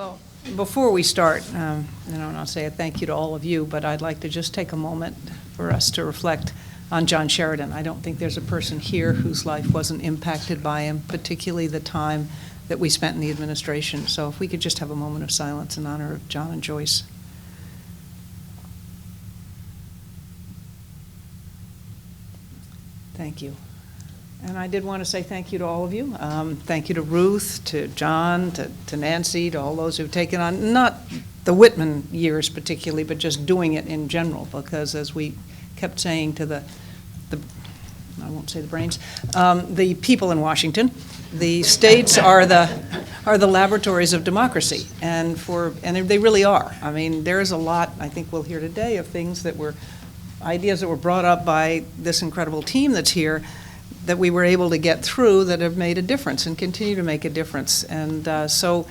Well, before we start, and I'll say a thank you to all of you, but I'd like to just take a moment for us to reflect on John Sheridan. I don't think there's a person here whose life wasn't impacted by him, particularly the time that we spent in the administration. So if we could just have a moment of silence in honor of John and Joyce. Thank you. And I did want to say thank you to all of you. Thank you to Ruth, to John, to Nancy, to all those who've taken on, not the Whitman years particularly, but just doing it in general, because as we kept saying to the I won't say the brains, the people in Washington, the states are the laboratories of democracy, and they really are. I mean, there's a lot, I think we'll hear today, of things that were ideas that were brought up by this incredible team that's here that we were able to get through that have made a difference and continue to make a difference. And so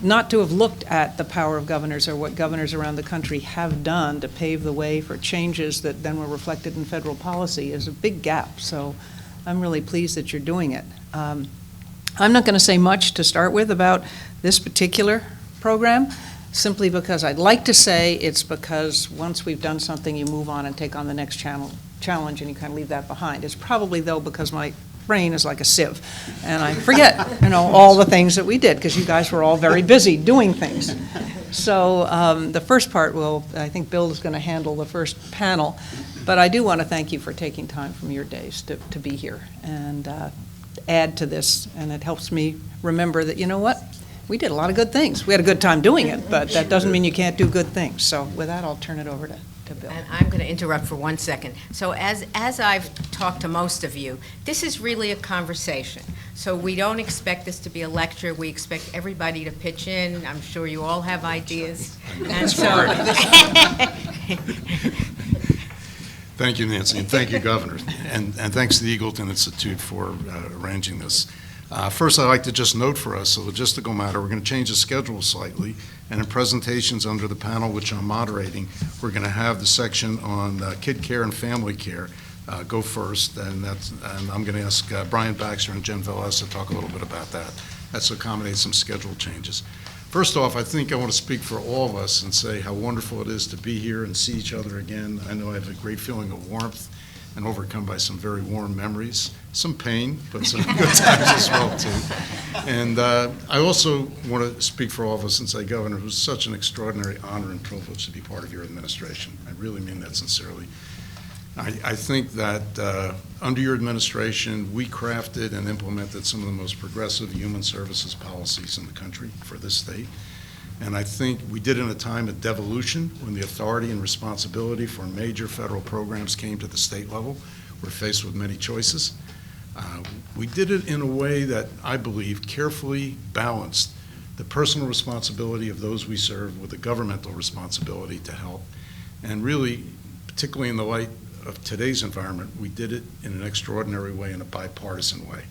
not to have looked at the power of governors or what governors around the country have done to pave the way for changes that then were reflected in federal policy is a big gap. So I'm really pleased that you're doing it. I'm not going to say much to start with about this particular program, simply because I'd like to say it's because once we've done something, you move on and take on the next challenge, and you kind of leave that behind. It's probably, though, because my brain is like a sieve, and I forget, all the things that we did, because you guys were all very busy doing things. So the first part I think Bill is going to handle the first panel, but I do want to thank you for taking time from your days to be here and add to this, and it helps me remember that, you know what? We did a lot of good things. We had a good time doing it, but that doesn't mean you can't do good things. So with that, I'll turn it over to Bill. And I'm going to interrupt for 1 second. So as I've talked to most of you, this is really a conversation. So we don't expect this to be a lecture. We expect everybody to pitch in. I'm sure you all have ideas. And so Thank you, Nancy, and thank you, Governor. And thanks to the Eagleton Institute for arranging this. First, I'd like to just note for us, a logistical matter, we're going to change the schedule slightly, and in presentations under the panel, which I'm moderating, we're going to have the section on kid care and family care go first, and I'm going to ask Brian Baxter and Jen Velez to talk a little bit about that. That's to accommodate some schedule changes. First off, I think I want to speak for all of us and say how wonderful it is to be here and see each other again. I know I have a great feeling of warmth and overcome by some very warm memories, some pain, but some good times as well, too. And I also want to speak for all of us and say, Governor, it was such an extraordinary honor and privilege to be part of your administration. I really mean that sincerely. I think that under your administration, we crafted and implemented some of the most progressive human services policies in the country for this state. And I think we did it in a time of devolution when the authority and responsibility for major federal programs came to the state level. We're faced with many choices. We did it in a way that I believe carefully balanced the personal responsibility of those we serve with the governmental responsibility to help. And really, particularly in the light of today's environment, we did it in an extraordinary way, in a bipartisan way.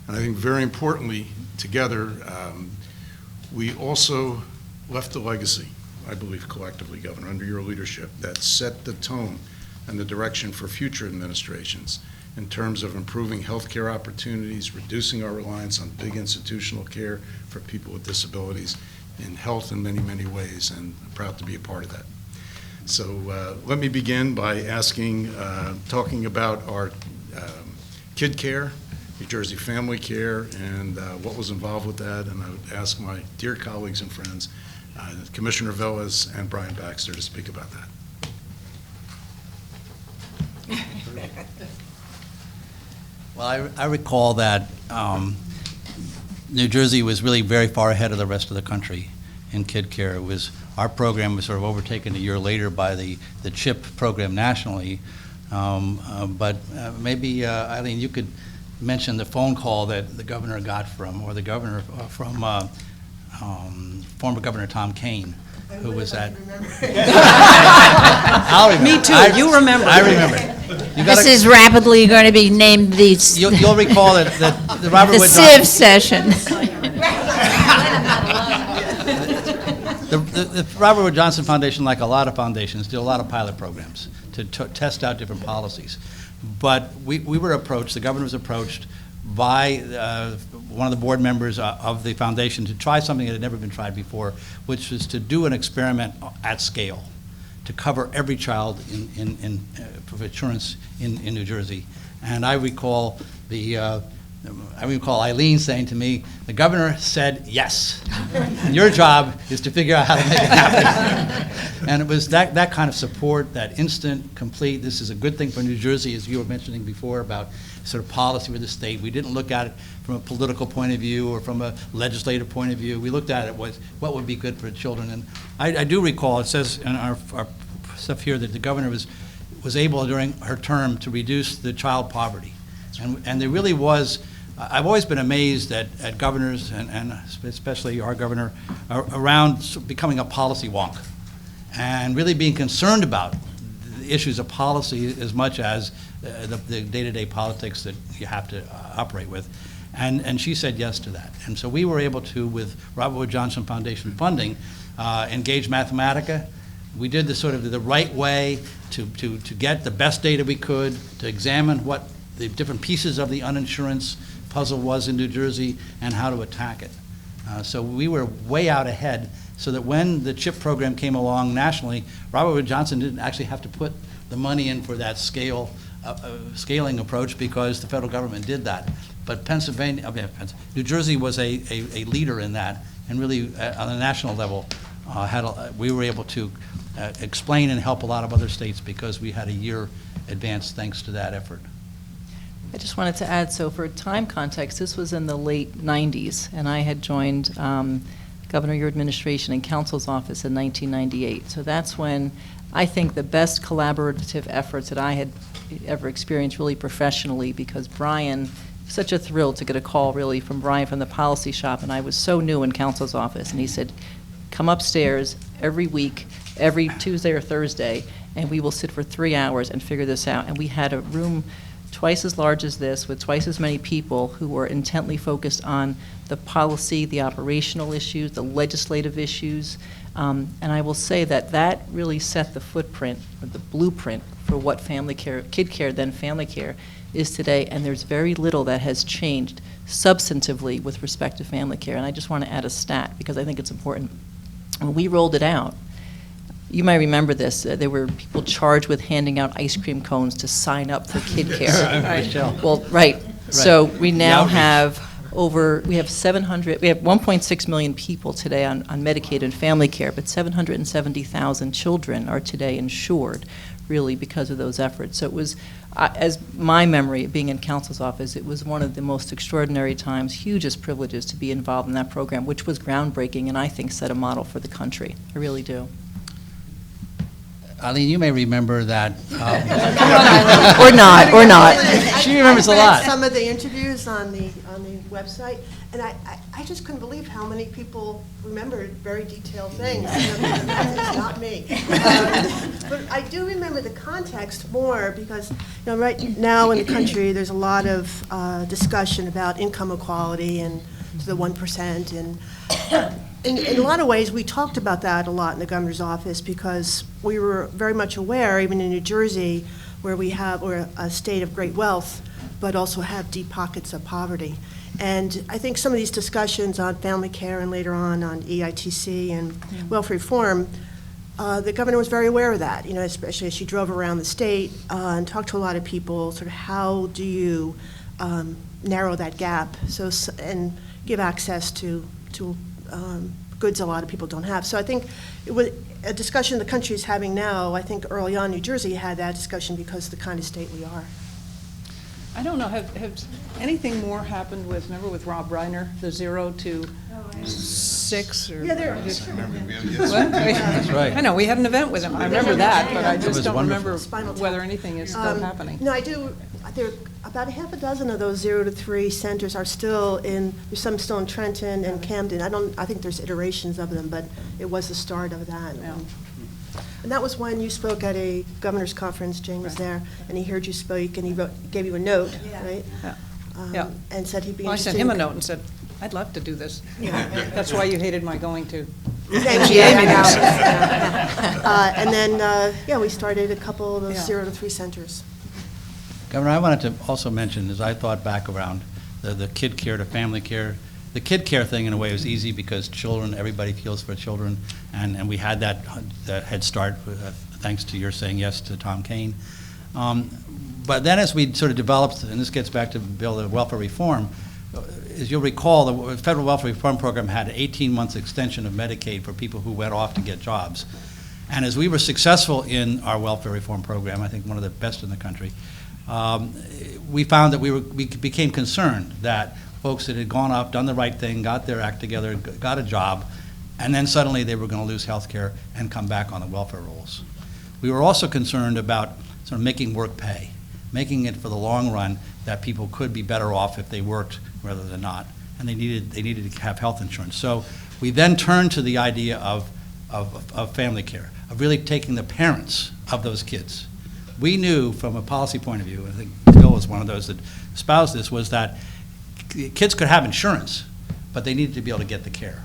And I think very importantly, together, we also left a legacy, I believe collectively, Governor, under your leadership, that set the tone and the direction for future administrations in terms of improving health care opportunities, reducing our reliance on big institutional care for people with disabilities, in health in many, many ways, and I'm proud to be a part of that. So let me begin by talking about our kid care, New Jersey family care, and what was involved with that. And I would ask my dear colleagues and friends, Commissioner Velez and Brian Baxter, to speak about that. Well, I recall that New Jersey was really very far ahead of the rest of the country in kid care. Our program was sort of overtaken a year later by the CHIP program nationally. But maybe, Eileen, you could mention the phone call that the governor got from former Governor Tom Kane, who was at. I'll remember. Me too. You remember. I remember. This is rapidly going to be named the You'll recall that the Robert the Wood Civ session. The Robert Wood Johnson Foundation, like a lot of foundations, did a lot of pilot programs to test out different policies. But we were approached, the governor was approached by one of the board members of the foundation to try something that had never been tried before, which was to do an experiment at scale to cover every child for insurance in New Jersey. And I recall Eileen saying to me, "The governor said yes. And your job is to figure out how to make it happen." And it was that kind of support, that instant, complete, this is a good thing for New Jersey, as you were mentioning before about sort of policy with the state. We didn't look at it from a political point of view or from a legislative point of view. We looked at it was what would be good for children. And I do recall, it says in our stuff here that the governor was able during her term to reduce the child poverty. And there really was, I've always been amazed at governors, and especially our governor, around becoming a policy wonk and really being concerned about the issues of policy as much as the day-to-day politics that you have to operate with. And she said yes to that. And so we were able to, with Robert Wood Johnson Foundation funding, engage Mathematica. We did the right way to get the best data we could, to examine what the different pieces of the uninsurance puzzle was in New Jersey and how to attack it. So we were way out ahead, so that when the CHIP program came along nationally, Robert Wood Johnson didn't actually have to put the money in for that scaling approach because the federal government did that. But New Jersey was a leader in that, and really on a national level, we were able to explain and help a lot of other states because we had a year advance thanks to that effort. I just wanted to add, so for time context, this was in the late 90s, and I had joined Governor, your administration and council's office in 1998. So that's when I think the best collaborative efforts that I had ever experienced really professionally, because Brian, such a thrill to get a call really from Brian from the policy shop, and I was so new in council's office, and he said, come upstairs every week, every Tuesday or Thursday, and we will sit for 3 hours and figure this out. And we had a room twice as large as this, with twice as many people who were intently focused on the policy, the operational issues, the legislative issues. And I will say that really set the footprint, or the blueprint, for what family care, kid care, then family care, is today. And there's very little that has changed substantively with respect to family care. And I just want to add a stat, because I think it's important. When we rolled it out, you might remember this, there were people charged with handing out ice cream cones to sign up for kid care. Well, right. So we now have we have 1.6 million people today on Medicaid and family care, but 770,000 children are today insured, really, because of those efforts. So it was, as my memory, being in council's office, it was one of the most extraordinary times, hugest privileges to be involved in that program, which was groundbreaking and I think set a model for the country. I really do. Eileen, you may remember that. Or not. She remembers a lot. I read some of the interviews on the website, and I just couldn't believe how many people remembered very detailed things. It's not me. But I do remember the context more because, right now in the country, there's a lot of discussion about income equality and to the 1%, and in a lot of ways, we talked about that a lot in the governor's office because we were very much aware, even in New Jersey, where we're a state of great wealth, but also have deep pockets of poverty. And I think some of these discussions on family care and later on EITC and welfare reform, the governor was very aware of that, especially as she drove around the state and talked to a lot of people, sort of how do you narrow that gap and give access to goods a lot of people don't have. So I think it was a discussion the country is having now. I think early on New Jersey had that discussion because of the kind of state we are. I don't know, have anything more happened with Rob Reiner, the 0 to 6? Or, Yeah, there. What? That's right. I know, we had an event with him. I remember that, but I It just was don't wonderful. remember Spinal tap. whether anything is still happening. No, I do. There are about 6 of those 0 to 3 centers are still there's some still in Trenton and Camden. I think there's iterations of them, but it was the start of that. Yeah. And that was when you spoke at a governor's conference. Jane was there, and he heard you speak, and he gave you a note, right? Yeah. Yeah. And said he'd be Well, I interested. sent him a note and said, I'd love to do this. Yeah. That's why you hated my going to. And then, we started a couple of those Yeah. 0 to 3 centers. Governor, I wanted to also mention, as I thought back around the kid care to family care. The kid care thing, in a way, was easy because children, everybody feels for children, and we had that head start, thanks to your saying yes to Tom Kane. But then as we sort of developed, and this gets back to Bill, the welfare reform, as you'll recall, the federal welfare reform program had an 18-month extension of Medicaid for people who went off to get jobs. And as we were successful in our welfare reform program, I think one of the best in the country, we found that we became concerned that folks that had gone off, done the right thing, got their act together, got a job, and then suddenly they were going to lose health care and come back on the welfare rolls. We were also concerned about sort of making work pay, making it for the long run that people could be better off if they worked rather than not, and they needed to have health insurance. So we then turned to the idea of family care, of really taking the parents of those kids. We knew from a policy point of view, I think Bill was one of those that espoused this, was that kids could have insurance, but they needed to be able to get the care.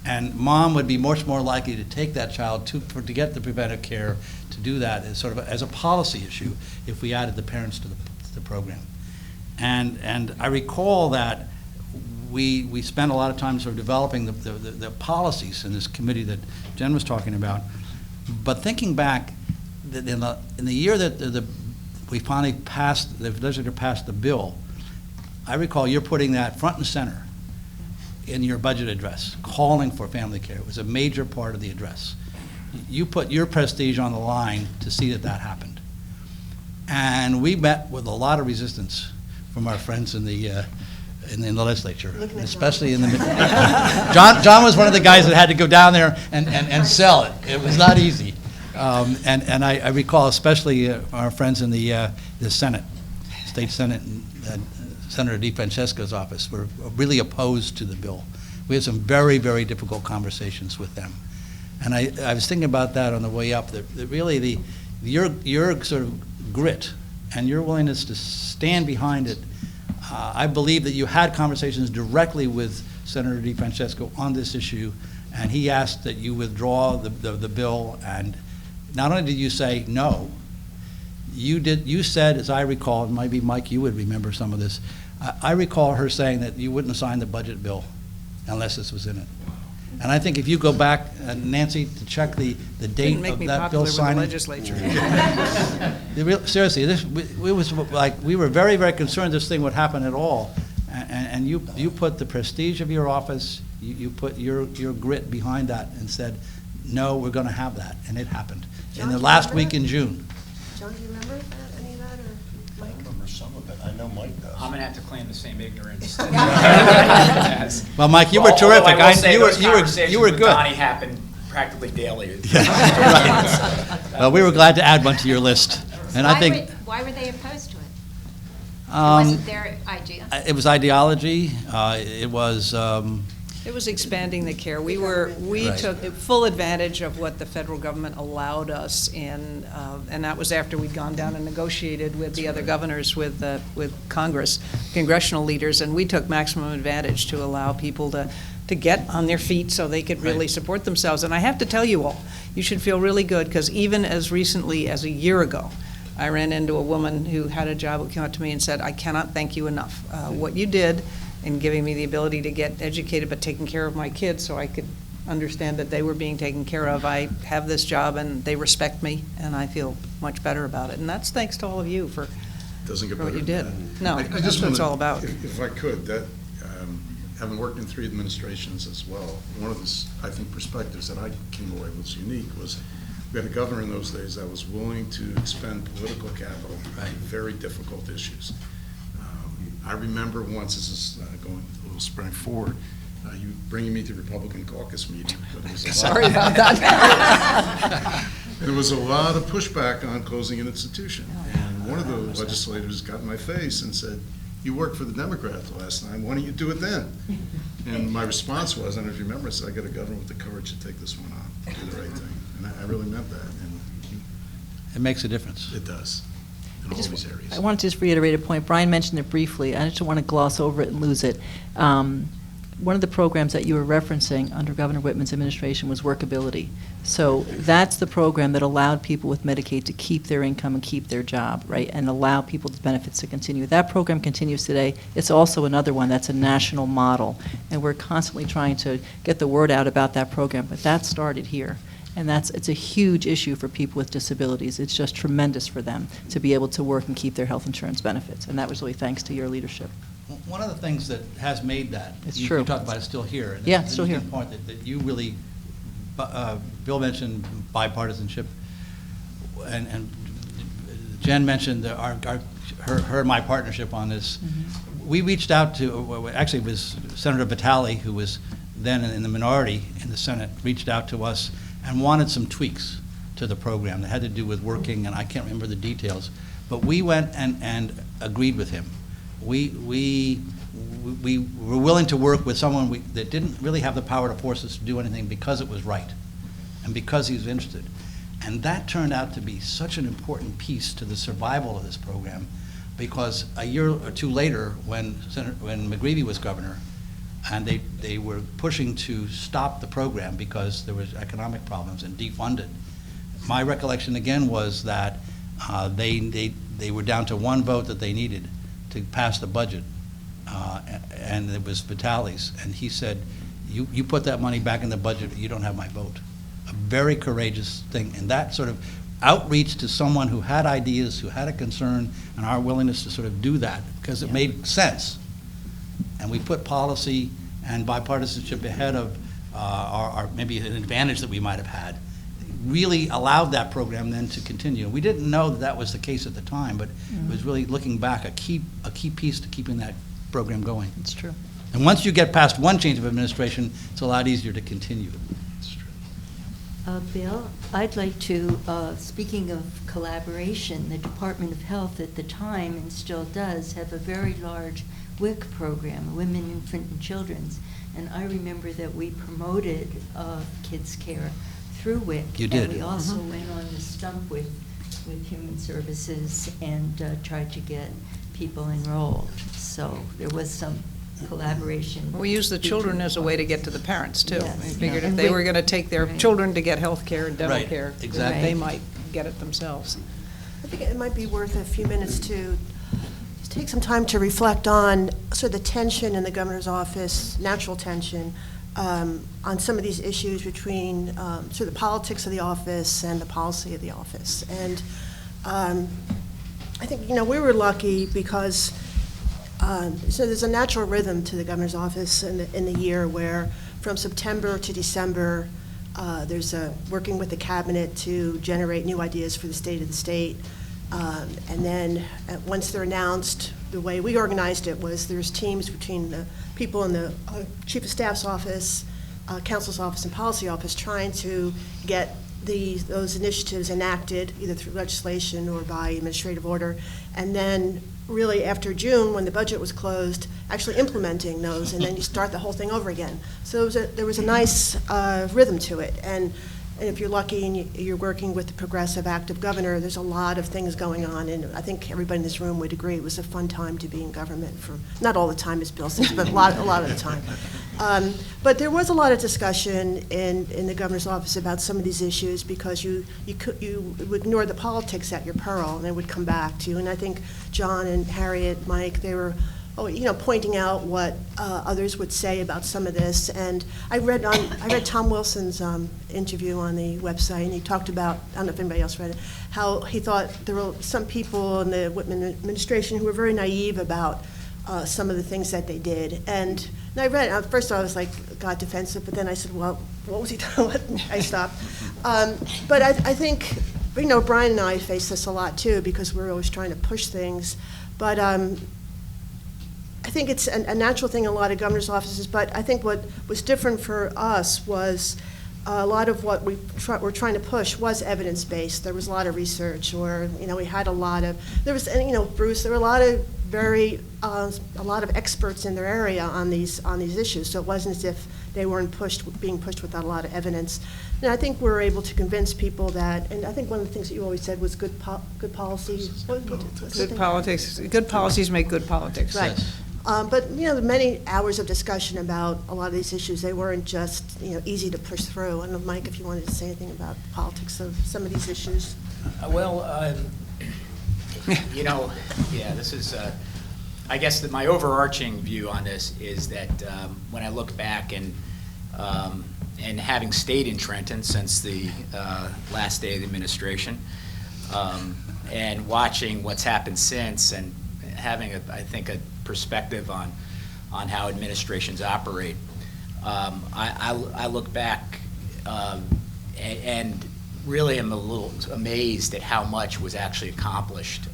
And mom would be much more likely to take that child to get the preventive care, to do that as sort of as a policy issue if we added the parents to the program. And I recall that we spent a lot of time sort of developing the policies in this committee that Jen was talking about. But thinking back, that in the year that we finally passed, the legislature passed the bill, I recall you're putting that front and center in your budget address, calling for family care. It was a major part of the address. You put your prestige on the line to see that happened. And we met with a lot of resistance from our friends in the legislature, especially in the John was one of the guys that had to go down there and sell it. It was not easy. And I recall especially our friends in the Senate, State Senate, and Senator DeFrancesco's office were really opposed to the bill. We had some very, very difficult conversations with them. And I was thinking about that on the way up, that really your sort of grit and your willingness to stand behind it, I believe that you had conversations directly with Senator DeFrancesco on this issue, and he asked that you withdraw the bill, and not only did you say no, you said, as I recall, and maybe Mike, you would remember some of this, I recall her saying that you wouldn't sign the budget bill unless this was in it. And I think if you go back, Nancy, to check the date Didn't make of me that popular bill with the signing. legislature. Seriously, we were very, very concerned this thing would happen at all. And you put the prestige of your office, you put your grit behind that and said, no, we're going to have that. And it happened John, in the do you last remember week in June. John, do you remember any of that, or Mike? I remember some of it. I know Mike does. I'm gonna have to claim the same ignorance. Well, Mike, you were Although terrific. I will say those You were conversations good. with Donnie happen practically daily. Well, we were glad to add one to your list. And I think Why were they opposed to it? It um, wasn't their idea? it was ideology. It was It was expanding the care. We Right. took full advantage of what the federal government allowed us in, and that was after we'd gone down and negotiated with the other governors, with Congress, congressional leaders, and we took maximum advantage to allow people to get on their feet so they could really Right. support themselves. And I have to tell you all, you should feel really good, because even as recently as a year ago, I ran into a woman who had a job who came up to me and said, I cannot thank you enough. What you did in giving me the ability to get educated but taking care of my kids so I could understand that they were being taken care of. I have this job and they respect me, and I feel much better about it. And that's thanks to all of you for Doesn't get for what better you than did. that. No, I that's just what it's wanna- all about. If I could, having worked in 3 administrations as well, one of the, I think, perspectives that I came away with was unique was we had a governor in those days that was willing to expend political capital on very difficult issues. I remember once, this is going a little spring forward, you bringing me to Republican caucus meeting. But it was a lot- Sorry about that. There was a lot of pushback on closing an institution. And one of the legislators got in my face and said, you worked for the Democrats last time, why don't you do it then? And my response was, I don't know if you remember, I said, I got a governor with the courage to take this one on, do the right thing. And I really meant that, and it makes a difference. it does, in all these areas. I want to just reiterate a point. Brian mentioned it briefly. I just don't want to gloss over it and lose it. one of the programs that you were referencing under Governor Whitman's administration was workability. So that's the program that allowed people with Medicaid to keep their income and keep their job, right, and allow people's benefits to continue. That program continues today. It's also another one that's a national model, and we're constantly trying to get the word out about that program, but that started here. And it's a huge issue for people with disabilities. It's just tremendous for them to be able to work and keep their health insurance benefits, and that was really thanks to your leadership. One of the things that has made that, It's you true. talked about it still here. And Yeah, it's still an here. interesting point that you really, Bill mentioned bipartisanship, and Jen mentioned her and my partnership on this. Mm-hmm. We reached out to, actually it was Senator Vitale, who was then in the minority in the Senate, reached out to us and wanted some tweaks to the program that had to do with working, and I can't remember the details, but we went and agreed with him. We were willing to work with someone that didn't really have the power to force us to do anything because it was right and because he was interested. And that turned out to be such an important piece to the survival of this program, because a year or two later, when McGreevey was governor, and they were pushing to stop the program because there was economic problems and defund it. My recollection again was that they were down to one vote that they needed to pass the budget, and it was Vitale's, and he said, you put that money back in the budget, you don't have my vote. A very courageous thing, and that sort of outreach to someone who had ideas, who had a concern, and our willingness to sort of do that, because it made sense. And we put policy and bipartisanship ahead of our maybe an advantage that we might have had, really allowed that program then to continue. We didn't know that was the case at the time, but it was really, looking back, a key piece to keeping that program going. It's true. And once you get past one change of administration, it's a lot easier to continue. Bill, I'd like to, speaking of collaboration, the Department of Health at the time, and still does, have a very large WIC program, Women, Infant, and Children's. And I remember that we promoted kids' care through WIC. You did. And we also went on the stump with Human Services and tried to get people enrolled. So there was some collaboration. We use the children as a way to get to the parents, too. Yes, We figured yeah. if they were going to take their Right. children to get health care and dental Right, care, exactly. they might get it themselves. I think it might be worth a few minutes to just take some time to reflect on sort of the tension in the governor's office, natural tension, on some of these issues between sort of the politics of the office and the policy of the office. And I think, we were lucky because so there's a natural rhythm to the governor's office in the year where from September to December, there's working with the cabinet to generate new ideas for the state of the state. And then once they're announced, the way we organized it was there's teams between the people in the chief of staff's office, counsel's office, and policy office trying to get those initiatives enacted either through legislation or by administrative order. And then really after June, when the budget was closed, actually implementing those, and then you start the whole thing over again. So there was a nice rhythm to it. And if you're lucky and you're working with the progressive, active governor, there's a lot of things going on, and I think everybody in this room would agree it was a fun time to be in government for, not all the time, as Bill says, but a lot of the time. But there was a lot of discussion in the governor's office about some of these issues because you would ignore the politics at your peril, and it would come back to you. And I think John and Harriet, Mike, they were pointing out what others would say about some of this. And I read Tom Wilson's interview on the website, and he talked about, I don't know if anybody else read it, how he thought there were some people in the Whitman administration who were very naive about some of the things that they did. And I read it, first I was like, got defensive, but then I said, well, what was he doing? I stopped. But I think, Brian and I face this a lot too, because we're always trying to push things. But I think it's a natural thing in a lot of governor's offices, but I think what was different for us was a lot of what we're trying to push was evidence-based. There was a lot of research, or, we had a lot of, Bruce, there were a lot of a lot of experts in their area on these issues, so it wasn't as if they weren't being pushed without a lot of evidence. And I think we were able to convince people that, and I think one of the things that you always said was good policies. Good policies make good politics. Right. But, the many hours of discussion about a lot of these issues, they weren't just, easy to push through. I don't know, Mike, if you wanted to say anything about the politics of some of these issues. This is, I guess that my overarching view on this is that when I look back and having stayed in Trenton since the last day of the administration, and watching what's happened since, and having, I think, a perspective on how administrations operate, I look back and really am a little amazed at how much was actually accomplished.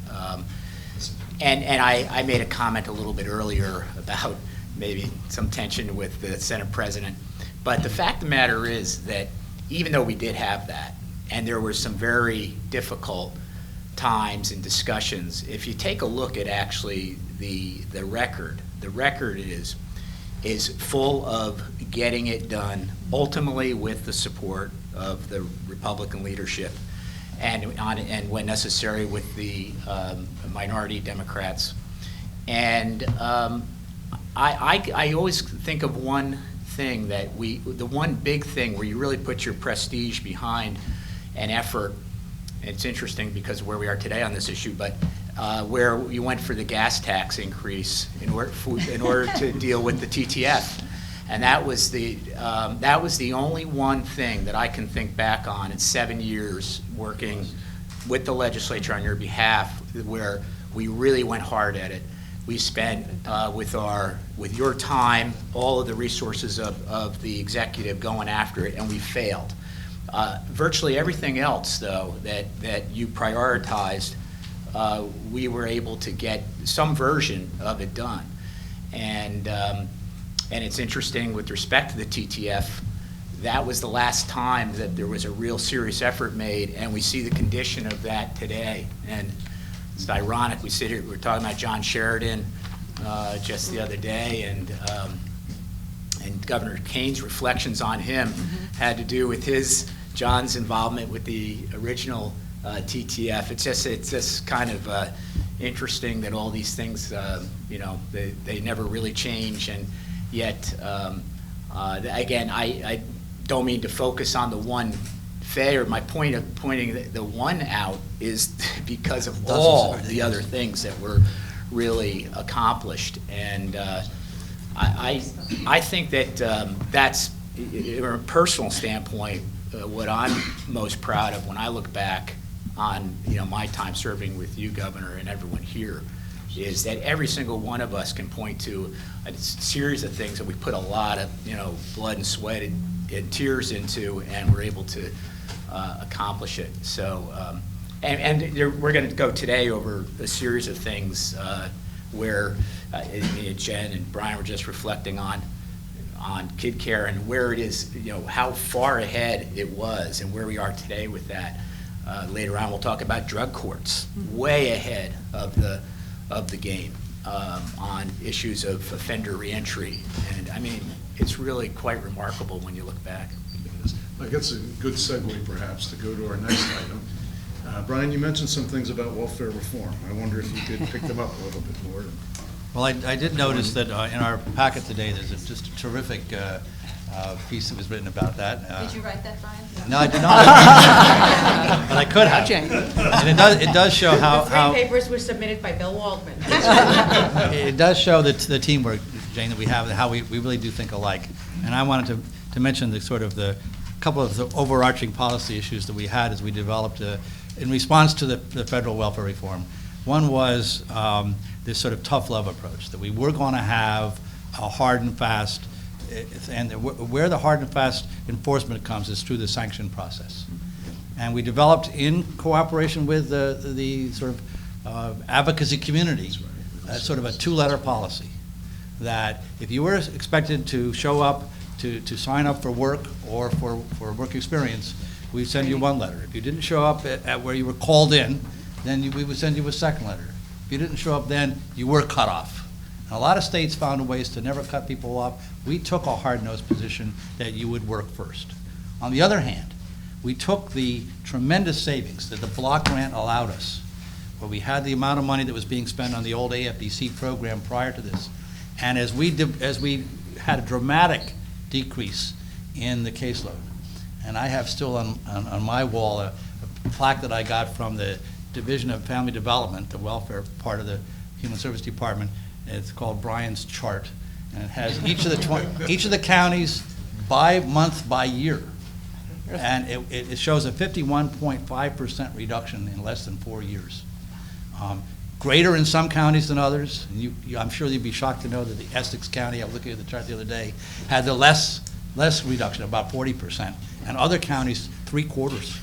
And I made a comment a little bit earlier about maybe some tension with the Senate President. But the fact of the matter is that even though we did have that, and there were some very difficult times and discussions, if you take a look at actually the record is full of getting it done, ultimately with the support of the Republican leadership, and when necessary with the minority Democrats. And I always think of one thing the one big thing where you really put your prestige behind an effort. It's interesting because of where we are today on this issue, but where you went for the gas tax increase in order to deal with the TTF. And that was the only one thing that I can think back on in 7 years working with the legislature on your behalf, where we really went hard at it. We spent with your time, all of the resources of the executive going after it, and we failed. Virtually everything else, though, that you prioritized, we were able to get some version of it done. And it's interesting with respect to the TTF, that was the last time that there was a real serious effort made, and we see the condition of that today. And it's ironic, we sit here, we're talking about John Sheridan just the other day, and Governor Kane's reflections on him had to do with John's involvement with the original TTF. It's just kind of interesting that all these things, they never really change, and yet, again, I don't mean to focus on the one failure. My point of pointing the one out is because of all the other things that were really accomplished. And I think that that's, from a personal standpoint, what I'm most proud of when I look back on my time serving with you, Governor, and everyone here, is that every single one of us can point to a series of things that we put a lot of blood and sweat and tears into, and we're able to accomplish it. So, we're going to go today over a series of things where Jen and Brian were just reflecting on kid care and where it is, how far ahead it was and where we are today with that. Later on, we'll talk about drug courts, way ahead of the game on issues of offender reentry. And I mean, it's really quite remarkable when you look back. I guess a good segue perhaps to go to our next item. Brian, you mentioned some things about welfare reform. I wonder if you could pick them up a little bit more. Well, I did notice that in our packet today, there's just a terrific piece that was written about that. Did you write that, Brian? No, I did not. But I could have. And it does show how... The three papers were submitted by Bill Waldman. It does show the teamwork, Jane, that we have, and how we really do think alike. And I wanted to mention the couple of the overarching policy issues that we had as we developed in response to the federal welfare reform. One was this sort of tough love approach, that we were going to have a hard and fast, and where the hard and fast enforcement comes is through the sanction process. And we developed, in cooperation with the sort of advocacy community, sort of a two-letter policy, that if you were expected to show up to sign up for work or for work experience, we'd send you one letter. If you didn't show up at where you were called in, then we would send you a second letter. If you didn't show up then, you were cut off. And a lot of states found ways to never cut people off. We took a hard-nosed position that you would work first. On the other hand, we took the tremendous savings that the block grant allowed us, where we had the amount of money that was being spent on the old AFDC program prior to this, And as we had a dramatic decrease in the caseload, and I have still on my wall a plaque that I got from the Division of Family Development, the welfare part of the Human Service Department. It's called Brian's Chart, and it has each of the counties by month, by year. And it shows a 51.5% reduction in less than 4 years. Greater in some counties than others. And I'm sure you'd be shocked to know that the Essex County, I was looking at the chart the other day, had the less reduction, about 40%. And other counties, 3/4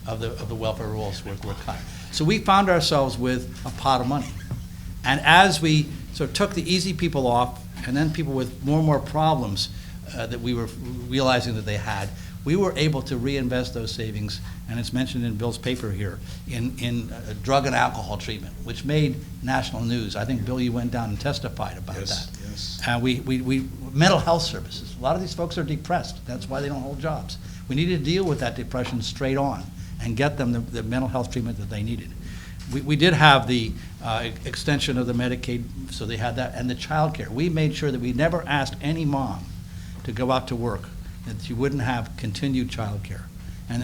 of the welfare rolls were cut. So we found ourselves with a pot of money. And as we sort of took the easy people off, and then people with more and more problems that we were realizing that they had, we were able to reinvest those savings, and it's mentioned in Bill's paper here, in drug and alcohol treatment, which made national news. I think, Bill, you went down and testified about that. Yes. And we mental health services. A lot of these folks are depressed. That's why they don't hold jobs. We needed to deal with that depression straight on and get them the mental health treatment that they needed. We did have the extension of the Medicaid, so they had that, and the child care. We made sure that we never asked any mom to go out to work that she wouldn't have continued child care, and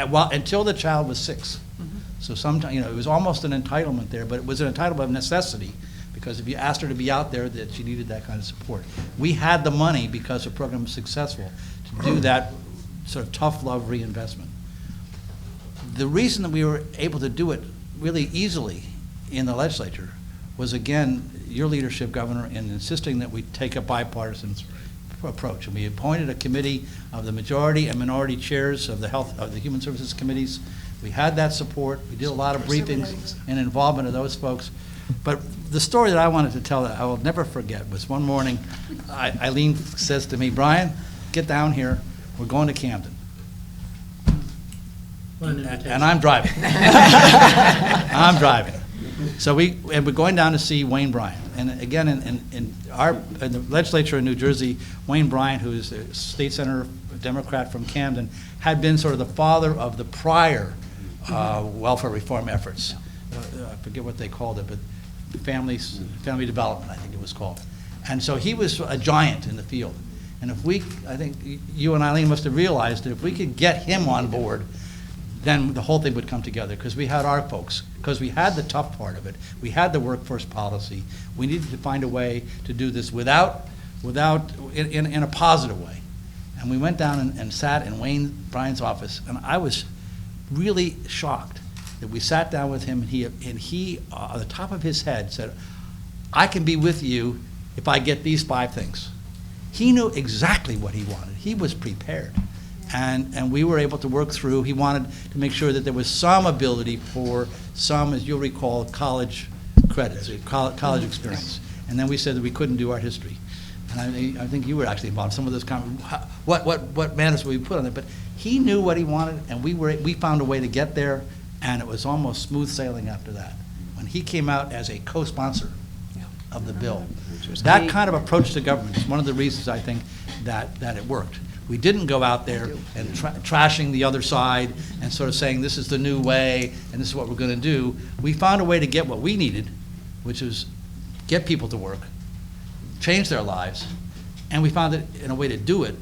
until the child was 6. Mm-hmm. So sometimes, it was almost an entitlement there, but it was an entitlement of necessity, because if you asked her to be out there, that she needed that kind of support. We had the money, because the program was successful, to do that sort of tough love reinvestment. The reason that we were able to do it really easily in the legislature was, again, your leadership, Governor, in insisting that we take a bipartisan approach. And we appointed a committee of the majority and minority chairs of the Human Services committees. We had that support. We did a lot of briefings and involvement of those folks. But the story that I wanted to tell that I will never forget was one morning, Eileen says to me, "Brian, get down here. We're going to Camden." And I'm driving. I'm driving. So we're going down to see Wayne Bryant. And again, in the legislature in New Jersey, Wayne Bryant, who is a state senator, a Democrat from Camden, had been sort of the father of the prior welfare reform efforts. I forget what they called it, but family development, I think it was called. And so he was a giant in the field. And I think you and Eileen must have realized that if we could get him on board, then the whole thing would come together, because we had our folks, because we had the tough part of it. We had the workforce policy. We needed to find a way to do this in a positive way. And we went down and sat in Wayne Bryant's office, and I was really shocked that we sat down with him, and he on the top of his head said, "I can be with you if I get these 5 things." He knew exactly what he wanted. He was prepared. And we were able to work through. He wanted to make sure that there was some ability for some, as you'll recall, college credits, college experience. And then we said that we couldn't do art history. And I think you were actually involved in some of those what manners we put on it. But he knew what he wanted, and we found a way to get there, and it was almost smooth sailing after that. When he came out as a co-sponsor of the bill, that kind of approach to government is one of the reasons I think that it worked. We didn't go out there and trashing the other side and sort of saying this is the new way and this is what we're going to do. We found a way to get what we needed, which was get people to work, change their lives, and we found it in a way to do it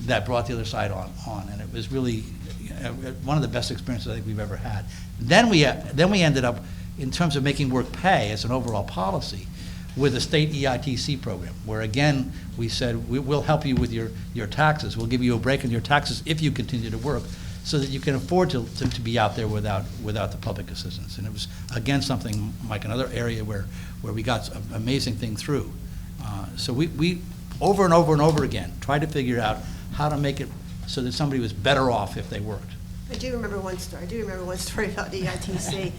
that brought the other side on. And it was really one of the best experiences I think we've ever had. Then we ended up, in terms of making work pay as an overall policy, with a state EITC program, where again, we said, we'll help you with your taxes. We'll give you a break in your taxes if you continue to work, so that you can afford to be out there without the public assistance. And it was, again, something like another area where we got an amazing thing through. So we over and over and over again, tried to figure out how to make it so that somebody was better off if they worked. I do remember one story about EITC.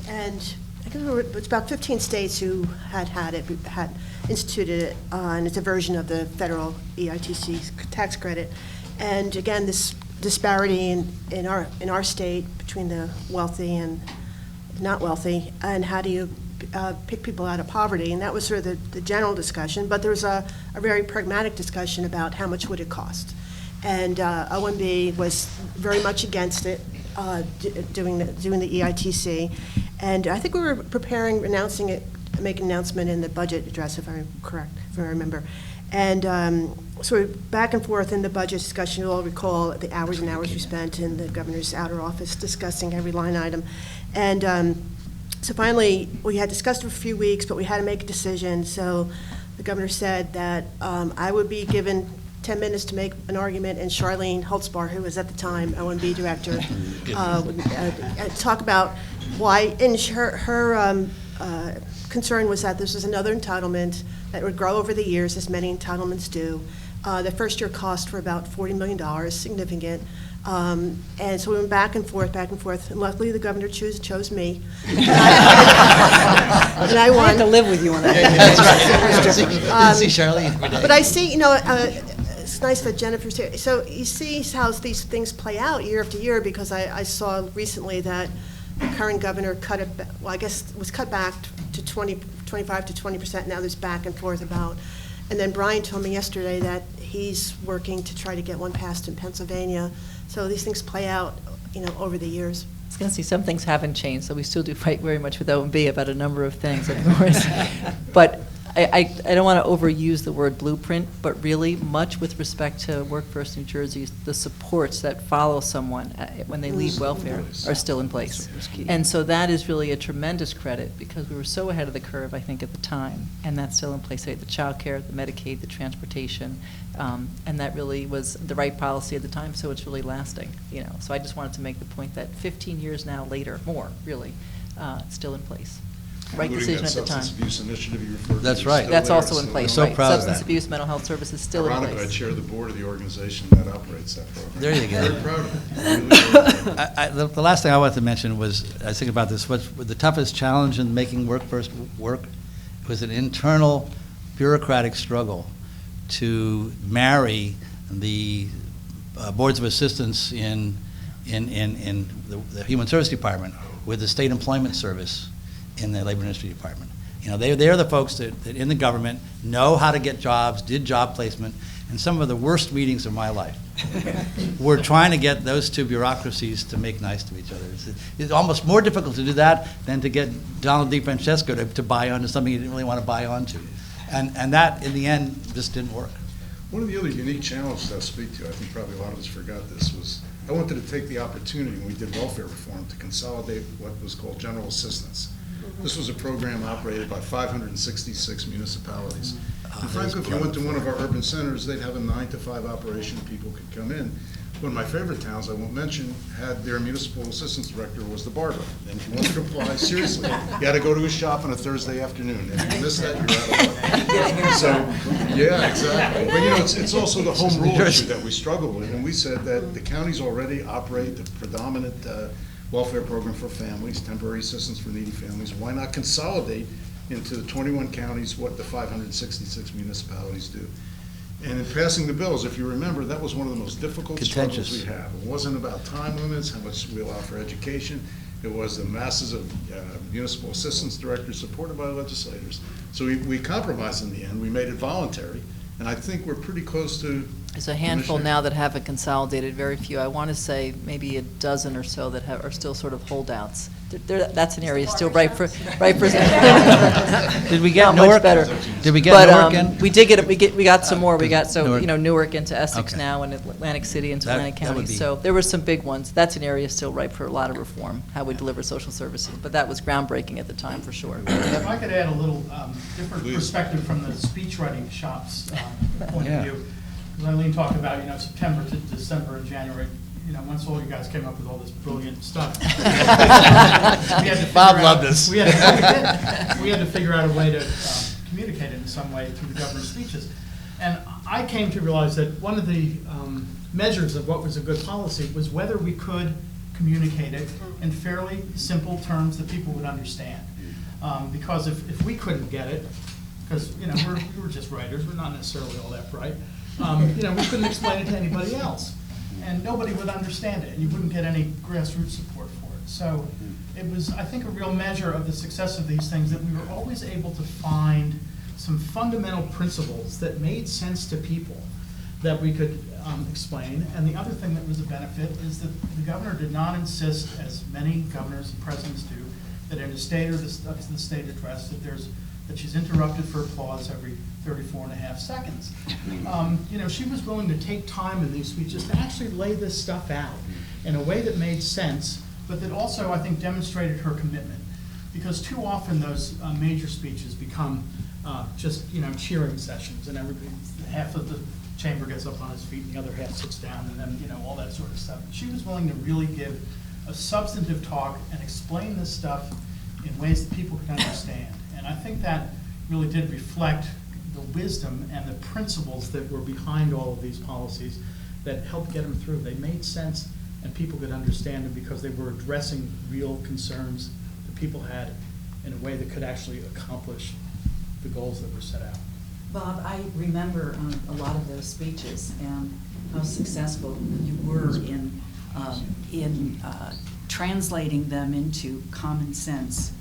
And I think it's about 15 states who had instituted it, and it's a version of the federal EITC tax credit. And again, this disparity in our state between the wealthy and not wealthy, and how do you pick people out of poverty? And that was sort of the general discussion, but there was a very pragmatic discussion about how much would it cost. And OMB was very much against it, doing the EITC. And I think we were announcing it make an announcement in the budget address, if I'm correct, if I remember. And so we're back and forth in the budget discussion. You'll all recall the hours and hours we spent in the governor's outer office discussing every line item. And so finally, we had discussed it for a few weeks, but we had to make a decision. So the governor said that I would be given 10 minutes to make an argument, and Charlene Holtzbar, who was at the time OMB director, would talk about why, and her concern was that this was another entitlement that would grow over the years, as many entitlements do. The first year cost for about $40 million, significant. And so we went back and forth, and luckily the governor chose me. And I I won. had to live with you on that. Didn't see Charlene every day. But I see, it's nice that Jennifer's here. So you see how these things play out year after year, because I saw recently that the current governor cut it, well, I guess it was cut back to 25 to 20%. Now there's back and forth about. And then Brian told me yesterday that he's working to try to get one passed in Pennsylvania. So these things play out, over the years. I was going to say, some things haven't changed, so we still do fight very much with OMB about a number of things, of course. But I don't want to overuse the word blueprint, but really much with respect to Work First New Jersey, the supports that follow someone when they leave welfare are still in place. And so that is really a tremendous credit, because we were so ahead of the curve, I think, at the time, and that's still in place. The child care, the Medicaid, the transportation, and that really was the right policy at the time, so it's really lasting. So I just wanted to make the point that 15 years now later, more really, it's still in place. Right decision at the time. Substance abuse initiative you referred to. That's is right. still That's there, also in place, So right? proud of Substance that. abuse, mental health services still in Ironically, I place. chair the board of the organization that operates that program. There you go. Very proud of it. Really very proud. The last thing I wanted to mention was, I think about this, what the toughest challenge in making Work First work was an internal bureaucratic struggle to marry the boards of assistance in the Human Service Department with the State Employment Service in the Labor Industry Department. They're the folks that in the government know how to get jobs, did job placement, and some of the worst meetings of my life. We're trying to get those two bureaucracies to make nice to each other. It's almost more difficult to do that than to get Donald DeFrancesco to buy onto something he didn't really want to buy onto. And that, in the end, just didn't work. One of the other unique challenges I'll speak to, I think probably a lot of us forgot this, was I wanted to take the opportunity when we did welfare reform to consolidate what was called general assistance. This was a program operated by 566 municipalities. And frankly, if you went to one of our urban centers, they'd have a 9 to 5 operation. People could come in. One of my favorite towns, I won't mention, had their municipal assistance director was the barber. And if you wanted to apply, seriously, you had to go to his shop on a Thursday afternoon. If you missed that, you're out of luck. So, yeah, exactly. But it's also the home rule issue that we struggle with. And we said that the counties already operate the predominant welfare program for families, temporary assistance for needy families. Why not consolidate into the 21 counties what the 566 municipalities do? And in passing the bills, if you remember, that was one of the most difficult struggles we have. It wasn't about time limits, how much we allow for education. It was the masses of municipal assistance directors supported by legislators. So we compromised in the end. We made it voluntary. And I think we're pretty close to. There's a handful now that have it consolidated, very few. I want to say maybe a dozen or so that are still sort of holdouts. That's an area still ripe for. Did we get Not Newark? much better. Did we get Newark in? We got some more. We got Newark. Newark into Essex Okay. now, and Atlantic City into Atlantic That would County. be- So there were some big ones. That's an area still ripe for a lot of reform, how we deliver social services. But that was groundbreaking at the time, for sure. If I could add a little different Please. perspective from the speechwriting shop's point Yeah. of view. Because Eileen talked about, September to December and January, once all you guys came up with all this brilliant stuff. we had to figure Bob out- loved us. We had to figure out a way to communicate it in some way through the governor's speeches. And I came to realize that one of the measures of what was a good policy was whether we could communicate it in fairly simple terms that people would understand. Because if we couldn't get it, because we're just writers, we're not necessarily all that bright, we couldn't explain it to anybody else. And nobody would understand it, and you wouldn't get any grassroots support for it. So it was, I think, a real measure of the success of these things that we were always able to find some fundamental principles that made sense to people that we could explain. And the other thing that was a benefit is that the governor did not insist, as many governors and presidents do, that in the state or the state address, that she's interrupted for applause every 34.5 seconds. She was willing to take time in these speeches to actually lay this stuff out in a way that made sense, but that also, I think, demonstrated her commitment. Because too often those major speeches become just, cheering sessions, and half of the chamber gets up on its feet and the other half sits down, and then, all that sort of stuff. She was willing to really give a substantive talk and explain this stuff in ways that people could understand. And I think that really did reflect the wisdom and the principles that were behind all of these policies that helped get them through. They made sense and people could understand them because they were addressing real concerns that people had in a way that could actually accomplish the goals that were set out. Bob, I remember a lot of those speeches and how successful you were in translating them into common sense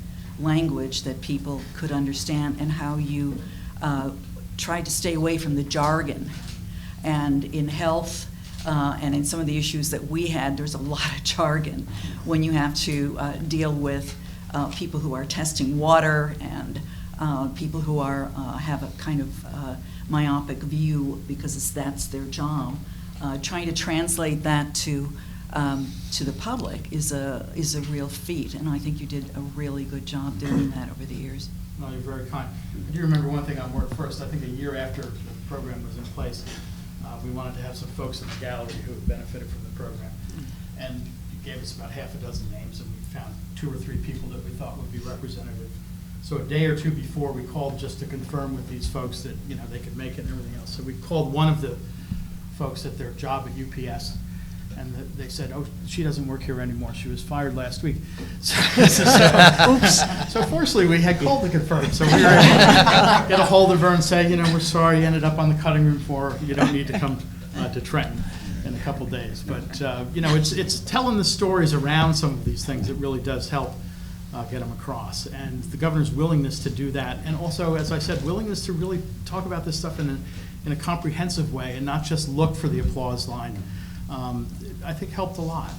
language that people could understand, and how you tried to stay away from the jargon. And in health and in some of the issues that we had, there's a lot of jargon when you have to deal with people who are testing water and people who are have a kind of myopic view because that's their job. Trying to translate that to the public is a real feat, and I think you did a really good job doing that over the years. No, you're very kind. I do remember one thing on Work First. I think a year after the program was in place, we wanted to have some folks in the gallery who had benefited from the program, and it gave us about half a dozen names, and we found 2 or 3 people that we thought would be representative. So a day or two before, we called just to confirm with these folks that they could make it and everything else. So we called one of the folks at their job at UPS, and they said, "Oh, she doesn't work here anymore. She was fired last week." Oops. So fortunately, we had called to confirm. So we were able to get a hold of her and say, "We're sorry you ended up on the cutting room floor. You don't need to come to Trenton in a couple days." But it's telling the stories around some of these things that really does help get them across. And the governor's willingness to do that, and also, as I said, willingness to really talk about this stuff in a comprehensive way and not just look for the applause line, I think helped a lot.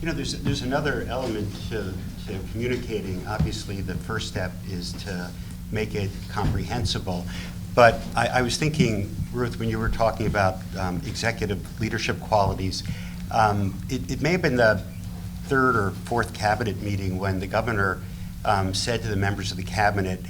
There's another element to communicating. Obviously, the first step is to make it comprehensible. But I was thinking, Ruth, when you were talking about executive leadership qualities, it may have been the 3rd or 4th cabinet meeting when the governor said to the members of the cabinet,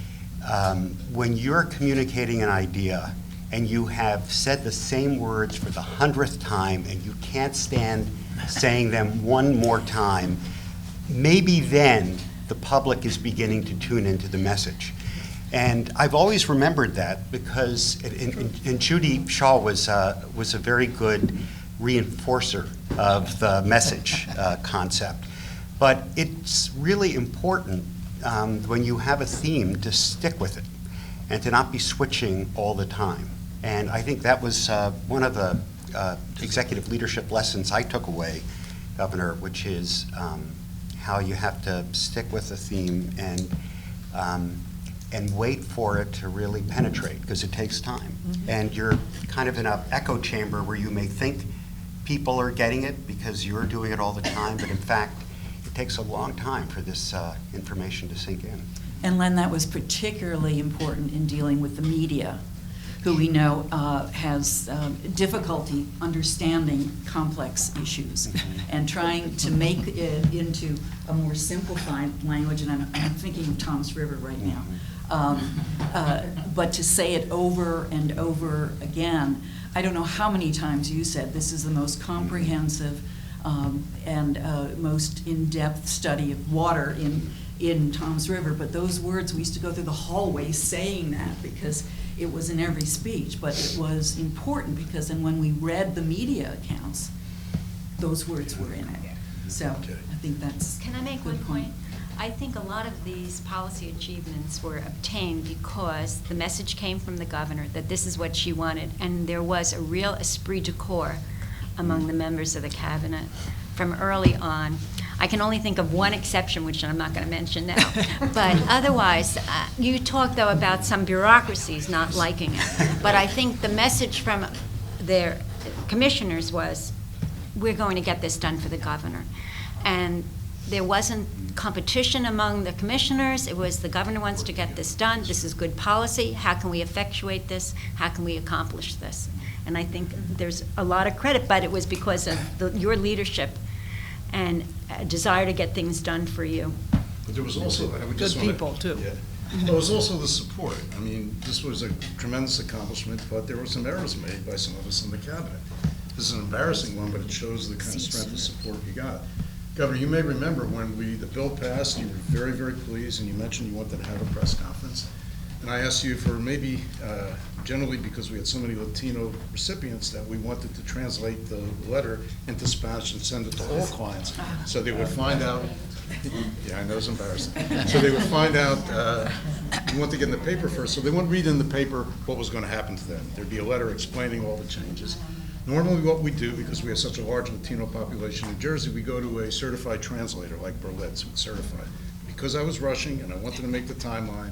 when you're communicating an idea and you have said the same words for the 100th time and you can't stand saying them one more time, maybe then the public is beginning to tune into the message. And I've always remembered that because, and Judy Shaw was a very good reinforcer of the message concept. But it's really important when you have a theme to stick with it and to not be switching all the time. And I think that was one of the executive leadership lessons I took away, Governor, which is how you have to stick with the theme and wait for it to really penetrate, because it takes time. Mm-hmm. And you're kind of in an echo chamber where you may think people are getting it because you're doing it all the time, but in fact, it takes a long time for this information to sink in. And Len, that was particularly important in dealing with the media, who we know has difficulty understanding complex issues, and trying to make it into a more simplified language. And I'm thinking of Tom's River right now. But to say it over and over again, I don't know how many times you said this is the most comprehensive and most in-depth study of water in Tom's River, but those words, we used to go through the hallway saying that because it was in every speech, but it was important because then when we read the media accounts, those words were in it. So I think that's Can I make one point? I think a lot of these policy achievements were obtained because the message came from the governor that this is what she wanted, and there was a real esprit de corps among the members of the cabinet from early on. I can only think of one exception, which I'm not going to mention now. But otherwise, you talk, though, about some bureaucracies not liking it. But I think the message from their commissioners was, we're going to get this done for the governor. And there wasn't competition among the commissioners. It was the governor wants to get this done. This is good policy. How can we effectuate this? How can we accomplish this? And I think there's a lot of credit, but it was because of your leadership and a desire to get things done for you. But there was also, I would Good just want to. people, too. Yeah. There was also the support. I mean, this was a tremendous accomplishment, but there were some errors made by some of us in the cabinet. This is an embarrassing one, but it shows the kind of strength of support you got. Governor, you may remember when the bill passed, you were very, very pleased, and you mentioned you wanted to have a press conference. And I asked you for maybe, generally because we had so many Latino recipients, that we wanted to translate the letter into Spanish and send it to all clients, so they would find out. Yeah, I know, it's embarrassing. So they would find out, we want to get in the paper first, so they wouldn't read in the paper what was going to happen to them. There'd be a letter explaining all the changes. Normally what we do, because we have such a large Latino population in New Jersey, we go to a certified translator like Berlitz, who's certified. Because I was rushing and I wanted to make the timeline,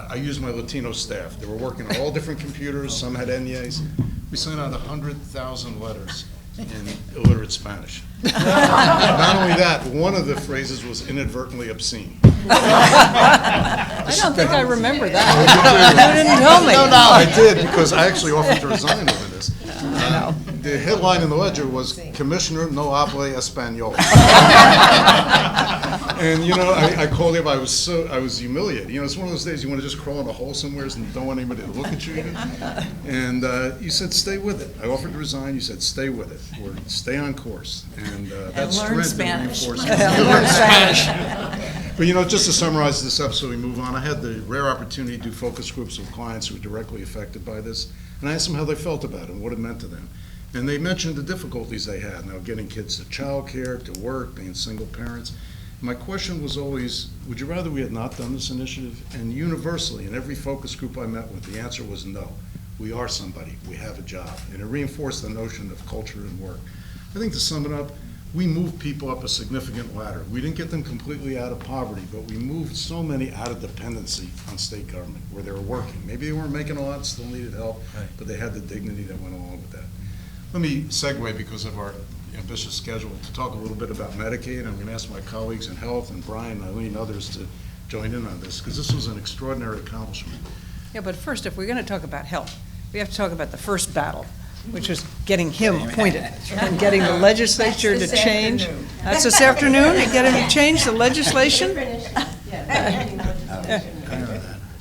I used my Latino staff. They were working on all different computers, some had NEAs. We sent out 100,000 letters in illiterate Spanish. Not only that, one of the phrases was inadvertently obscene. I don't think I remember that. You didn't tell me. No, I did, because I actually offered to resign over this. The headline in the Ledger was, Commissioner no hable español. And, you know, I called him, I was humiliated. You know, it's one of those days you want to just crawl in a hole somewhere and don't want anybody to look at you. And you said, stay with it. I offered to resign, you said, stay with it, or stay on course. And that learn strength Spanish. and reinforcement. Learn Spanish. But, you know, just to summarize this up so we move on, I had the rare opportunity to do focus groups with clients who were directly affected by this, and I asked them how they felt about it and what it meant to them. And they mentioned the difficulties they had, now getting kids to childcare, to work, being single parents. My question was always, would you rather we had not done this initiative? And universally, in every focus group I met with, the answer was no. We are somebody, we have a job. And it reinforced the notion of culture and work. I think to sum it up, we moved people up a significant ladder. We didn't get them completely out of poverty, but we moved so many out of dependency on state government where they were working. Maybe they weren't making a lot, still needed help, but they had the dignity that went along with that. Let me segue, because of our ambitious schedule, to talk a little bit about Medicaid. I'm going to ask my colleagues in health, and Brian, Eileen, others to join in on this, because this was an extraordinary accomplishment. Yeah, but first, if we're going to talk about health, we have to talk about the first battle, which is getting him appointed and getting the legislature to change. That's this afternoon, to get him to change the legislation?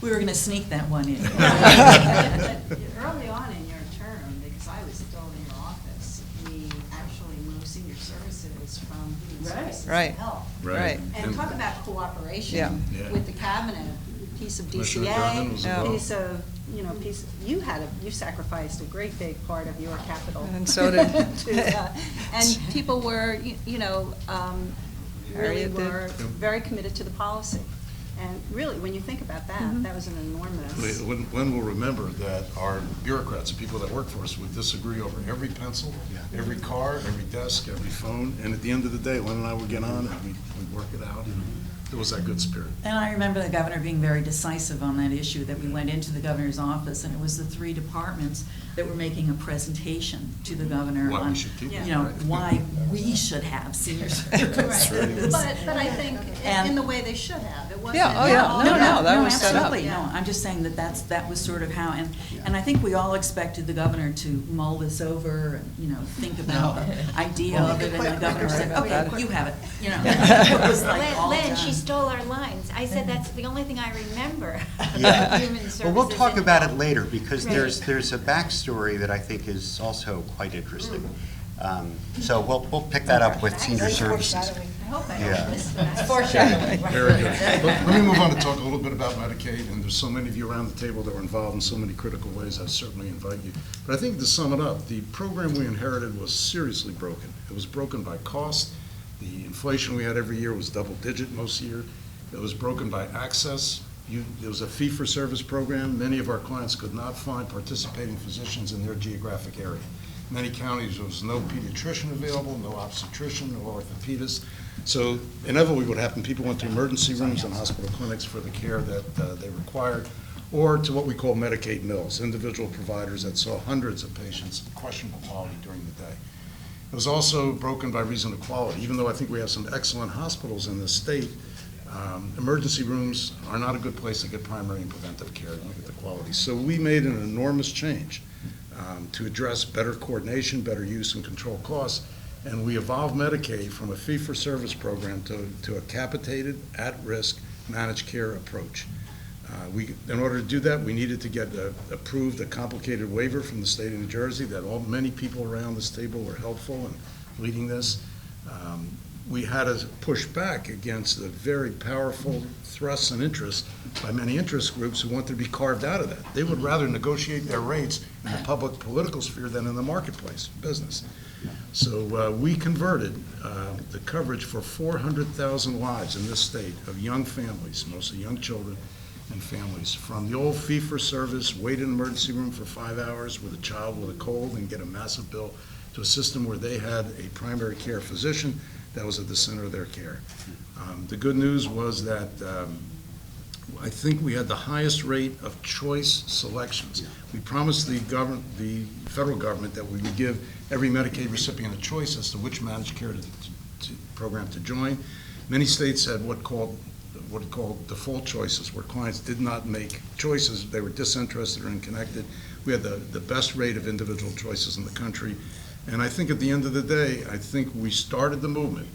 We were going to sneak that one in. Early on in your term, because I was still in your office, we actually moved senior services from human services to health. Right. And talk about cooperation Yeah. with the cabinet, piece of Commissioner Garland DCA, was involved. you sacrificed a great big part of your capital. And so did. And people were, really Harriet did. were very committed to the policy. And really, when you think about that, that was an enormous. Len will remember that our bureaucrats, the people that work for us, would disagree over every pencil, every car, every desk, every phone, and at the end of the day, Len and I would get on and we'd work it out. It was that good spirit. And I remember the governor being very decisive on that issue, that we went into the governor's office, and it was the three departments that were making a presentation to the governor Why we on, should keep it, you know, right. why we should have senior services. But I think And- in the way they should have, it wasn't. Yeah, oh, yeah. all No, about- that was set up. Absolutely, no, I'm just saying that was sort of how, and I think we all expected the governor to mull this over and, think about the idea of it, and the governor said, okay, you have it, It was like all Len, done. she stole our lines. I said that's the only thing I remember. Yeah. Human Well, services we'll talk and about it health. later, because Right. there's a backstory that I think is also quite interesting. So we'll pick that up with senior services. I hope I Yeah. don't miss that. Very good. Let me move on to talk a little bit about Medicaid, and there's so many of you around the table that were involved in so many critical ways, I certainly invite you. But I think to sum it up, the program we inherited was seriously broken. It was broken by cost. The inflation we had every year was double-digit most year. It was broken by access. There was a fee-for-service program. Many of our clients could not find participating physicians in their geographic area. In many counties, there was no pediatrician available, no obstetrician, no orthopedist. So inevitably what happened, people went to emergency rooms and hospital clinics for the care that they required, or to what we call Medicaid mills, individual providers that saw hundreds of patients of questionable quality during the day. It was also broken by reason of quality. Even though I think we have some excellent hospitals in this state, emergency rooms are not a good place to get primary and preventive care and look at the quality. So we made an enormous change to address better coordination, better use and control costs, and we evolved Medicaid from a fee-for-service program to a capitated, at-risk, managed care approach. In order to do that, we needed to get approved a complicated waiver from the state of New Jersey that many people around this table were helpful in leading this. We had to push back against the very powerful thrusts and interests by many interest groups who want to be carved out of that. They would rather negotiate their rates in the public political sphere than in the marketplace, business. So we converted the coverage for 400,000 lives in this state of young families, mostly young children and families, from the old fee-for-service, wait in an emergency room for 5 hours with a child with a cold and get a massive bill, to a system where they had a primary care physician that was at the center of their care. The good news was that I think we had the highest rate of choice selections. We promised the federal government that we would give every Medicaid recipient a choice as to which managed care program to join. Many states had what are called default choices, where clients did not make choices. They were disinterested or unconnected. We had the best rate of individual choices in the country. And I think at the end of the day, I think we started the movement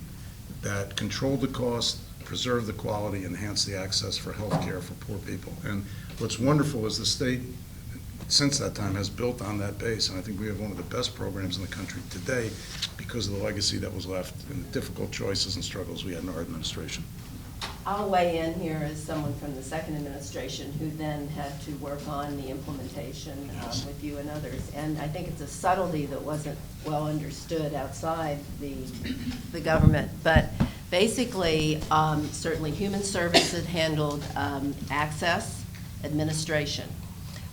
that controlled the cost, preserved the quality, enhanced the access for health care for poor people. And what's wonderful is the state, since that time, has built on that base. And I think we have one of the best programs in the country today because of the legacy that was left and the difficult choices and struggles we had in our administration. I'll weigh in here as someone from the second administration who then had to work on the implementation with you and others. And I think it's a subtlety that wasn't well understood outside the government. But basically, certainly Human Services handled access, administration.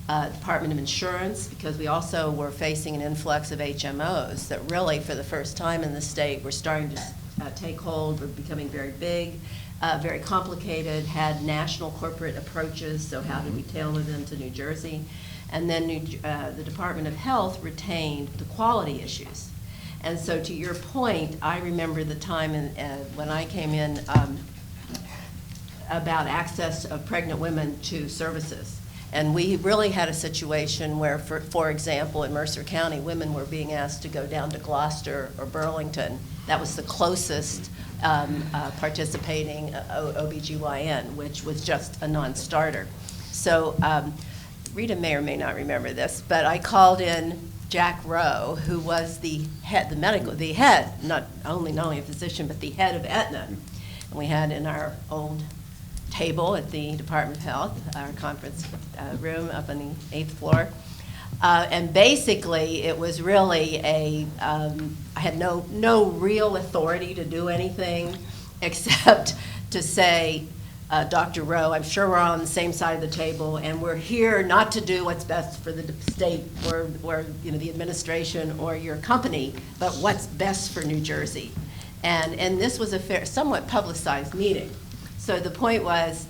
Department of Insurance, because we also were facing an influx of HMOs that really, for the first time in the state, were starting to take hold, were becoming very big. Very complicated, had national corporate approaches, so how did we tailor them to New Jersey? And then the Department of Health retained the quality issues. And so to your point, I remember the time when I came in about access of pregnant women to services. And we really had a situation where, for example, in Mercer County, women were being asked to go down to Gloucester or Burlington. That was the closest participating OBGYN, which was just a non-starter. So Rita may or may not remember this, but I called in Jack Rowe, who was the head, not only a physician, but the head of Aetna. And we had in our old table at the Department of Health, our conference room up on the 8th floor. And basically, it was really I had no real authority to do anything except to say, Dr. Rowe, I'm sure we're all on the same side of the table, and we're here not to do what's best for the state or the administration or your company, but what's best for New Jersey. And this was a somewhat publicized meeting. So the point was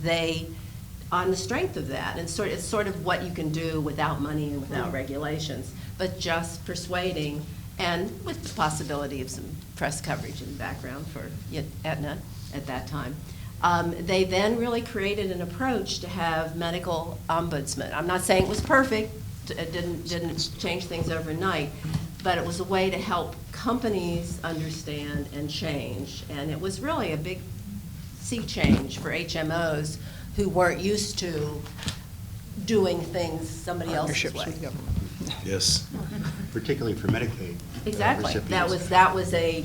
on the strength of that, and it's sort of what you can do without money and without regulations, but just persuading, and with the possibility of some press coverage in the background for Aetna at that time. They then really created an approach to have medical ombudsman. I'm not saying it was perfect, it didn't change things overnight, but it was a way to help companies understand and change, and it was really a big sea change for HMOs who weren't used to doing things somebody else's way. Yes. Particularly for Medicaid. Exactly. Recipients. That was a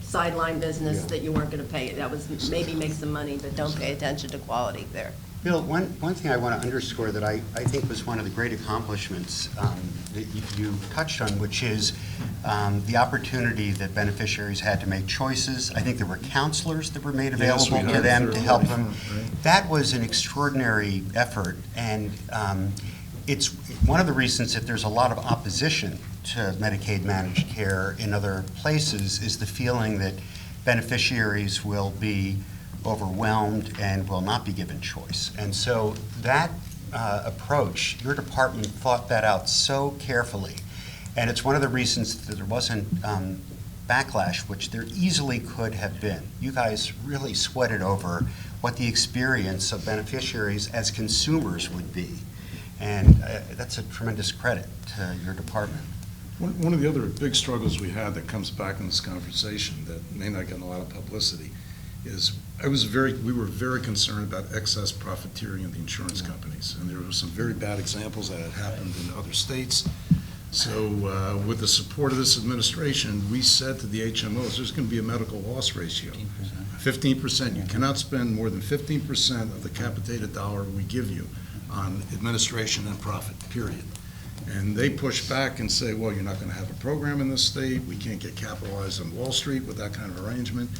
sideline business that you weren't going to pay. That was maybe make some money, but don't pay attention to quality there. Bill, one thing I want to underscore that I think was one of the great accomplishments that you touched on, which is the opportunity that beneficiaries had to make choices. I think there were counselors that were made available to them to help them. That was an extraordinary effort, and it's one of the reasons that there's a lot of opposition to Medicaid managed care in other places is the feeling that beneficiaries will be overwhelmed and will not be given choice. And so that approach, your department thought that out so carefully. And it's one of the reasons that there wasn't backlash, which there easily could have been. You guys really sweated over what the experience of beneficiaries as consumers would be. And that's a tremendous credit to your department. One of the other big struggles we had that comes back in this conversation that may not get a lot of publicity is we were very concerned about excess profiteering in the insurance companies. And there were some very bad examples that had happened in other states. So with the support of this administration, we said to the HMOs, there's going to be a medical loss ratio. 15%. You cannot spend more than 15% of the capitated dollar we give you on administration and profit, period. And they push back and say, well, you're not going to have a program in this state. We can't get capitalized on Wall Street with that kind of arrangement.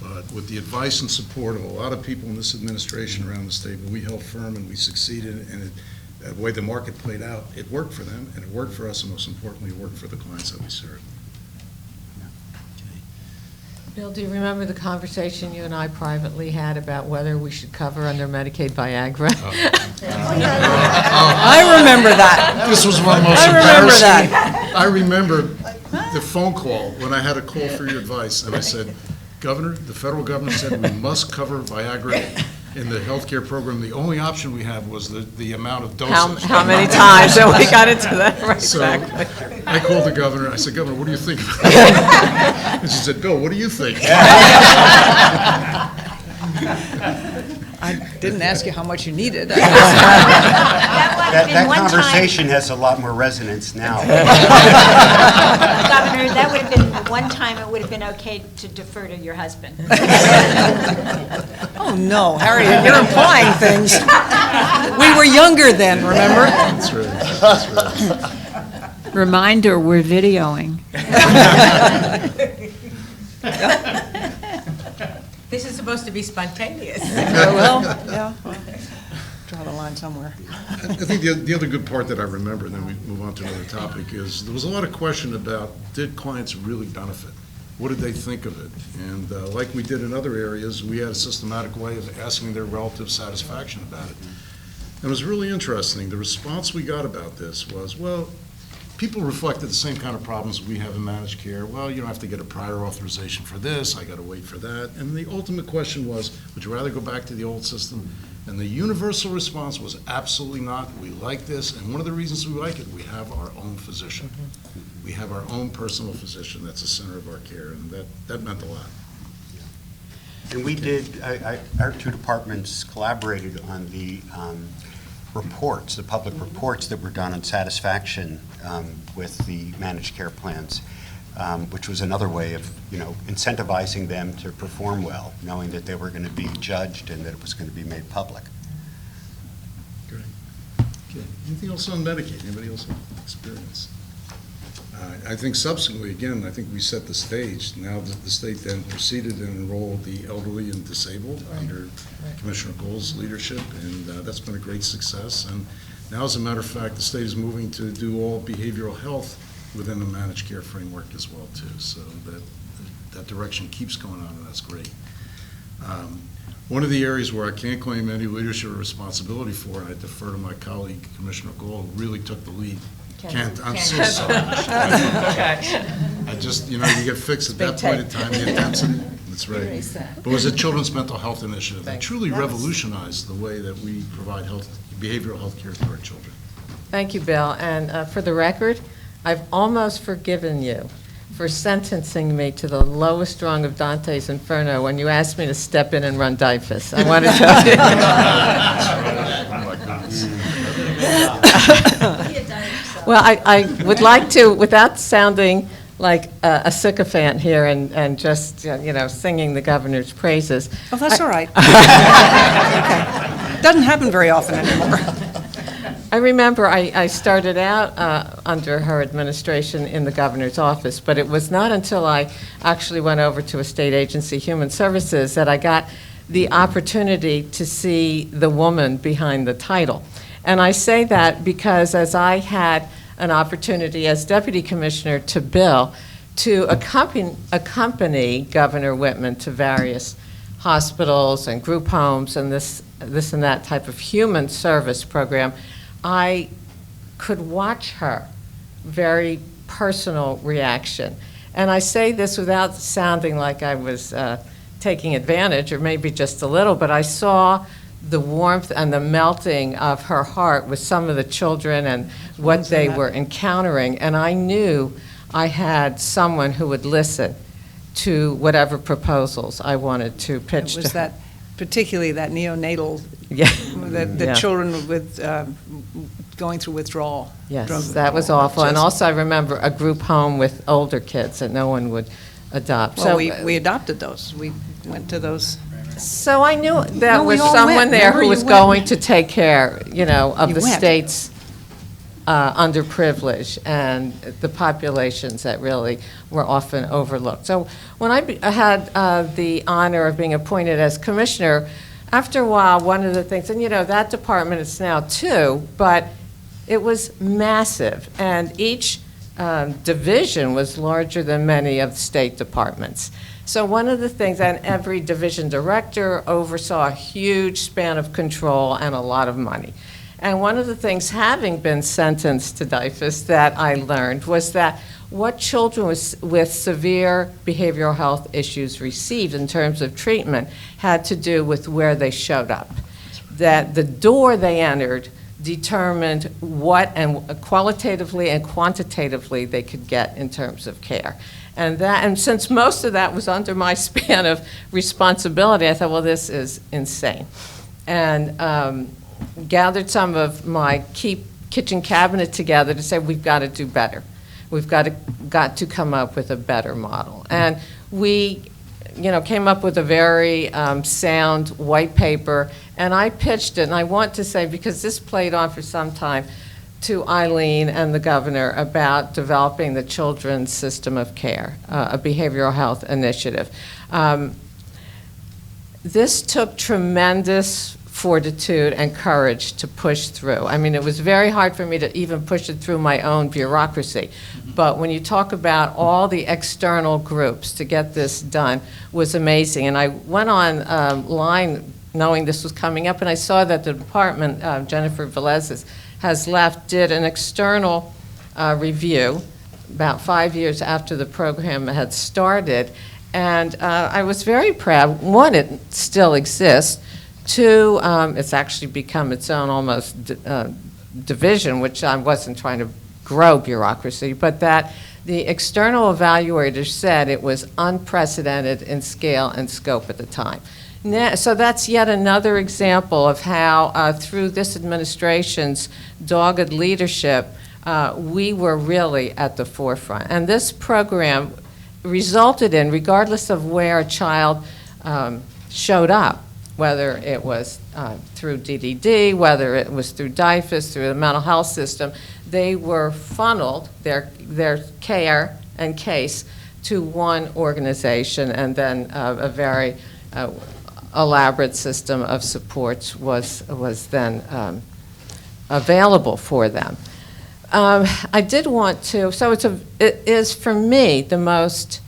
But with the advice and support of a lot of people in this administration around the state, we held firm and we succeeded. And the way the market played out, it worked for them and it worked for us, and most importantly, it worked for the clients that we serve. Bill, do you remember the conversation you and I privately had about whether we should cover under Medicaid Viagra? I remember that. This was one of the most embarrassing. I remember the phone call when I had a call for your advice, and I said, Governor, the federal government said we must cover Viagra in the healthcare program. The only option we have was the amount of dosage. How many times have we got into that? Right, so exactly. I called the governor. I said, Governor, what do you think? And she said, Bill, what do you think? I didn't ask you how much you needed. That conversation has a lot more resonance now. Governor, that would have been one time it would have been okay to defer to your husband. Oh, no, Harriet, you're implying things. We were younger then, remember? That's right. That's right. Reminder, we're videoing. This is supposed to be spontaneous. Well, draw the line somewhere. I think the other good part that I remember, and then we move on to another topic, is there was a lot of question about, did clients really benefit? What did they think of it? And like we did in other areas, we had a systematic way of asking their relative satisfaction about it. And it was really interesting. The response we got about this was, well, people reflected the same kind of problems we have in managed care. Well, you don't have to get a prior authorization for this. I got to wait for that. And the ultimate question was, would you rather go back to the old system? And the universal response was absolutely not. We like this. And one of the reasons we like it, we have our own physician. We have our own personal physician that's the center of our care. And that meant a lot. And we did, our two departments collaborated on the reports, the public reports that were done on satisfaction with the managed care plans, which was another way of, incentivizing them to perform well, knowing that they were going to be judged and that it was going to be made public. Great. Okay. Anything else on Medicaid? Anybody else have experience? I think subsequently, again, I think we set the stage. Now the state then proceeded and enrolled the elderly and disabled under Commissioner Gold's leadership, and that's been a great success. And now, as a matter of fact, the state is moving to do all behavioral health within the managed care framework as well, too. So that direction keeps going on, and that's great. One of the areas where I can't claim any leadership or responsibility for, and I defer to my colleague, Commissioner Gold, who really took the lead. Kent, I'm so sorry. I just, you get fixed at that point in time, the intensity. That's right. But it was a Children's Mental Health Initiative that truly revolutionized the way that we provide behavioral health care to our children. Thank you, Bill. And for the record, I've almost forgiven you for sentencing me to the lowest rung of Dante's Inferno when you asked me to step in and run DIFUS. I want to tell you. Oh, my goodness. Well, I would like to, without sounding like a sycophant here and just, singing the governor's praises. Oh, that's all right. Okay. Doesn't happen very often anymore. I remember I started out under her administration in the governor's office, but it was not until I actually went over to a state agency, Human Services, that I got the opportunity to see the woman behind the title. And I say that because as I had an opportunity as deputy commissioner to Bill to accompany Governor Whitman to various hospitals and group homes and this and that type of human service program, I could watch her very personal reaction. And I say this without sounding like I was taking advantage, or maybe just a little, but I saw the warmth and the melting of her heart with some of the children and what they were encountering, and I knew I had someone who would listen to whatever proposals I wanted to pitch It was to her. that, particularly that neonatal, Yeah. the Yeah. children with, going through withdrawal. Yes, drug that was withdrawal. awful. And Just- also, I remember a group home with older kids that no one would adopt. Well, So, we adopted those. We went to those. so I knew No, there we was all someone went. there Remember, who you was went. going to take care, of You the went. state's underprivileged and the populations that really were often overlooked. So when I had the honor of being appointed as commissioner, after a while, one of the things, and that department is now two, but it was massive, and each division was larger than many of the state departments. So one of the things, and every division director oversaw a huge span of control and a lot of money. And one of the things, having been sentenced to DIFUS, that I learned was that what children with severe behavioral health issues received in terms of treatment had to do with where they showed up. That the door they entered determined what, and qualitatively and quantitatively, they could get in terms of care. And since most of that was under my span of responsibility, I thought, well, this is insane. And gathered some of my kitchen cabinet together to say, we've got to do better. We've got to come up with a better model. And we, came up with a very sound white paper, and I pitched it. And I want to say, because this played on for some time, to Eileen and the governor about developing the children's system of care, a behavioral health initiative. This took tremendous fortitude and courage to push through. I mean, it was very hard for me to even push it through my own bureaucracy. But when you talk about all the external groups to get this done was amazing. And I went online knowing this was coming up, and I saw that the department, Jennifer Velez has left, did an external review about 5 years after the program had started. And I was very proud. One, it still exists. Two, it's actually become its own almost division, which I wasn't trying to grow bureaucracy, but that the external evaluators said it was unprecedented in scale and scope at the time. So that's yet another example of how, through this administration's dogged leadership, we were really at the forefront. And this program resulted in, regardless of where a child showed up, whether it was through DDD, whether it was through DIFUS, through the mental health system, they were funneled, their care and case, to one organization, and then a very elaborate system of supports was then available for them. I did want to, so it is for me the most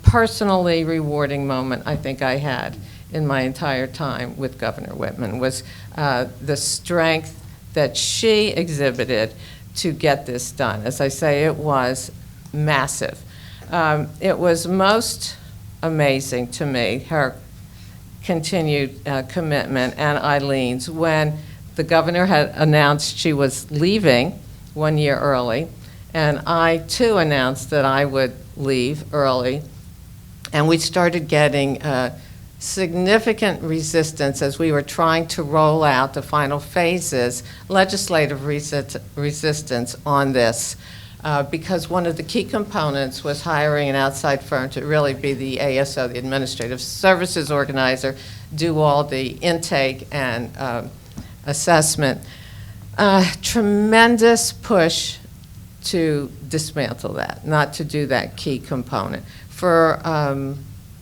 personally rewarding moment I think I had in my entire time with Governor Whitman, was the strength that she exhibited to get this done. As I say, it was massive. It was most amazing to me, her continued commitment, and Eileen's, when the governor had announced she was leaving 1 year early, and I too announced that I would leave early, and we started getting significant resistance as we were trying to roll out the final phases, legislative resistance on this, because one of the key components was hiring an outside firm to really be the ASO, the Administrative Services Organizer, do all the intake and assessment. Tremendous push to dismantle that, not to do that key component for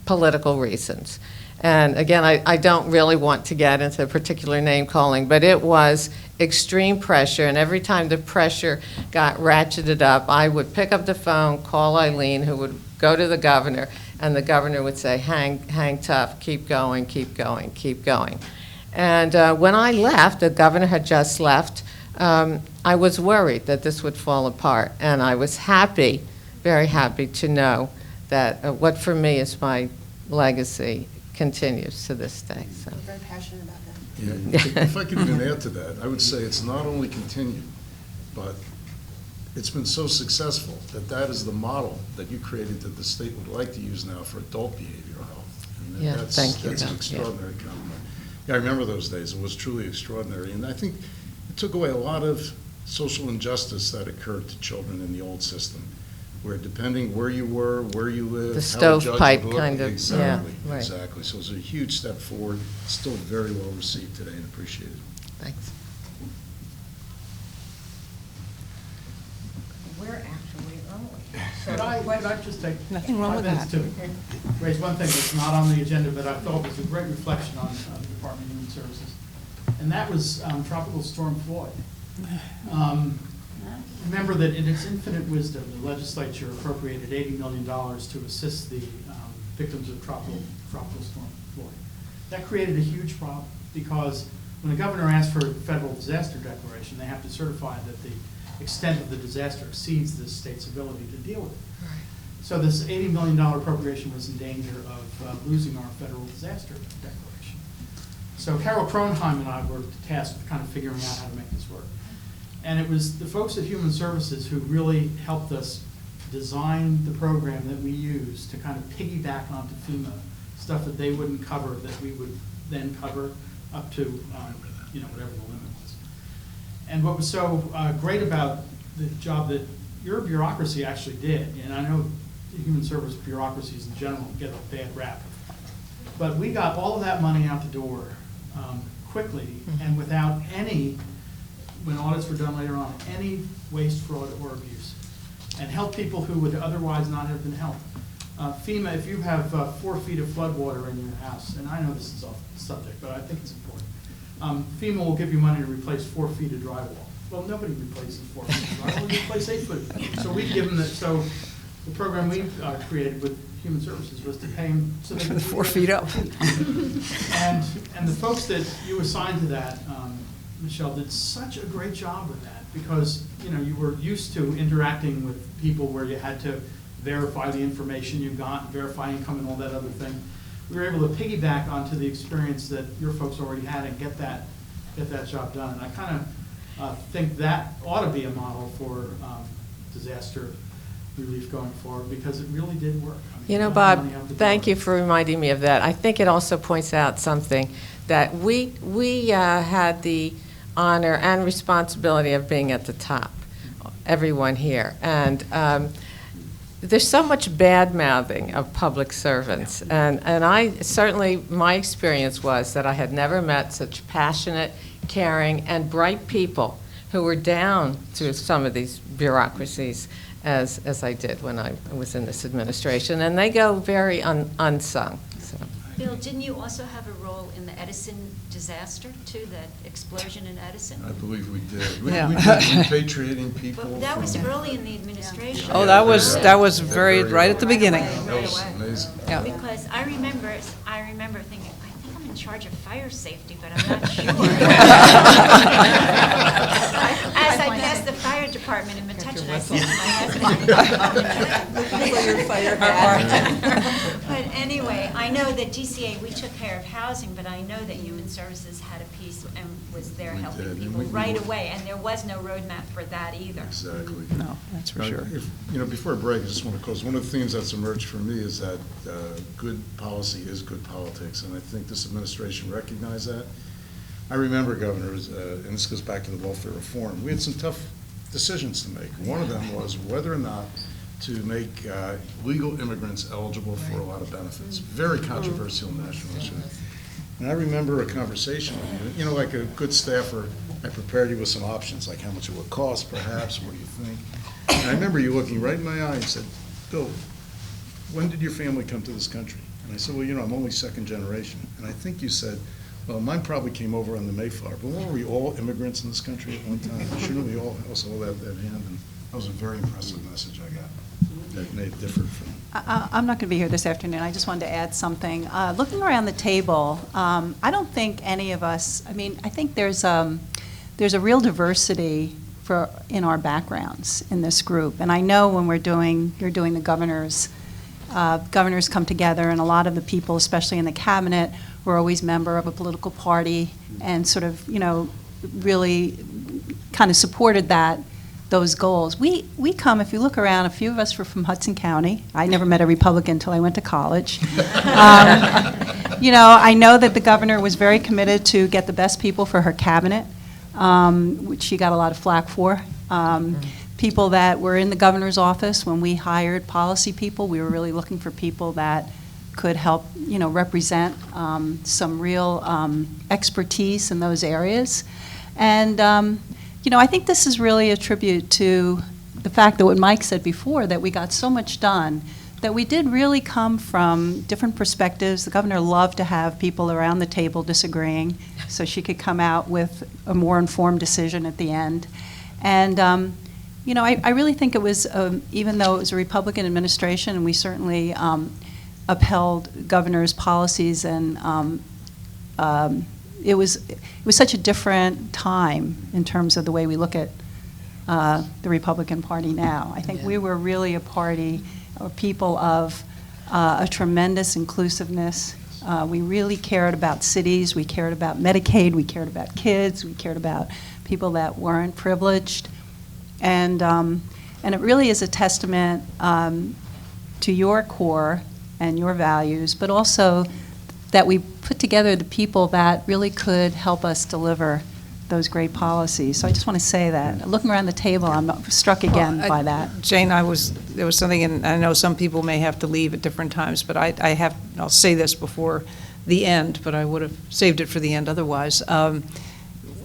political reasons. And again, I don't really want to get into particular name calling, but it was extreme pressure, and every time the pressure got ratcheted up, I would pick up the phone, call Eileen, who would go to the governor, and the governor would say, hang tough, keep going, keep going, keep going. And when I left, the governor had just left, I was worried that this would fall apart, and I was happy very happy to know that what for me is my legacy continues to this day. So. I'm very passionate about that. Yeah, if I could even add to that, I would say it's not only continued, but it's been so successful that that is the model that you created that the state would like to use now for adult behavioral health. And Yeah, that's, thank you. that's an Yeah. extraordinary compliment. Yeah, I remember those days. It was truly extraordinary. And I think it took away a lot of social injustice that occurred to children in the old system, where depending where you were, where you lived, The how a judge stovepipe would look- kind of, exactly, yeah, right. Exactly. So it was a huge step forward, still very well received today and appreciated. Thanks. We're actually early. Could I just take Nothing wrong 5 with minutes to raise one thing that's not on the agenda, but I thought was a great reflection on the Department of Human Services, and that was Tropical Storm Floyd. Remember that in its infinite wisdom, the legislature appropriated $80 million to assist the victims of Tropical Storm Floyd. That created a huge problem, because when the governor asked for a federal disaster declaration, they have to certify that the extent of the disaster exceeds the state's ability to deal with it. So this $80 million appropriation was in danger of losing our federal disaster declaration. So Carol Kronheim and I were tasked with kind of figuring out how to make this work. And it was the folks at Human Services who really helped us design the program that we use to kind of piggyback onto FEMA, stuff that they wouldn't cover that we would then cover up to, whatever the limit was. And what was so great about the job that your bureaucracy actually did, and I know human service bureaucracies in general get a bad rap, but we got all of that money out the door quickly and without any, when audits were done later on, any waste, fraud, or abuse, and helped people who would otherwise not have been helped. FEMA, if you have 4 feet of flood water in your house, and I know this is off the subject, but I think it's important, FEMA will give you money to replace 4 feet of drywall. Well, nobody replaces 4 feet of drywall, you replace 8 foot. So we've given that, so the program we created with Human Services was to pay them so they could 4 feet up. And the folks that you assigned to that, Michelle, did such a great job with that, because you were used to interacting with people where you had to verify the information you got, verify income and all that other thing. We were able to piggyback onto the experience that your folks already had and get that job done. And I kind of think that ought to be a model for disaster relief going forward, because it really did work. I mean, Bob, thank you for reminding me of that. I think it also points out something, that we had the honor and responsibility of being at the top, everyone here. And there's so much bad-mouthing of public servants. And I certainly, my experience was that I had never met such passionate, caring, and bright people who were down to some of these bureaucracies as I did when I was in this administration. And they go very unsung. So. Bill, didn't you also have a role in the Edison disaster, too, that explosion in Edison? I believe we did. We Yeah. did repatriating people. But that was from- early in the administration. Oh, that was very, right at the beginning. That was amazing. Yeah. Because I remember thinking, I think I'm in charge of fire safety, but I'm not sure. As I passed the fire department in Metuchen, I said to my husband, but anyway, I know that DCA, we took care of housing, but I know that Human Services had a piece and was there We helping did, and people we right worked- away, and there was no roadmap for that either. Exactly. No, that's for sure. Before I break, I just want to close. One of the themes that's emerged for me is that good policy is good politics, and I think this administration recognized that. I remember, governors, and this goes back to the welfare reform, we had some tough decisions to make. One of them was whether or not to make legal immigrants eligible for a lot of benefits. Very controversial national issue. And I remember a conversation with you, like a good staffer, I prepared you with some options, like how much it would cost, perhaps, what do you think? And I remember you looking right in my eye and said, Bill, when did your family come to this country? And I said, well, I'm only second generation. And I think you said, well, mine probably came over on the Mayflower, but weren't we all immigrants in this country at one time? Shouldn't we all also that hand? And that was a very impressive message I got that may have differed from. I'm not going to be here this afternoon. I just wanted to add something. Looking around the table, I don't think any of us, I think there's a real diversity in our backgrounds in this group. And I know when you're doing the governors come together, and a lot of the people, especially in the cabinet, were always member of a political party and sort of, really kind of supported those goals. We come, if you look around, a few of us were from Hudson County. I never met a Republican until I went to college. I know that the governor was very committed to get the best people for her cabinet, which she got a lot of flack for. People that were in the governor's office, when we hired policy people, we were really looking for people that could help, represent some real expertise in those areas. And, I think this is really a tribute to the fact that what Mike said before, that we got so much done, that we did really come from different perspectives. The governor loved to have people around the table disagreeing, so she could come out with a more informed decision at the end. And, I really think it was, even though it was a Republican administration, and we certainly upheld governor's policies, and it was such a different time in terms of the way we look at the Republican Party now. I think we were really a party, or people of a tremendous inclusiveness. We really cared about cities, we cared about Medicaid, we cared about kids, we cared about people that weren't privileged. And it really is a testament to your core and your values, but also that we put together the people that really could help us deliver those great policies. So I just want to say that. Looking around the table, I'm struck again by that. Jane, there was something, and I know some people may have to leave at different times, but I'll say this before the end, but I would have saved it for the end otherwise.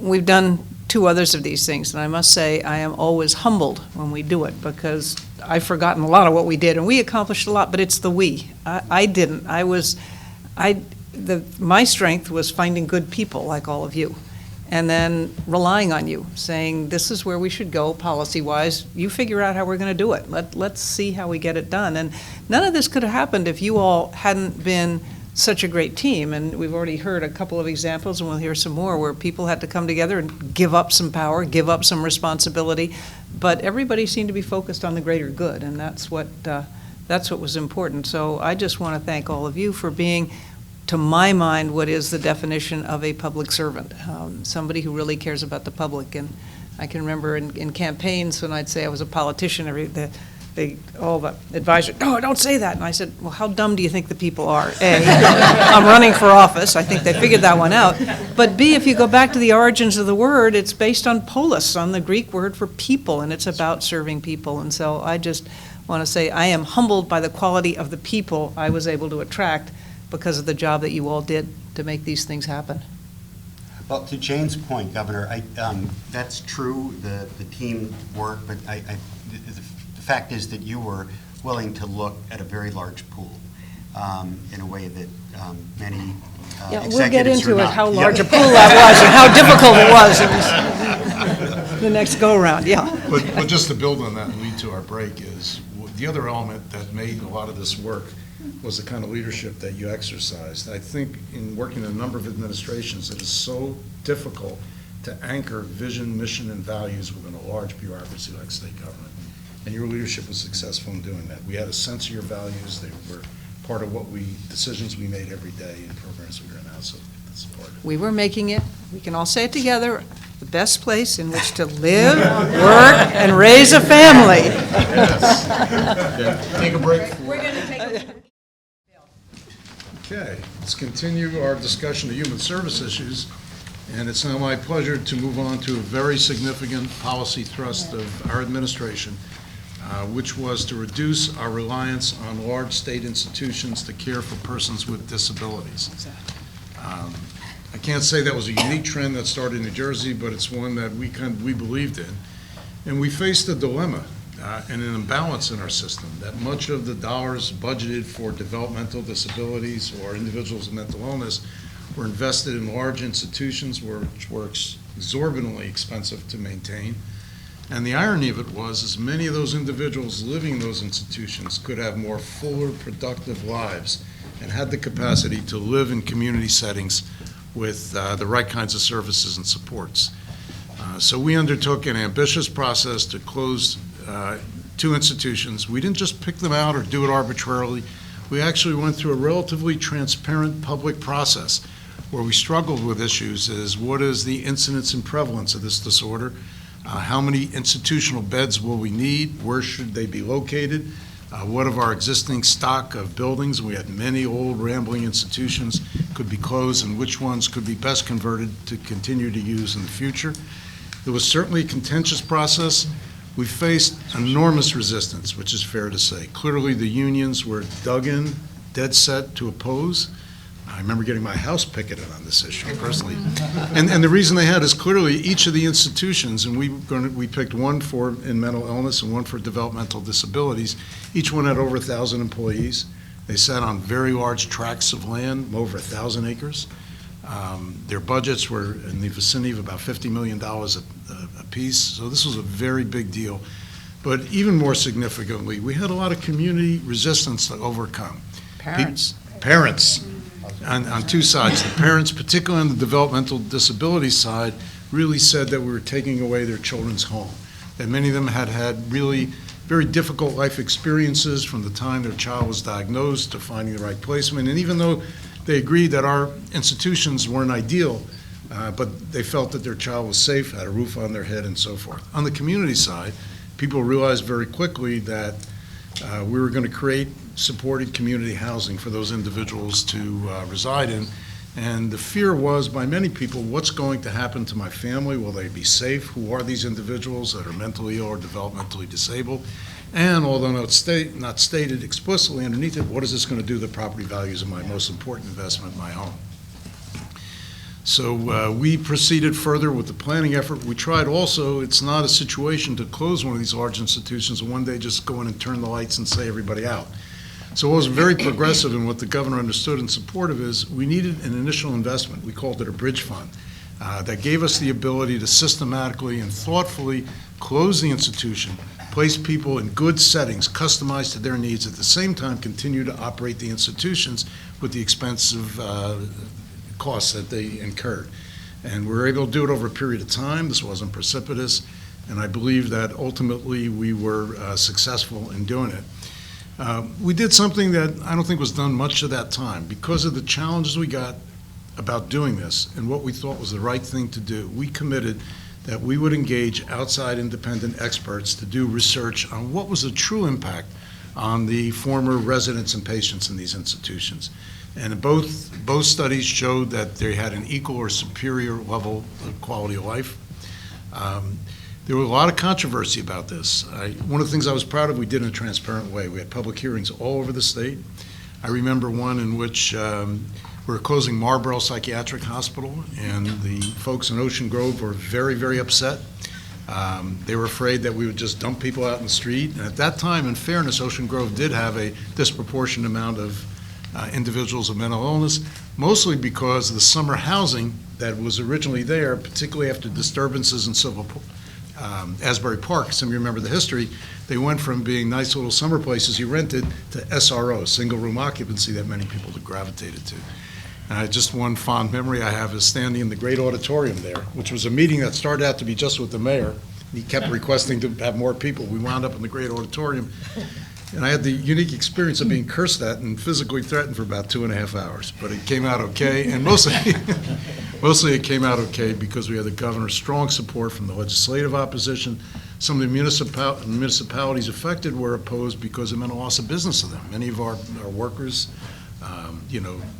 We've done 2 others of these things, and I must say I am always humbled when we do it, because I've forgotten a lot of what we did, and we accomplished a lot, but it's the we. I didn't. My strength was finding good people like all of you, and then relying on you, saying this is where we should go policy-wise. You figure out how we're going to do it. Let's see how we get it done. And none of this could have happened if you all hadn't been such a great team. And we've already heard a couple of examples, and we'll hear some more, where people had to come together and give up some power, give up some responsibility. But everybody seemed to be focused on the greater good, and that's what was important. So I just want to thank all of you for being, to my mind, what is the definition of a public servant, somebody who really cares about the public. And I can remember in campaigns when I'd say I was a politician, all the advisors, no, don't say that. And I said, well, how dumb do you think the people are? A, I'm running for office. I think they figured that one out. But B, if you go back to the origins of the word, it's based on polis, on the Greek word for people, and it's about serving people. And so I just want to say I am humbled by the quality of the people I was able to attract because of the job that you all did to make these things happen. Well, to Jane's point, Governor, that's true, the team work, but the fact is that you were willing to look at a very large pool in a way that many executives we'll get into are it, not. how large a pool that was and how difficult it was the next go-around, yeah. But just to build on that and lead to our break is, the other element that made a lot of this work was the kind of leadership that you exercised. I think in working in a number of administrations, it is so difficult to anchor vision, mission, and values within a large bureaucracy like state government. And your leadership was successful in doing that. We had a sense of your values. They were part of decisions we made every day and programs we were in now, so that's part of it. We were making it, we can all say it together, the best place in which to live, work, and raise a family. Yes. Yeah. Take a break. We're going to take a break. Okay, let's continue our discussion of human service issues. And it's now my pleasure to move on to a very significant policy thrust of our administration, which was to reduce our reliance on large state institutions to care for persons with disabilities. I can't say that was a unique trend that started in New Jersey, but it's one that we believed in. And we faced a dilemma and an imbalance in our system, that much of the dollars budgeted for developmental disabilities or individuals with mental illness were invested in large institutions which were exorbitantly expensive to maintain. And the irony of it was, as many of those individuals living in those institutions could have more fuller, productive lives and had the capacity to live in community settings with the right kinds of services and supports. So we undertook an ambitious process to close 2 institutions. We didn't just pick them out or do it arbitrarily. We actually went through a relatively transparent public process where we struggled with issues as what is the incidence and prevalence of this disorder, how many institutional beds will we need, where should they be located, what of our existing stock of buildings, we had many old rambling institutions, could be closed, and which ones could be best converted to continue to use in the future. It was certainly a contentious process. We faced enormous resistance, which is fair to say. Clearly, the unions were dug in, dead set to oppose. I remember getting my house picketed on this issue personally. And the reason they had is clearly each of the institutions, and we picked one for in mental illness and one for developmental disabilities. Each one had over 1,000 employees. They sat on very large tracts of land, over 1,000 acres. Their budgets were in the vicinity of about $50 million a piece, so this was a very big deal. But even more significantly, we had a lot of community resistance to overcome. Parents. Parents, on 2 sides. The parents, particularly on the developmental disability side, really said that we were taking away their children's home, that many of them had had really very difficult life experiences from the time their child was diagnosed to finding the right placement, and even though they agreed that our institutions weren't ideal, but they felt that their child was safe, had a roof on their head, and so forth. On the community side, people realized very quickly that we were going to create supported community housing for those individuals to reside in. And the fear was by many people, what's going to happen to my family? Will they be safe? Who are these individuals that are mentally ill or developmentally disabled? And although not stated explicitly underneath it, what is this going to do to the property values of my most important investment, my home? So we proceeded further with the planning effort. We tried also, it's not a situation to close one of these large institutions and one day just go in and turn the lights and say everybody out. So what was very progressive and what the governor understood and supportive is we needed an initial investment. We called it a bridge fund that gave us the ability to systematically and thoughtfully close the institution, place people in good settings, customized to their needs, at the same time continue to operate the institutions with the expensive costs that they incurred. And we were able to do it over a period of time. This wasn't precipitous, and I believe that ultimately we were successful in doing it. We did something that I don't think was done much at that time. Because of the challenges we got about doing this and what we thought was the right thing to do, we committed that we would engage outside independent experts to do research on what was the true impact on the former residents and patients in these institutions. And both studies showed that they had an equal or superior level of quality of life. There was a lot of controversy about this. One of the things I was proud of, we did in a transparent way. We had public hearings all over the state. I remember one in which we were closing Marlborough Psychiatric Hospital, and the folks in Ocean Grove were very, very upset. They were afraid that we would just dump people out in the street. And at that time, in fairness, Ocean Grove did have a disproportionate amount of individuals with mental illness, mostly because of the summer housing that was originally there, particularly after disturbances in Asbury Park. Some of you remember the history. They went from being nice little summer places you rented to SRO, single room occupancy, that many people had gravitated to. Just one fond memory I have is standing in the great auditorium there, which was a meeting that started out to be just with the mayor. He kept requesting to have more people. We wound up in the great auditorium, and I had the unique experience of being cursed at and physically threatened for about 2.5 hours. But it came out okay, and mostly it came out okay because we had the governor's strong support from the legislative opposition. Some of the municipalities affected were opposed because it meant a loss of business to them. Many of our workers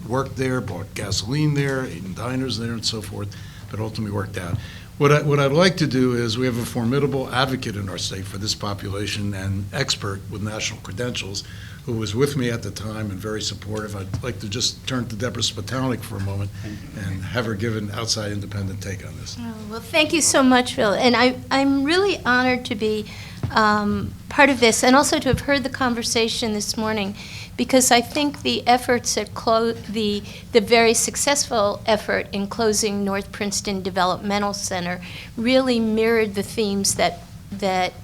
worked there, bought gasoline there, ate in diners there, and so forth, but ultimately worked out. What I'd like to do is, we have a formidable advocate in our state for this population and expert with national credentials who was with me at the time and very supportive. I'd like to just turn to Deborah Spitalik for a moment and have her give an outside independent take on this. Oh, well, thank you so much, Phil. And I'm really honored to be part of this and also to have heard the conversation this morning, because I think the efforts at the very successful effort in closing North Princeton Developmental Center really mirrored the themes that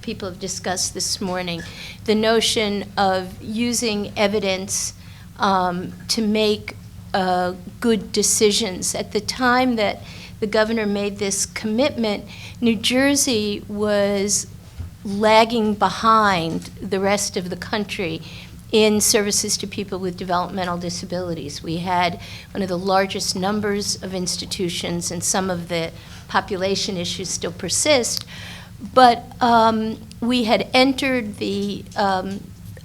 people have discussed this morning. The notion of using evidence to make good decisions. At the time that the governor made this commitment, New Jersey was lagging behind the rest of the country in services to people with developmental disabilities. We had one of the largest numbers of institutions, and some of the population issues still persist. But we had entered the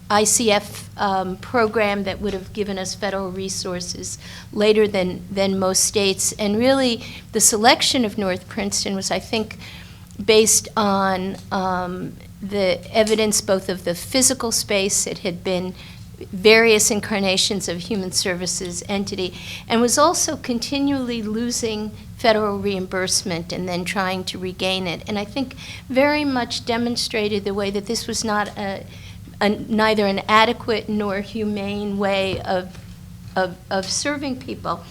ICF program that would have given us federal resources later than most states. And really, the selection of North Princeton was, I think, based on the evidence both of the physical space. It had been various incarnations of human services entity, and was also continually losing federal reimbursement and then trying to regain it. And I think very much demonstrated the way that this was not neither an adequate nor humane way of serving people.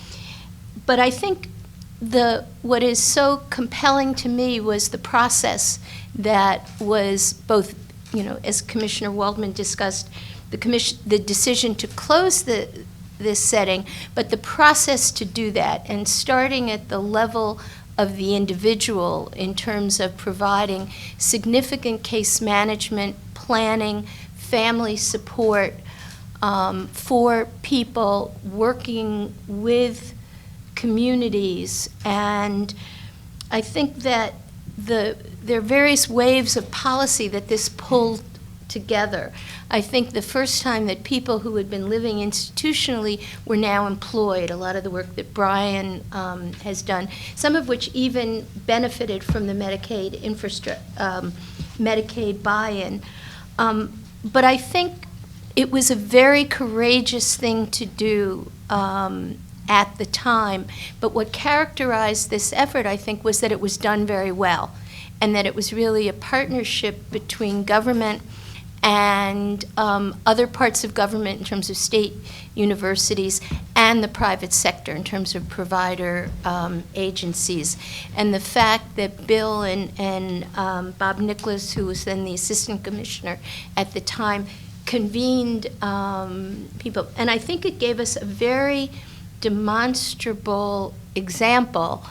But I think what is so compelling to me was the process that was both, as Commissioner Waldman discussed, the decision to close this setting, but the process to do that, and starting at the level of the individual in terms of providing significant case management, planning, family support for people working with communities. And I think that there are various waves of policy that this pulled together. I think the first time that people who had been living institutionally were now employed, a lot of the work that Brian has done, some of which even benefited from the Medicaid Medicaid buy-in. But I think it was a very courageous thing to do at the time. But what characterized this effort, I think, was that it was done very well, and that it was really a partnership between government and other parts of government in terms of state universities and the private sector in terms of provider agencies. And the fact that Bill and Bob Nicholas, who was then the assistant commissioner at the time, convened people. And I think it gave us a very demonstrable example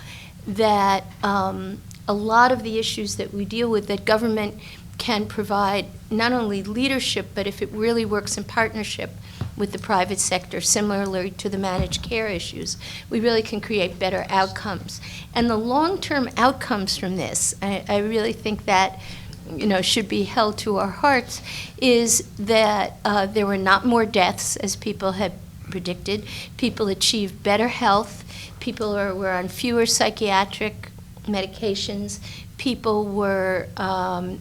that a lot of the issues that we deal with, that government can provide not only leadership, but if it really works in partnership with the private sector, similarly to the managed care issues, we really can create better outcomes. And the long-term outcomes from this, I really think that should be held to our hearts, is that there were not more deaths, as people had predicted. People achieved better health. People were on fewer psychiatric medications. People were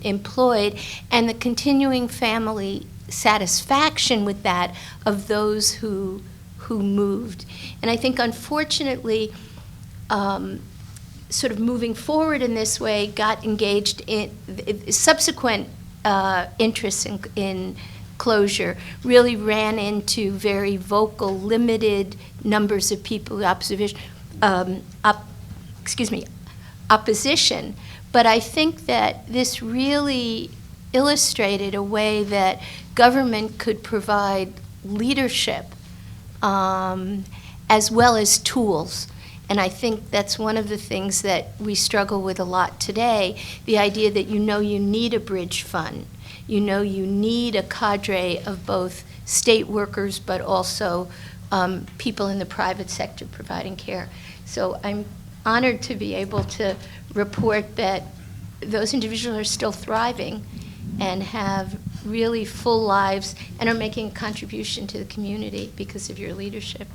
employed, and the continuing family satisfaction with that of those who moved. And I think, unfortunately, sort of moving forward in this way, got engaged in subsequent interests in closure, really ran into very vocal, limited numbers of people, opposition. But I think that this really illustrated a way that government could provide leadership as well as tools. And I think that's one of the things that we struggle with a lot today, the idea that you need a bridge fund. You need a cadre of both state workers but also people in the private sector providing care. So I'm honored to be able to report that those individuals are still thriving and have really full lives and are making a contribution to the community because of your leadership.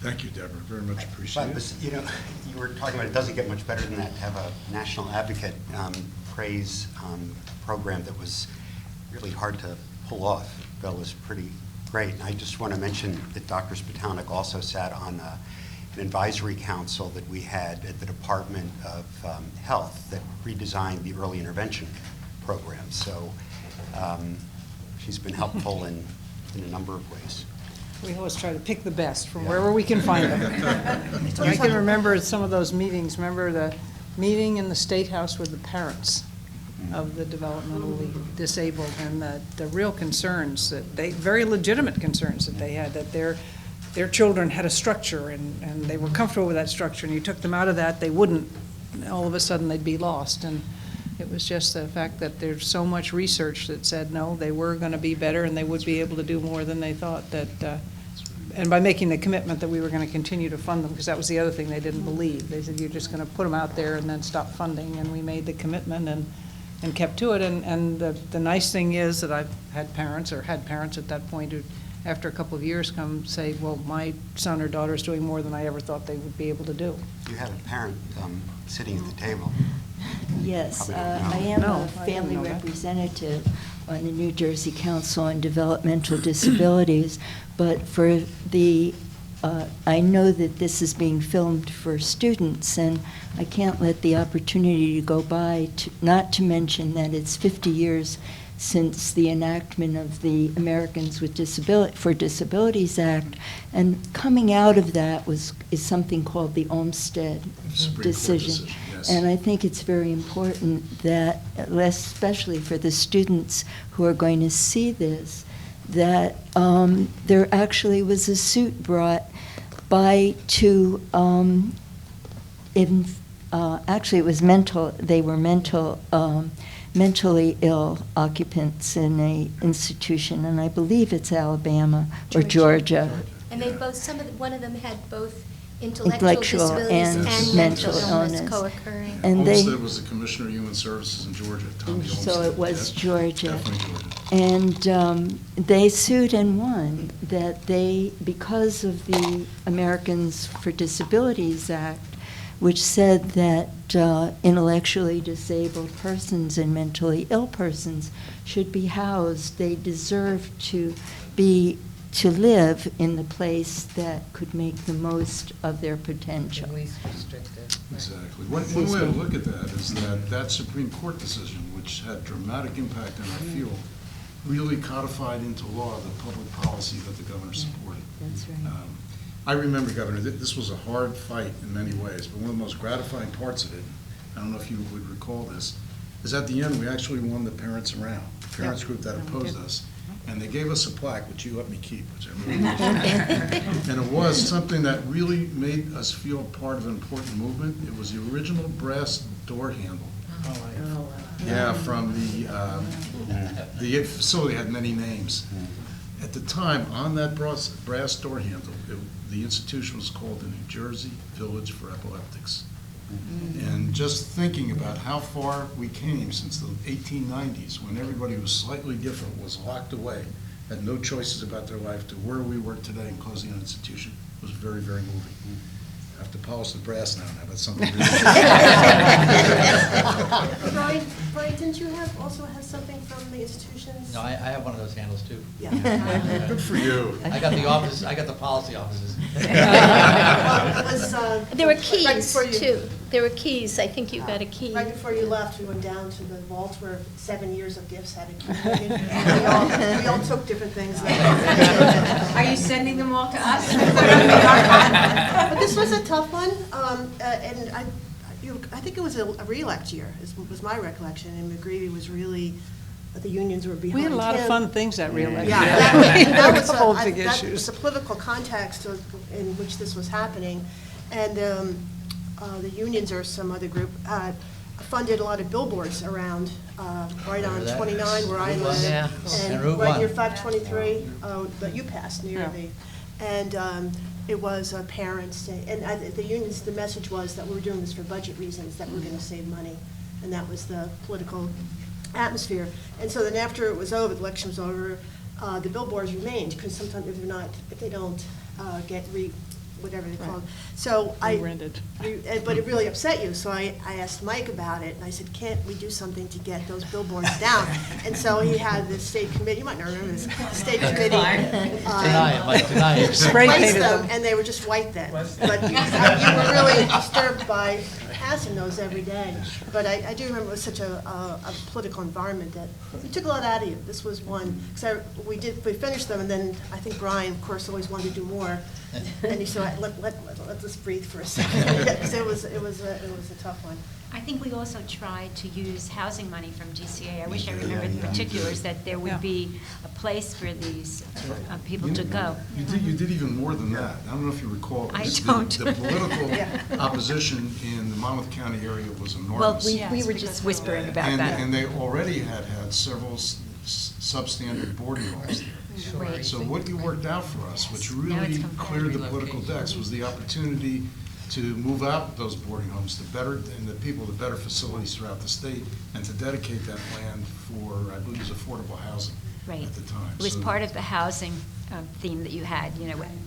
Thank you, Deborah. Very much appreciated. You were talking about it doesn't get much better than that to have a national advocate praise program that was really hard to pull off. Bill was pretty great. And I just want to mention that Dr. Spitanik also sat on an advisory council that we had at the Department of Health that redesigned the early intervention program. So she's been helpful in a number of ways. We always try to pick the best from wherever we can find them. I can remember some of those meetings. Remember the meeting in the State House with the parents of the developmentally disabled, and the real concerns that very legitimate concerns that they had, that their their children had a structure and they were comfortable with that structure, and you took them out of that, they wouldn't, all of a sudden they'd be lost. And it was just the fact that there's so much research that said, no, they were going to be better and they would be able to do more than they thought. And by making the commitment that we were going to continue to fund them, because that was the other thing they didn't believe. They said, you're just going to put them out there and then stop funding. And we made the commitment and kept to it. And the nice thing is that I've had parents at that point who, after a couple of years, come say, well, my son or daughter is doing more than I ever thought they would be able to do. You had a parent sitting at the table. Yes, Probably I don't know. am No, a I didn't family know that. representative on the New Jersey Council on Developmental Disabilities, but for the, I know that this is being filmed for students, and I can't let the opportunity to go by, not to mention that it's 50 years since the enactment of the Americans with Disabilities Act, and coming out of that is something called the Olmstead Supreme Court decision. yes. And I think it's very important that, especially for the students who are going to see this, that there actually was a suit brought by actually it was mentally ill occupants in a institution, and I believe it's Alabama or Georgia. And they both, one of them had both intellectual Intellectual disabilities and and mental mental illness illness. co-occurring. And Olmstead was the Commissioner of Human Services in Georgia, Tommy Olmstead. So it was Yeah, Georgia. Definitely Georgia. And they sued and won that because of the Americans for Disabilities Act, which said that intellectually disabled persons and mentally ill persons should be housed, they deserve to live in the place that could make the most of their potential. Least restricted. Exactly. One way to look at that is that Supreme Court decision, which had dramatic impact in our field, really codified into law the public policy that the governor supported. That's right. I remember, Governor, this was a hard fight in many ways, but one of the most gratifying parts of it, I don't know if you would recall this, is at the end, we actually won the parents around, the parents group that opposed us. And they gave us a plaque, which you let me keep, which I really appreciate. And it was something that really made us feel part of an important movement. It was the original brass door handle. Yeah, from the facility had many names. At the time, on that brass door handle, the institution was called the New Jersey Village for Epileptics. And just thinking about how far we came since the 1890s, when everybody was slightly different, was locked away, had no choices about their life, to where we were today in closing an institution, was very, very moving. I have to polish the brass now, how about something really Brian, didn't you also have something from the institutions? No, I have one of those handles too. Yeah. Good for you. I got the office, I got the policy offices. Well, it was, There were right keys, before you- too. There were keys. I think you got a key. Right before you left, we went down to the vault where 7 years of gifts had accumulated. We all took different things. Are you sending them all to us? But this was a tough one, and I think it was a re-elect year, was my recollection, and McGreevy was really, the unions were behind him. We had a lot of fun things that re-election. Yeah, that was A couple of big that issues. was the political context in which this was happening, and the unions or some other group funded a lot of billboards around, right on Remember that? 29 where I Route one. live. Yeah. And And Route right one. near 523, that you passed near Yeah. and it was parents, and the unions, the message was that we were doing this for budget reasons, that we're going to save money, and that was the political atmosphere. And so then after it was over, the election was over, the billboards remained, because sometimes if they don't get whatever they call it. So Re-rented. but it really upset you, so I asked Mike about it, and I said, can't we do something to get those billboards down? And so he had the state committee, you might not remember this, state committee. Deny it, Mike, deny it. Spray replace painted them. And they were just white then. But you were really disturbed by passing those every day. But I do remember it was such a political environment that it took a lot out of you. This was one, because we finished them, and then I think Brian, of course, always wanted to do more. And he said, let us breathe for a second, because it was a tough one. I think we also tried to use housing money from GCA. I wish I remembered the particulars, that there would be a place for these people to go. You did even more than that. I don't know if you recall. I this. don't. The political opposition in the Monmouth County area was enormous. Well, we were just whispering about that. And they already had several substandard boarding homes there. Right. So what you worked out for us, which really cleared the political decks, was the opportunity to move out those boarding homes to better, and the people to better facilities throughout the state, and to dedicate that land for, I believe it was affordable housing Right. at the time. It was So- part of the housing theme that you had,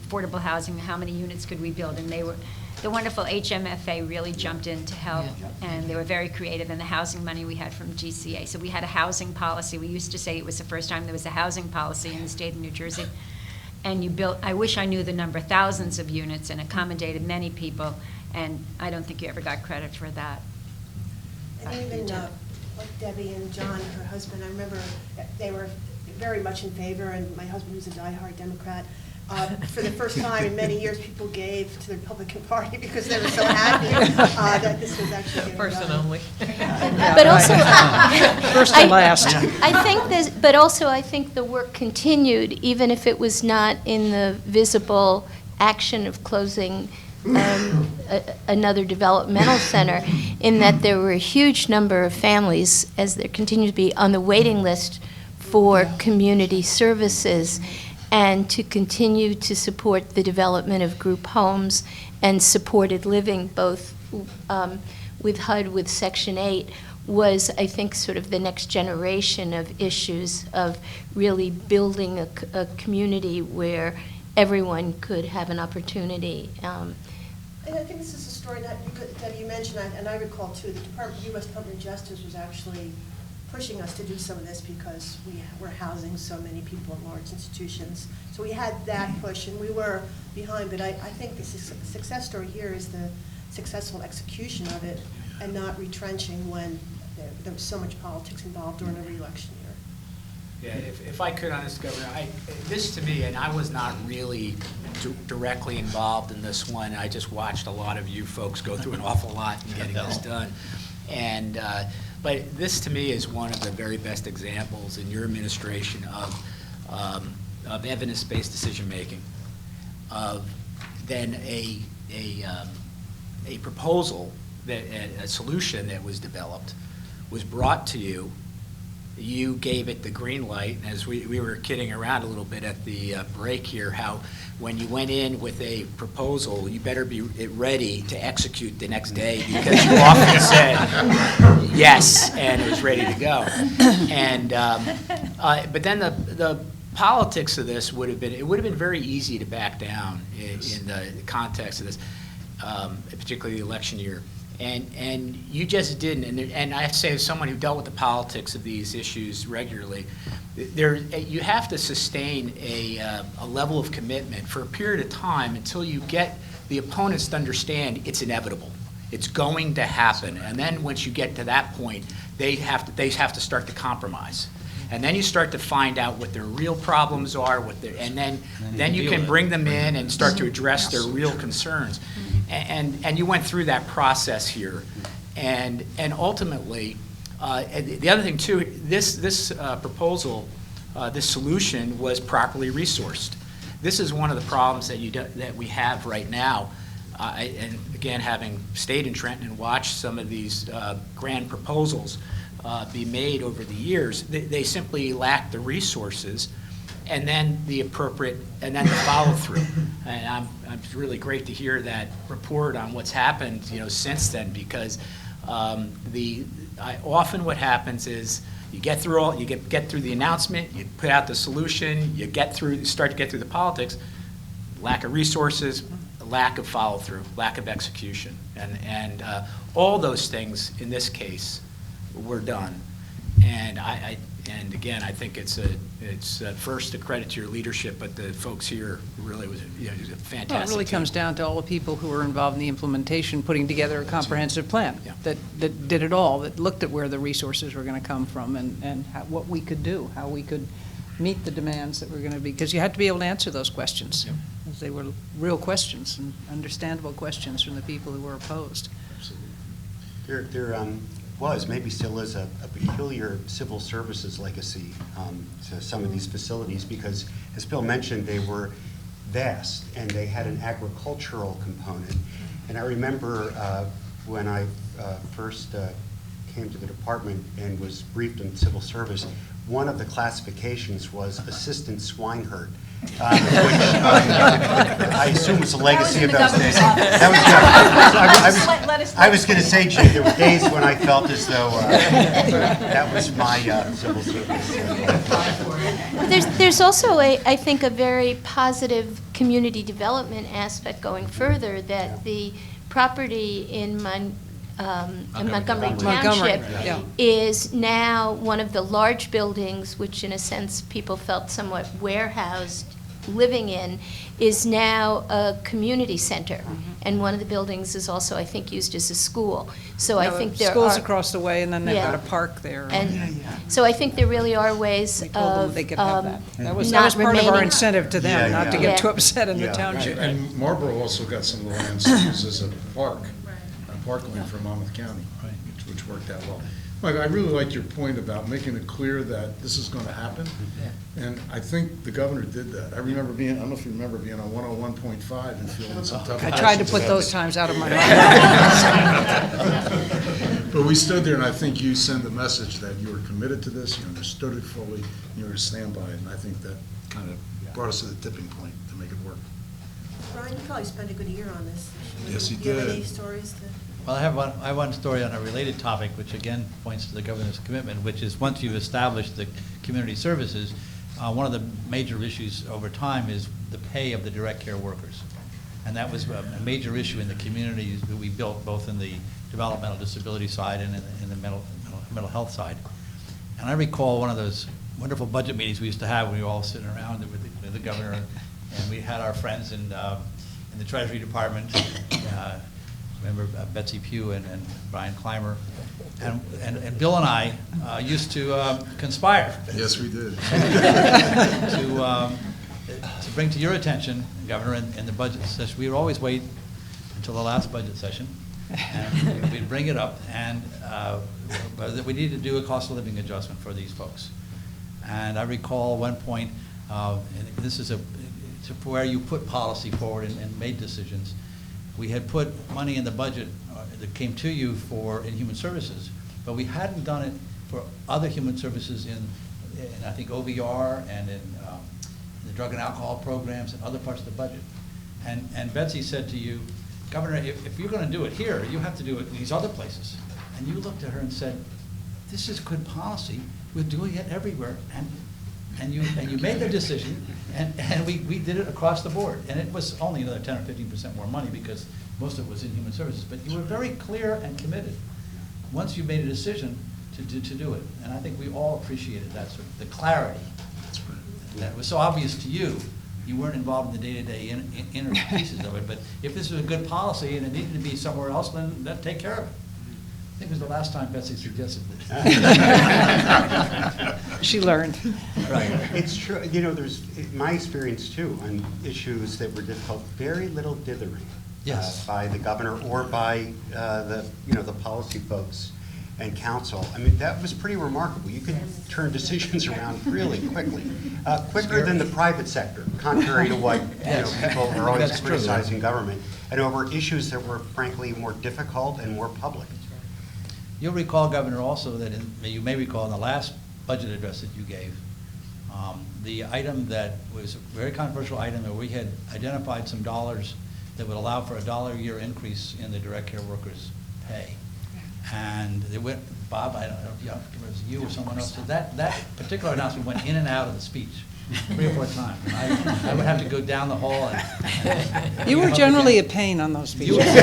affordable housing, how many units could we build? And the wonderful HMFA really jumped in to help, and they were very creative in the housing money we had from GCA. So we had a housing policy. We used to say it was the first time there was a housing policy in the state of New Jersey. And you built, I wish I knew the number, thousands of units, and accommodated many people, and I don't think you ever got credit for that. And even like Debbie and John, her husband, I remember they were very much in favor, and my husband was a diehard Democrat. For the first time in many years, people gave to the Republican Party because they were so happy that this was actually getting First and done. only. But also, First and last. I think this, but also I think the work continued, even if it was not in the visible action of closing another developmental center, in that there were a huge number of families, as there continue to be, on the waiting list for community services, and to continue to support the development of group homes and supported living, both with HUD, with Section 8, was, I think, sort of the next generation of issues of really building a community where everyone could have an opportunity. And I think this is a story that you mentioned, and I recall too, the U.S. Department of Justice was actually pushing us to do some of this because we were housing so many people in large institutions. So we had that push, and we were behind. But I think the success story here is the successful execution of it, and not retrenching when there was so much politics involved during a re-election year. Yeah, if I could on this, Governor, this to me, and I was not really directly involved in this one. I just watched a lot of you folks go through an awful lot in getting this done. And but this to me is one of the very best examples in your administration of evidence-based decision-making, of then a proposal, that a solution that was developed was brought to you. You gave it the green light, and as we were kidding around a little bit at the break here, how when you went in with a proposal, you better be ready to execute the next day, because you often said yes, and it was ready to go. And but then the politics of this would have been very easy to back down in the context of this, particularly the election year. And you just didn't. And I have to say, as someone who dealt with the politics of these issues regularly, you have to sustain a level of commitment for a period of time until you get the opponents to understand it's inevitable. It's going to happen. And then once you get to that point, they have to start to compromise. And then you start to find out what their real problems are, and then you can bring them in and start to address their real concerns. And you went through that process here, and ultimately, the other thing too, this proposal, this solution was properly resourced. This is one of the problems that we have right now. And again, having stayed in Trenton and watched some of these grand proposals be made over the years, they simply lack the resources, and then the follow through. And it's really great to hear that report on what's happened, since then, because often what happens is you get through the announcement, you put out the solution, you start to get through the politics, lack of resources, lack of follow through, lack of execution, and all those things in this case were done. And again, I think it's first a credit to your leadership, but the folks here really was a fantastic. Well, it really comes down to all the people who were involved in the implementation, putting together a comprehensive plan that did it all, that looked at where the resources were going to come from, and what we could do, how we could meet the demands that were going to be, because you had to be able to answer those questions. Yep. Because they were real questions and understandable questions from the people who were opposed. Absolutely. There was, maybe still is, a peculiar civil services legacy to some of these facilities because, as Bill mentioned, they were vast and they had an agricultural component. And I remember when I first came to the department and was briefed on civil service, one of the classifications was assistant swineherd. Which I assume was a legacy of those days. I was going to say, Jay, there were days when I felt as though that was my civil service. There's also, I think, a very positive community development aspect going further, that the property in Montgomery Township is now one of the large buildings, which in a sense people felt somewhat warehoused living in, is now a community center. And one of the buildings is also, I think, used as a school. So I think there School's are... across the way, and then they've got a park there. And so I think there really are ways of they could have that. That was not part of our remaining- incentive to them, not to get too upset in the Right. township. And Marlboro also got some of the land to use as a park, a parkland for Monmouth County, which worked out well. Mike, I really like your point about making it clear that this is going to happen. And I think the governor did that. I remember being, I don't know if you remember being on 101.5 and feeling some tough I tried to emotions put about those it. times out of my mind. But we stood there, and I think you sent the message that you were committed to this, you understood it fully, and you were to stand by it, and I think that kind of brought us to the tipping point to make it work. Brian, you probably spent a good year on this. Yes, he Do you have any did. stories to? Well, I have one story on a related topic, which again points to the governor's commitment, which is once you've established the community services, one of the major issues over time is the pay of the direct care workers. And that was a major issue in the communities that we built, both in the developmental disability side and in the mental health side. And I recall one of those wonderful budget meetings we used to have when we were all sitting around with the governor, and we had our friends in the Treasury Department. Remember Betsy Pugh and Brian Clymer, and Bill and I used to conspire. Yes, we did. to bring to your attention, Governor, in the budget session. We would always wait until the last budget session, and we'd bring it up, and that we need to do a cost of living adjustment for these folks. And I recall one point, and this is where you put policy forward and made decisions. We had put money in the budget that came to you in human services, but we hadn't done it for other human services in I think OVR and in the drug and alcohol programs and other parts of the budget. And Betsy said to you, Governor, if you're going to do it here, you have to do it in these other places. And you looked at her and said, this is good policy. We're doing it everywhere. And you made the decision, and we did it across the board. And it was only another 10 or 15% more money because most of it was in human services. But you were very clear and committed once you made a decision to do it. And I think we all appreciated that sort of the clarity. That was so obvious to you. You weren't involved in the day-to-day inner pieces of it. But if this was a good policy and it needed to be somewhere else, then take care of it. I think it was the last time Betsy suggested this. She learned. Right. It's true. You know, there's my experience too on issues that were difficult. Very little dithering by the governor or by the policy folks and council. I mean, that was pretty remarkable. You could turn decisions around really quickly, quicker than the private sector, contrary to what people are always criticizing government, and over issues that were frankly more difficult and more public. You'll recall, Governor, also that you may recall in the last budget address that you gave, the item that was a very controversial item where we had identified some dollars that would allow for $1 a year increase in the direct care workers' pay. And they went, Bob, I don't know if it was you or someone else, so that particular announcement went in and out of the speech 3 or 4 times. And I would have to go down the hall. And you were generally a pain on those speeches. It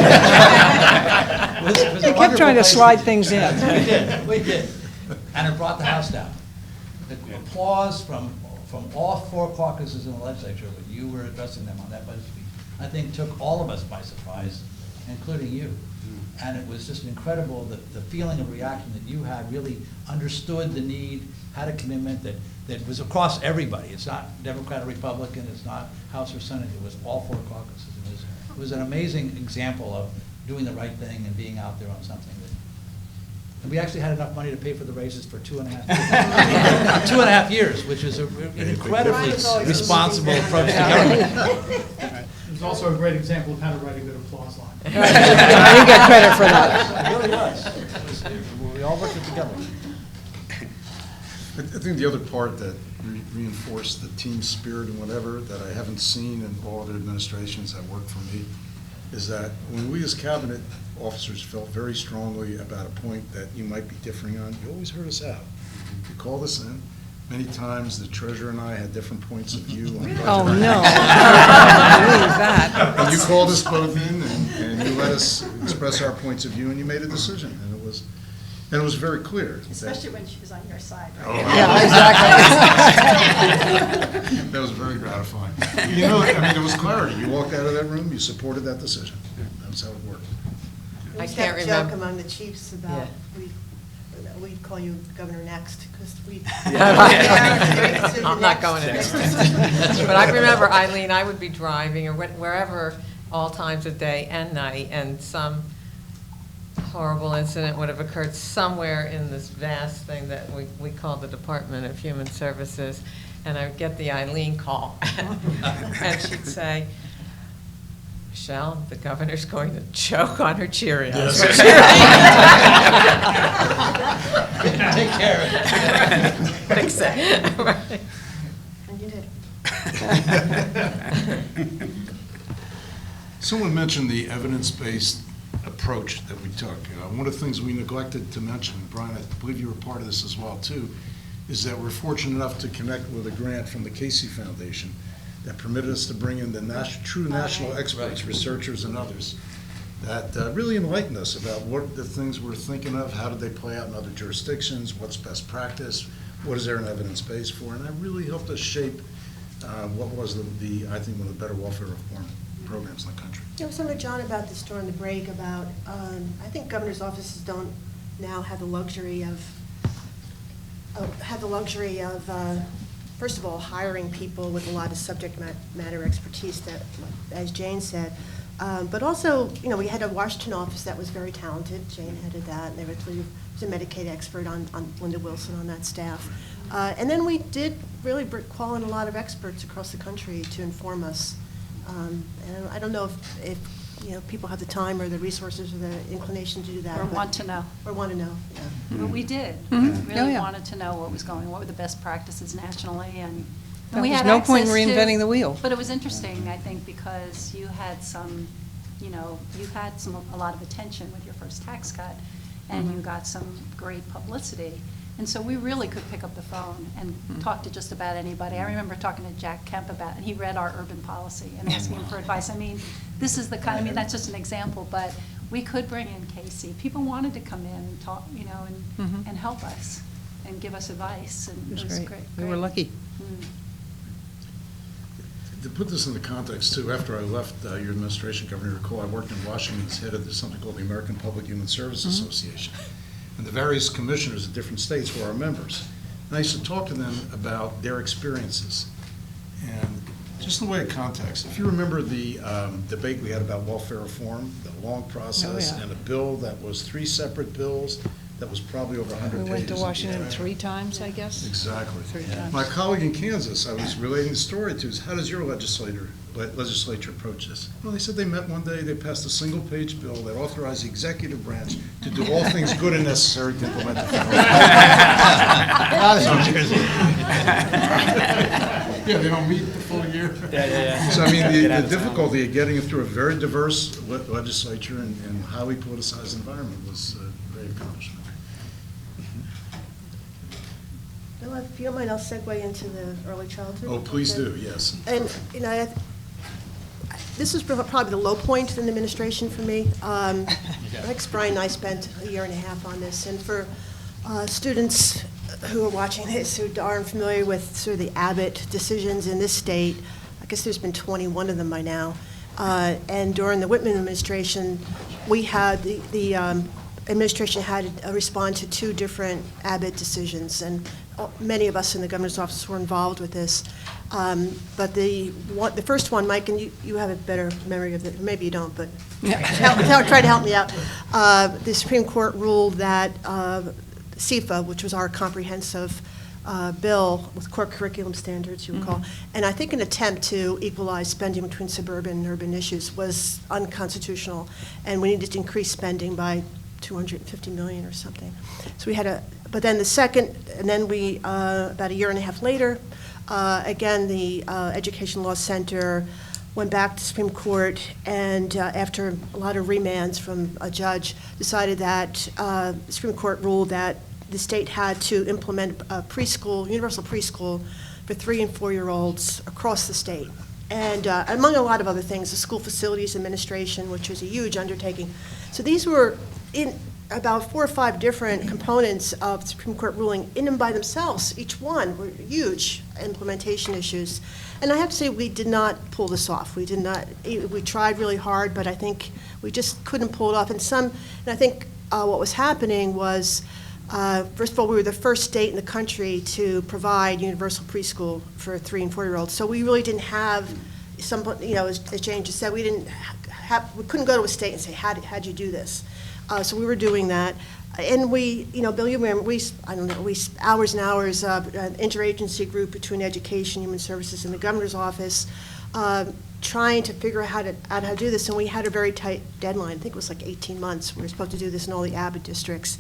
You kept trying to slide things in. We did. And it brought the House down. The applause from all 4 caucuses in the legislature when you were addressing them on that budget speech, I think took all of us by surprise, including you. And it was just incredible, the feeling of reaction that you had, really understood the need, had a commitment that was across everybody. It's not Democrat or Republican, it's not House or Senate, it was all 4 caucuses. It was an amazing example of doing the right thing and being out there on something And we actually had enough money to pay for the raises for 2.5 years. 2.5 years, which is an incredibly responsible approach to government. It was also a great example of how to write a good applause line. You get credit for that. It really was. We all worked it together. I think the other part that reinforced the team spirit and whatever that I haven't seen in all other administrations that worked for me is that when we as cabinet officers felt very strongly about a point that you might be differing on, you always heard us out. You called us in. Many times the treasurer and I had different points of view on budget. Oh, no. I can't believe that. And you called us both in and you let us express our points of view and you made a decision. And it was very clear. Especially when she was on your side, right? Oh, Yeah, exactly. That was very gratifying. You know, I mean, there was clarity. You walked out of that room, you supported that decision. That's how it worked. We used to have a joke among the chiefs about, we'd call you Governor Next, because we. I'm not going to next. But I remember, Eileen, I would be driving or wherever, all times of day and night, and some horrible incident would have occurred somewhere in this vast thing that we call the Department of Human Services, and I would get the Eileen call, and she'd say, Michelle, the governor's going to choke on her Cheerios. Yes. Take care of it. Fix it. Right. And you did. Someone mentioned the evidence-based approach that we took. One of the things we neglected to mention, Brian, I believe you were part of this as well too, is that we're fortunate enough to connect with a grant from the Casey Foundation that permitted us to bring in the true national experts, researchers and others, that really enlightened us about what the things we're thinking of, how did they play out in other jurisdictions, what's best practice, what is there an evidence base for, and that really helped us shape what was I think, one of the better welfare reform programs in the country. There was something, John, about this during the break about, I think governor's offices don't now have the luxury of, first of all, hiring people with a lot of subject matter expertise that, as Jane said, but also, we had a Washington office that was very talented. Jane headed that, and there was a Medicaid expert on Linda Wilson on that staff. And then we did really call in a lot of experts across the country to inform us. And I don't know if people have the time or the resources or the inclination to do that. Or want to know. Or want to know, yeah. But we did. Mhm. We really Yeah. wanted to know what was going on, what were the best practices nationally, and There we was had no point in access to- reinventing the wheel. But it was interesting, I think, because you had a lot of attention with your first tax cut, and you got some great publicity. And so we really could pick up the phone and talk to just about anybody. I remember talking to Jack Kemp about, and he read our urban policy and asking him for advice. I mean, this is the kind, I mean, that's just an example, but we could bring in Casey. People wanted to come in and talk, and help us and give us advice, and it was great. We were lucky. To put this into context too, after I left your administration, Governor, you recall I worked in Washington as head of something called the American Public Human Service Association. And the various commissioners of different states were our members. And I used to talk to them about their experiences. And just in the way of context, if you remember the debate we had about welfare reform, the long process, and a bill that was 3 separate bills, that was probably over 100 pages. We went to Washington 3 times, I guess. Exactly. 3 times. My colleague in Kansas, I was relating the story to, is how does your legislature approach this? Well, they said they met one day, they passed a single-page bill that authorized the executive branch to do all things good and necessary to implement the federal Yeah, they don't meet the full year. Yeah. So, I mean, the difficulty of getting it through a very diverse legislature and highly politicized environment was a great accomplishment. Well, if you don't mind, I'll segue into the early childhood. Oh, please do, yes. And, this was probably the low point in the administration for me. Like Brian and I spent a year and a half on this, and for students who are watching this who aren't familiar with sort of the Abbott decisions in this state, I guess there's been 21 of them by now. And during the Whitman administration, we had the administration had to respond to 2 different Abbott decisions, and many of us in the governor's office were involved with this. But the first one, Mike, and you have a better memory of it, maybe you don't, but try to help me out. The Supreme Court ruled that CIFA, which was our comprehensive bill with core curriculum standards, you recall, and I think an attempt to equalize spending between suburban and urban issues was unconstitutional, and we needed to increase spending by $250 million or something. So we had but then the second, and then we, about a year and a half later, again, the Education Law Center went back to Supreme Court, and after a lot of remands from a judge, decided that the Supreme Court ruled that the state had to implement a preschool, universal preschool for 3- and 4-year-olds across the state. And among a lot of other things, the school facilities administration, which was a huge undertaking. So these were in about 4 or 5 different components of the Supreme Court ruling in and by themselves. Each one were huge implementation issues. And I have to say, we did not pull this off. We did not. We tried really hard, but I think we just couldn't pull it off. And I think what was happening was, first of all, we were the first state in the country to provide universal preschool for 3- and 4-year-olds. So we really didn't have as Jane just said, we couldn't go to a state and say, how'd you do this? So we were doing that. And we, Bill, you remember, hours and hours of an interagency group between Education, Human Services, and the governor's office, trying to figure out how to do this. And we had a very tight deadline. I think it was like 18 months. We were supposed to do this in all the Abbott districts.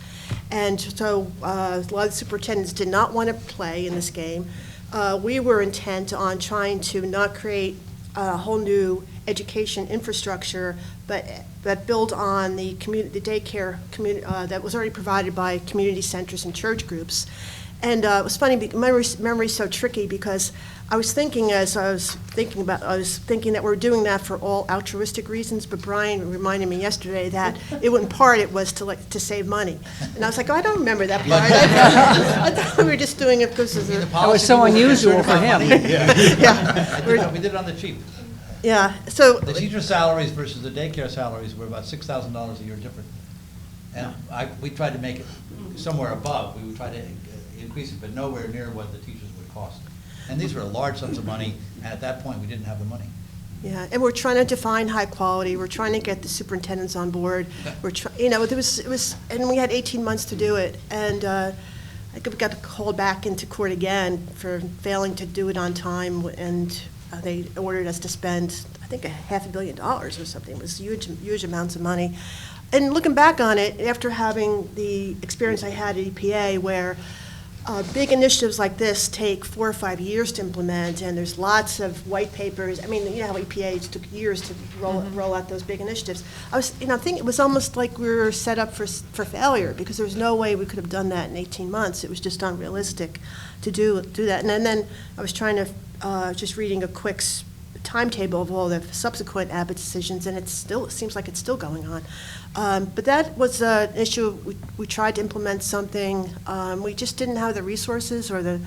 And so a lot of superintendents did not want to play in this game. We were intent on trying to not create a whole new education infrastructure, but build on the daycare that was already provided by community centers and church groups. And it was funny, memory's so tricky, because I was thinking that we're doing that for all altruistic reasons, but Brian reminded me yesterday that in part it was to save money. And I was like, I don't remember that part. I thought we were just doing it because that was so unusual for him. Yeah. We did it on the cheap. Yeah. So the teacher salaries versus the daycare salaries were about $6,000 a year different. And we tried to make it somewhere above. We would try to increase it, but nowhere near what the teachers would cost. And these were large sums of money, and at that point, we didn't have the money. Yeah, and we're trying to define high quality. We're trying to get the superintendents on board. And we had 18 months to do it, and I think we got called back into court again for failing to do it on time, and they ordered us to spend, I think, $500 million or something. It was huge amounts of money. And looking back on it, after having the experience I had at EPA, where big initiatives like this take 4 or 5 years to implement, and there's lots of white papers. I mean, how EPA took years to roll out those big initiatives. I think it was almost like we were set up for failure, because there was no way we could have done that in 18 months. It was just unrealistic to do that. And then I was trying to just reading a quick timetable of all the subsequent Abbott decisions, and it seems like it's still going on. But that was an issue. We tried to implement something. We just didn't have the resources or the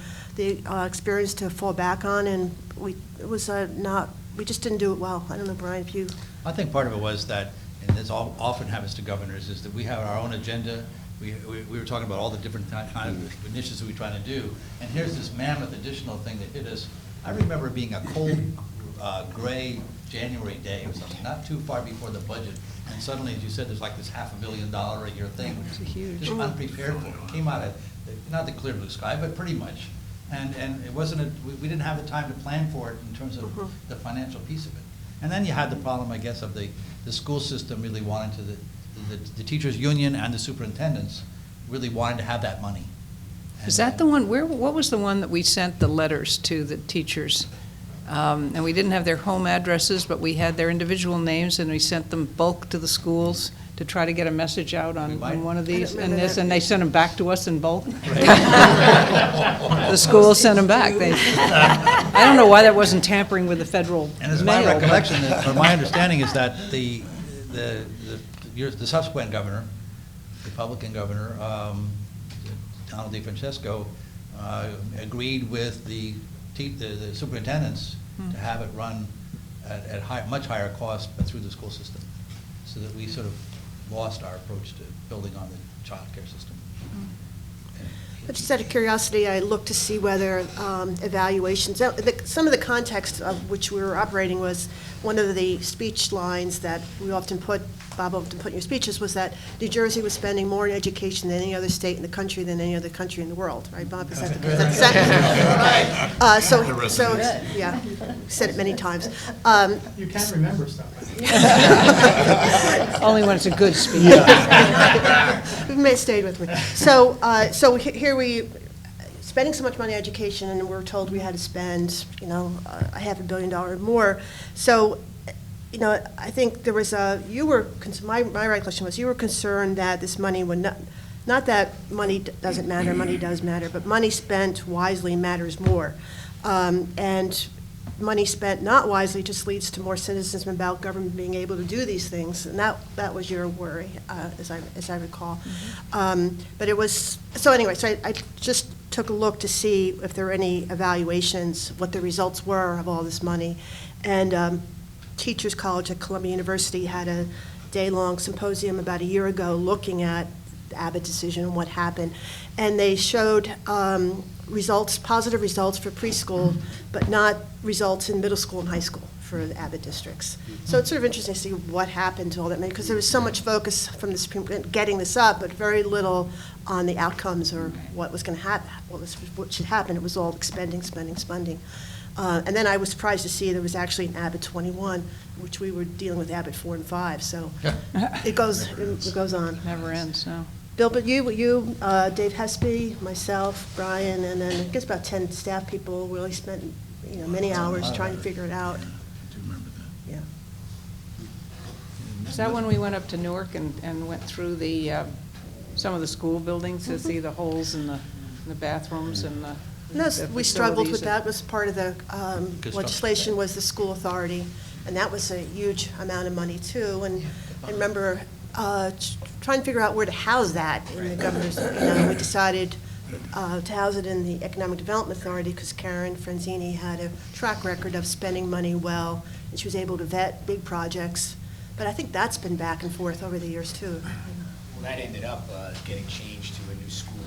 experience to fall back on, and we just didn't do it well. I don't know, Brian, if you... I think part of it was that, and this often happens to governors, is that we have our own agenda. We were talking about all the different kind of initiatives we were trying to do, and here's this mammoth additional thing that hit us. I remember being a cold, gray January day or something, not too far before the budget, and suddenly, as you said, there's like this $500 million a year thing, which is huge, just unprepared for. It came out of not the clear blue sky, but pretty much, and it wasn't we didn't have the time to plan for it in terms of the financial piece of it. And then you had the problem, I guess, of the school system really wanting to the teachers union and the superintendents really wanted to have that money. Is that the one? What was the one that we sent the letters to the teachers? And we didn't have their home addresses, but we had their individual names, and we sent them bulk to the schools to try to get a message out on one of these and this, and they sent them back to us in bulk. The schools sent them back. I don't know why that wasn't tampering with the federal And as mail, my recollection, or my understanding is that the subsequent governor, Republican governor, Donald DeFrancesco, agreed with the superintendents to have it run at much higher cost, but through the school system, so that we sort of lost our approach to building on the child care system. But just out of curiosity, I looked to see whether evaluations, some of the context of which we were operating was one of the speech lines that we often put, Bob often put in your speeches, was that New Jersey was spending more in education than any other state in the country than any other country in the world, right, Bob? Is that the sentence? So, yeah, said it many times. You can't remember stuff. Only when it's a good speech. You may have stayed with me. So here we, spending so much money on education, and we're told we had to spend, $500 million more. So, I think there was my recollection was you were concerned that this money would not that money doesn't matter, money does matter, but money spent wisely matters more. And money spent not wisely just leads to more cynicism about government being able to do these things, and that was your worry, as I recall. But it was so anyway. So I just took a look to see if there were any evaluations, what the results were of all this money, and Teachers College at Columbia University had a day-long symposium about a year ago looking at the Abbott decision and what happened, and they showed positive results for preschool, but not results in middle school and high school for the Abbott districts. So it's sort of interesting to see what happened to all that, because there was so much focus from the Supreme Court getting this up, but very little on the outcomes or what was going to happen, what should happen. It was all spending. And then I was surprised to see there was actually an Abbott 21, which we were dealing with Abbott 4 and 5. So it goes on. Never ends, no. Bill, but you, Dave Hespy, myself, Brian, and then I guess about 10 staff people really spent many hours trying to figure it out. Yeah. Is that when we went up to Newark and went through some of the school buildings to see the holes in the bathrooms and the No, we struggled with facilities? that. Was part of the legislation was the school authority, and that was a huge amount of money too. And I remember trying to figure out where to house that in the governor's. We decided to house it in the Economic Development Authority because Karen Franzini had a track record of spending money well, and she was able to vet big projects. But I think that's been back and forth over the years too. Well, that ended up getting changed to a new school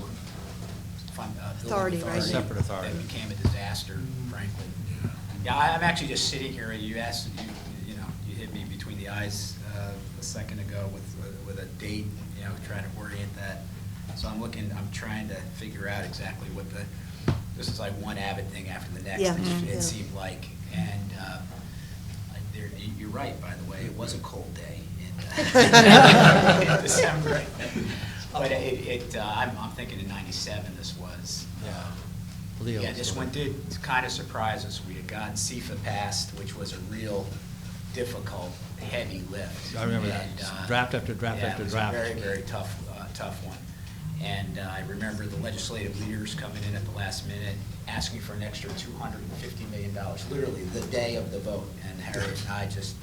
Authority, right? Separate authority. That became a disaster, frankly. Yeah, I'm actually just sitting here, and you asked, you hit me between the eyes a second ago with a date, trying to orient that. So I'm trying to figure out exactly what this is like one Abbott thing after the next, it seemed like. And you're right, by the way, it was a cold day in December. But I'm thinking in '97 this was. This one did kind of surprise us. We had gotten CFA passed, which was a real difficult, heavy lift. I remember that. Draft after draft after draft. It was a very, very tough one. And I remember the legislative leaders coming in at the last minute, asking for an extra $250 million, literally the day of the vote. And Harriet and I just,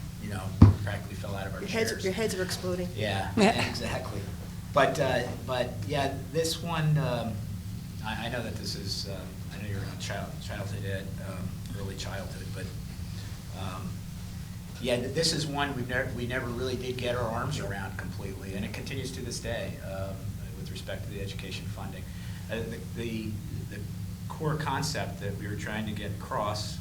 practically fell out of our chairs. Your heads were exploding. Yeah, exactly. But yeah, this one, I know that this is, I know you're on childhood ed, early childhood, but yeah, this is one we never really did get our arms around completely, and it continues to this day with respect to the education funding. The core concept that we were trying to get across,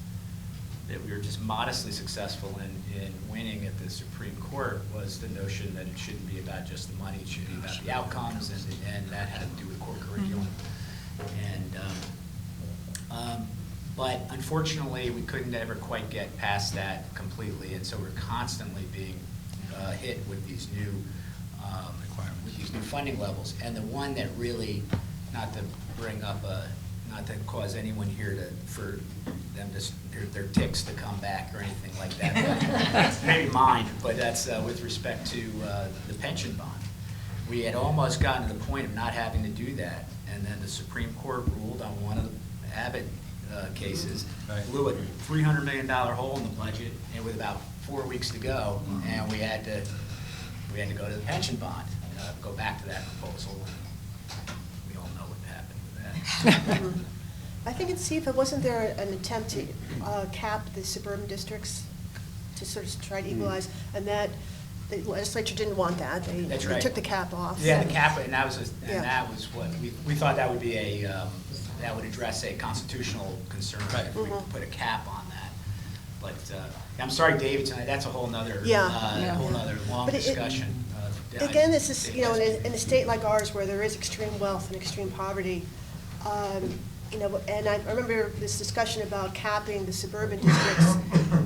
that we were just modestly successful in winning at the Supreme Court, was the notion that it shouldn't be about just the money, it should be about the outcomes, and that had to do with core curriculum. But unfortunately, we couldn't ever quite get past that completely, and so we're constantly being hit with these new funding levels. And the one that really, not to bring up not to cause anyone here for them their ticks to come back or anything like that. Maybe mine, but that's with respect to the pension bond. We had almost gotten to the point of not having to do that, and then the Supreme Court ruled on one of the Abbott cases, blew a $300 million hole in the budget, and with about 4 weeks to go, and we had to go to the pension bond, go back to that proposal. We all know what happened with that. I think in CFA, wasn't there an attempt to cap the suburban districts to sort of try to equalize, and that the legislature didn't want that. That's They right. took the cap off. Yeah, the cap, and that was, Yeah. that was what, we thought that would be that would address a constitutional concern if we Mhm. put a cap on that. But, I'm sorry, David, tonight, that's a whole nother, whole nother long But discussion. Again, this is, in a state like ours where there is extreme wealth and extreme poverty, and I remember this discussion about capping the suburban districts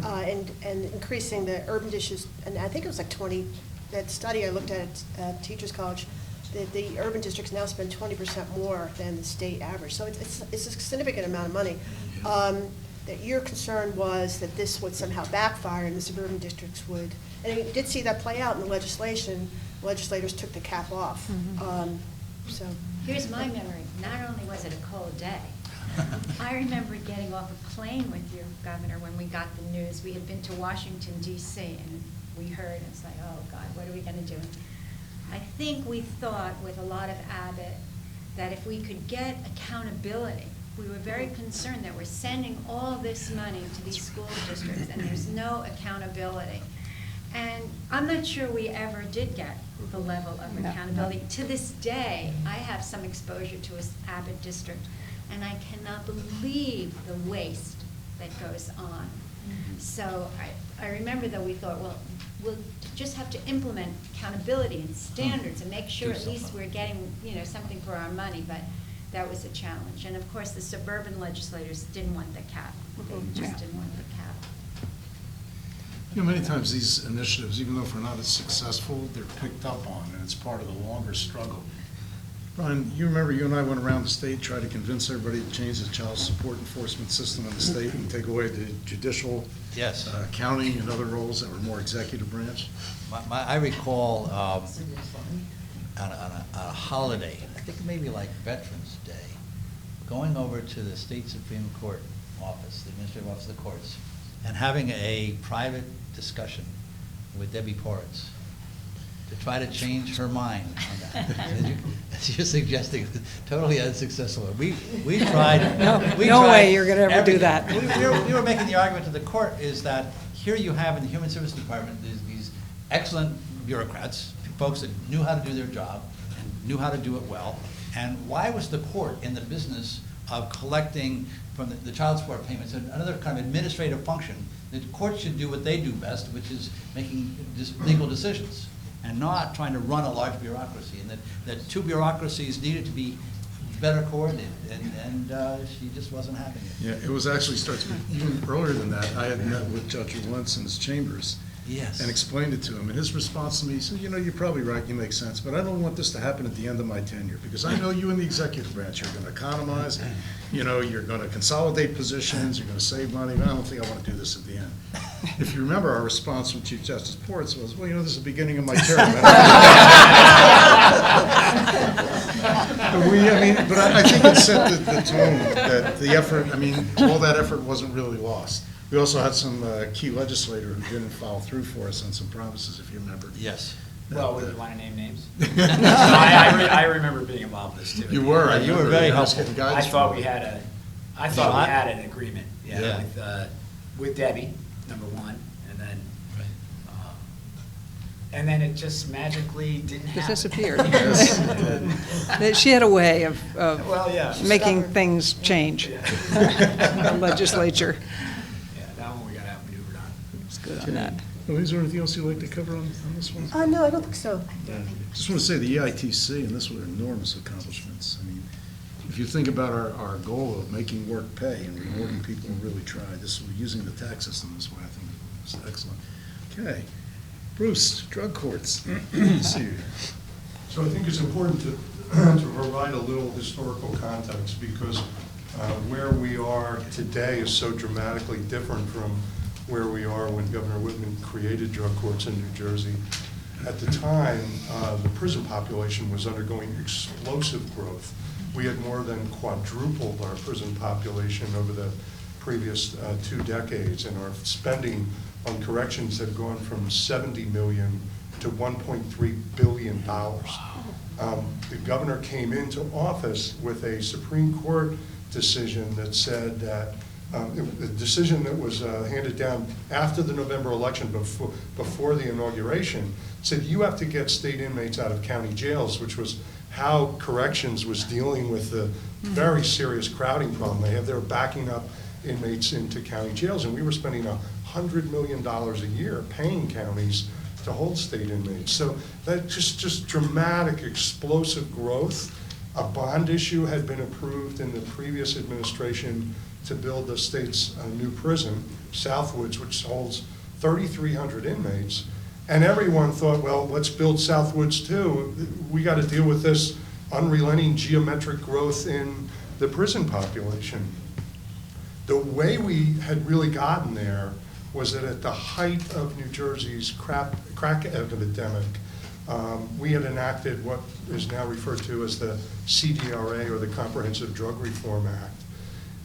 and increasing the urban districts, and I think it was like 20, that study I looked at Teachers College, the urban districts now spend 20% more than the state average. So it's a significant amount of money. That your concern was that this would somehow backfire and the suburban districts would, and you did see that play out in the legislation. Legislators took the cap off. So Here's my memory. Not only was it a cold day, I remember getting off a plane with you, Governor, when we got the news. We had been to Washington, D.C., and we heard, it's like, oh, God, what are we going to do? I think we thought with a lot of Abbott that if we could get accountability, we were very concerned that we're sending all this money to these school districts and there's no accountability. And I'm not sure we ever did get the level of accountability. To this day, I have some exposure to an Abbott district, and I cannot believe the waste that goes on. So I remember that we thought, well, we'll just have to implement accountability and standards and make sure at least we're getting, something for our money, but that was a challenge. And of course, the suburban legislators didn't want the cap. They just didn't want the cap. Many times these initiatives, even though if we're not as successful, they're picked up on, and it's part of the longer struggle. Brian, you remember you and I went around the state, tried to convince everybody to change the child support enforcement system in the state and take away the judicial, county, and other roles that were more executive branch. I recall on a holiday, I think maybe like Veterans Day, going over to the state Supreme Court office, the administrative office of the courts, and having a private discussion with Debbie Poritz to try to change her mind on that. As you're suggesting, totally unsuccessful. We tried. No way you're going to ever do that. We were making the argument to the court is that here you have in the Human Services Department these excellent bureaucrats, folks that knew how to do their job and knew how to do it well. And why was the court in the business of collecting from the child support payments, and another kind of administrative function? The court should do what they do best, which is making legal decisions and not trying to run a large bureaucracy, and that two bureaucracies needed to be better coordinated, and she just wasn't having it. Yeah, it was actually starts even earlier than that. I had met with Judge Lentz in his chambers. Yes. And explained it to him, and his response to me, he said, you're probably right, you make sense, but I don't want this to happen at the end of my tenure, because I know you in the executive branch, you're gonna economize, you're gonna consolidate positions, you're gonna save money, I don't think I wanna do this at the end. If you remember, our response from Chief Justice Poritz was, well, this is the beginning of my term. But I think it set the tone, that the effort, all that effort wasn't really lost. We also had some key legislator who didn't follow through for us on some promises, if you remember. Yes. Well, you want to name names? I remember being involved in this too. You were. You were very helpful. I thought we had an agreement, with Debbie, number one, and then it just magically didn't happen. Just disappeared. She had a way of making things change. The legislature. Yeah, that one we got outmaneuvered on. It's good on that. Well, is there anything else you'd like to cover on this one? No, I don't think so. Just want to say the EITC, and this were enormous accomplishments. If you think about our goal of making work pay and rewarding people who really try, using the tax system this way, I think it's excellent. Okay. Bruce, drug courts. See you. So I think it's important to provide a little historical context, because where we are today is so dramatically different from where we are when Governor Whitman created drug courts in New Jersey. At the time, the prison population was undergoing explosive growth. We had more than quadrupled our prison population over the previous 2 decades, and our spending on corrections had gone from $70 million to $1.3 billion. The governor came into office with a Supreme Court decision that said that the decision that was handed down after the November election, before the inauguration, said you have to get state inmates out of county jails, which was how corrections was dealing with the very serious crowding problem they have. They were backing up inmates into county jails, and we were spending $100 million a year paying counties to hold state inmates. So that just dramatic, explosive growth. A bond issue had been approved in the previous administration to build the state's new prison, Southwoods, which holds 3,300 inmates. And everyone thought, well, let's build Southwoods too. We got to deal with this unrelenting geometric growth in the prison population. The way we had really gotten there was that at the height of New Jersey's crack epidemic, we had enacted what is now referred to as the CDRA, or the Comprehensive Drug Reform Act.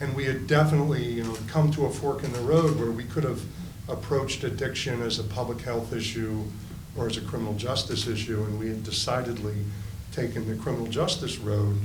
And we had definitely come to a fork in the road where we could have approached addiction as a public health issue or as a criminal justice issue, and we had decidedly taken the criminal justice road.